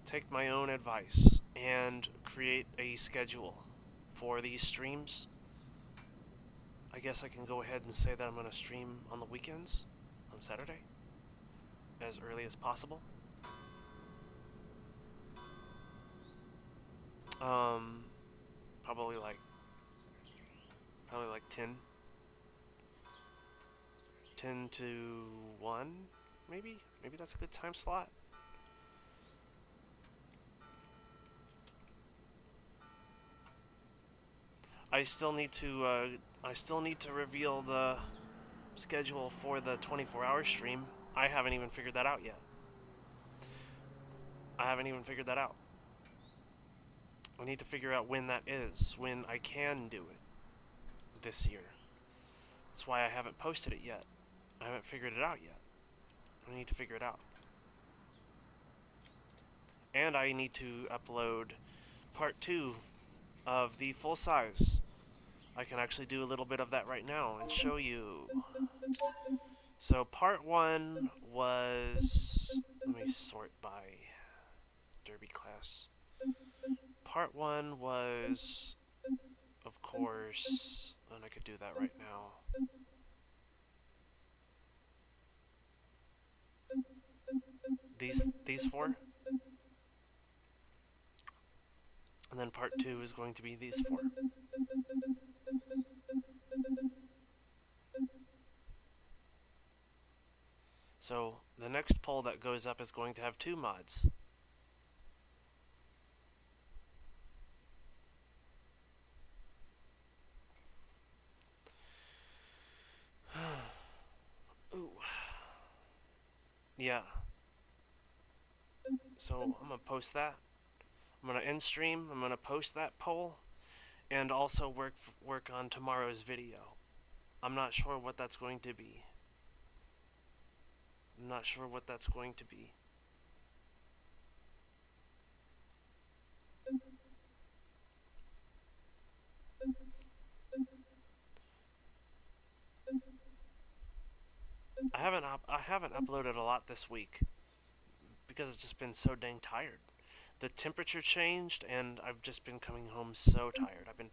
[SPEAKER 1] Take my own advice and create a schedule for these streams. I guess I can go ahead and say that I'm gonna stream on the weekends, on Saturday, as early as possible. Probably like 10 to 1, maybe? Maybe that's a good time slot. I still need to reveal the schedule for the 24-hour stream. I haven't even figured that out yet. I need to figure out when that is, when I can do it this year. That's why I haven't posted it yet. I haven't figured it out yet. I need to figure it out. And I need to upload part 2 of the full size. I can actually do a little bit of that right now and show you. So part 1 was, let me sort by derby class. Part 1 was, of course, and I could do that right now. These 4. And then part 2 is going to be these 4. So the next poll that goes up is going to have 2 mods. Ooh. Yeah. So I'm gonna post that. I'm gonna end stream. I'm gonna post that poll, and also work on tomorrow's video. I'm not sure what that's going to be. I haven't uploaded a lot this week because I've just been so dang tired. The temperature changed, and I've just been coming home so tired. I've been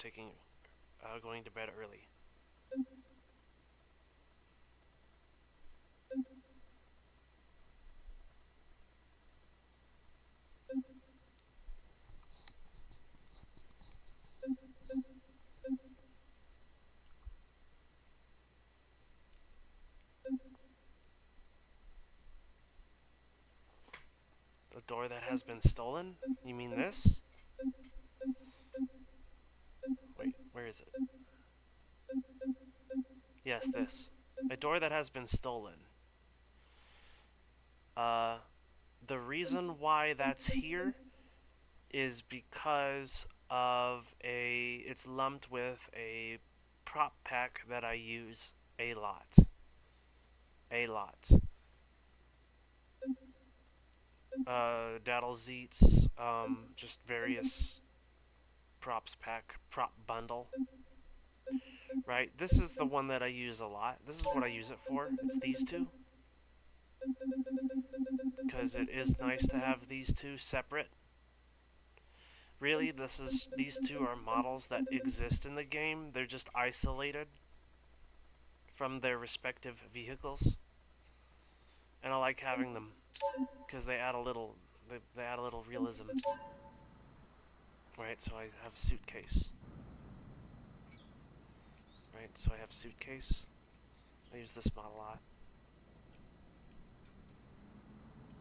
[SPEAKER 1] going to bed early. door that has been stolen? You mean this? Wait, where is it? Yes, this. A door that has been stolen. The reason why that's here is because of it's lumped with a prop pack that I use a lot. A lot. Daddle Zeets, just various props pack, prop bundle. Right, this is the one that I use a lot. This is what I use it for. It's these two. Because it is nice to have these two separate. Really, these two are models that exist in the game. They're just isolated from their respective vehicles. And I like having them because they add a little they add a little realism. Right, so I have a suitcase. Right, so I have a suitcase. I use this model a lot.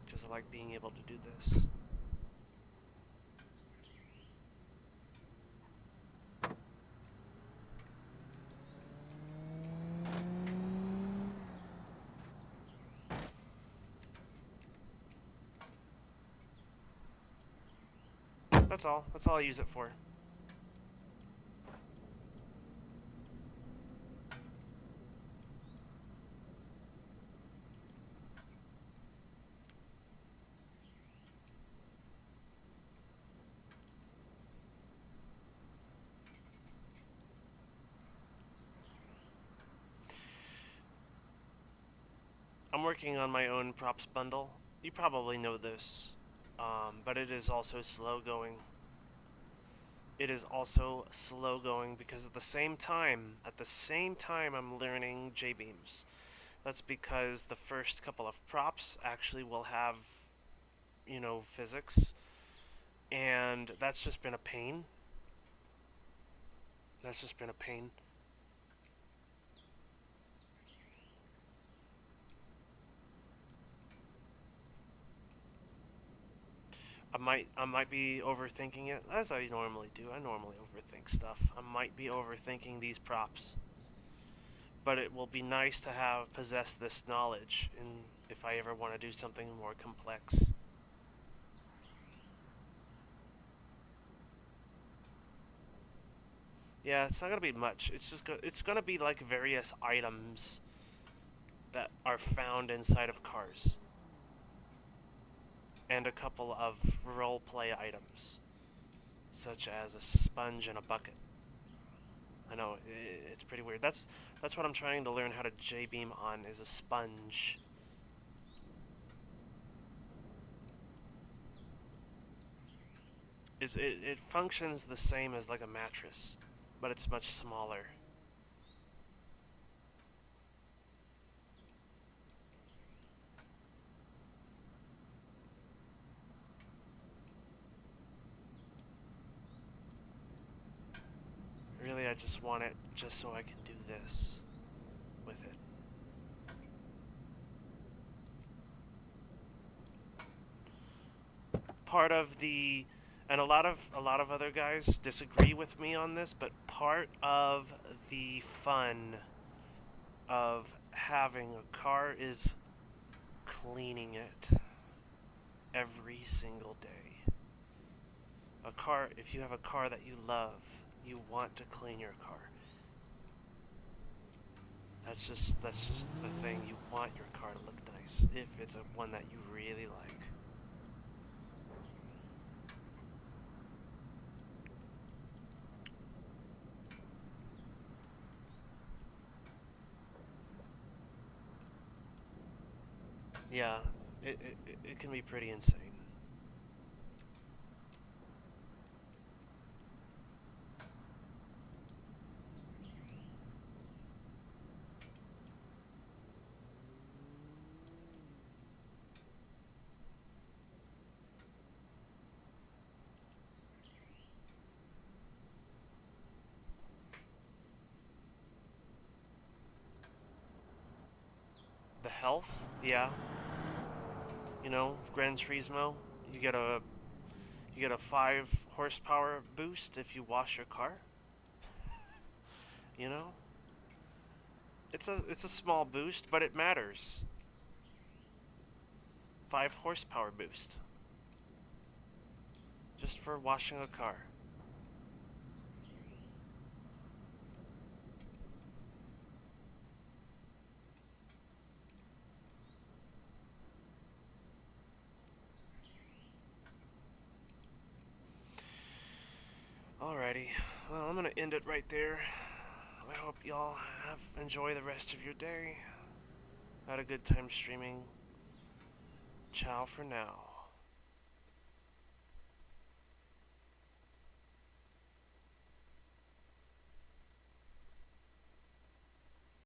[SPEAKER 1] Because I like being able to do this. That's all. That's all I use it for. I'm working on my own props bundle. You probably know this, but it is also slow going. It is also slow going because at the same time I'm learning J-beams. That's because the first couple of props actually will have, you know, physics, and that's just been a pain. That's just been a pain. I might be overthinking it, as I normally do. I normally overthink stuff. I might be overthinking these props. But it will be nice to have possess this knowledge in if I ever want to do something more complex. Yeah, it's not gonna be much. It's just it's gonna be like various items that are found inside of cars. And a couple of roleplay items, such as a sponge and a bucket. I know, it's pretty weird. That's what I'm trying to learn how to J-beam on, is a sponge. It functions the same as like a mattress, but it's much smaller. Really, I just want it just so I can do this with it. Part of the, and a lot of other guys disagree with me on this, but part of the fun of having a car is cleaning it every single day. A car, if you have a car that you love, you want to clean your car. That's just the thing. You want your car to look nice if it's a one that you really like. Yeah, it can be pretty insane. The health, yeah. You know, Gran Turismo, You get a 5 horsepower boost if you wash your car. You know? It's a small boost, but it matters. 5 horsepower boost. Just for washing a car. Alrighty, well, I'm gonna end it right there. I hope y'all enjoy the rest of your day. Had a good time streaming. Ciao for now.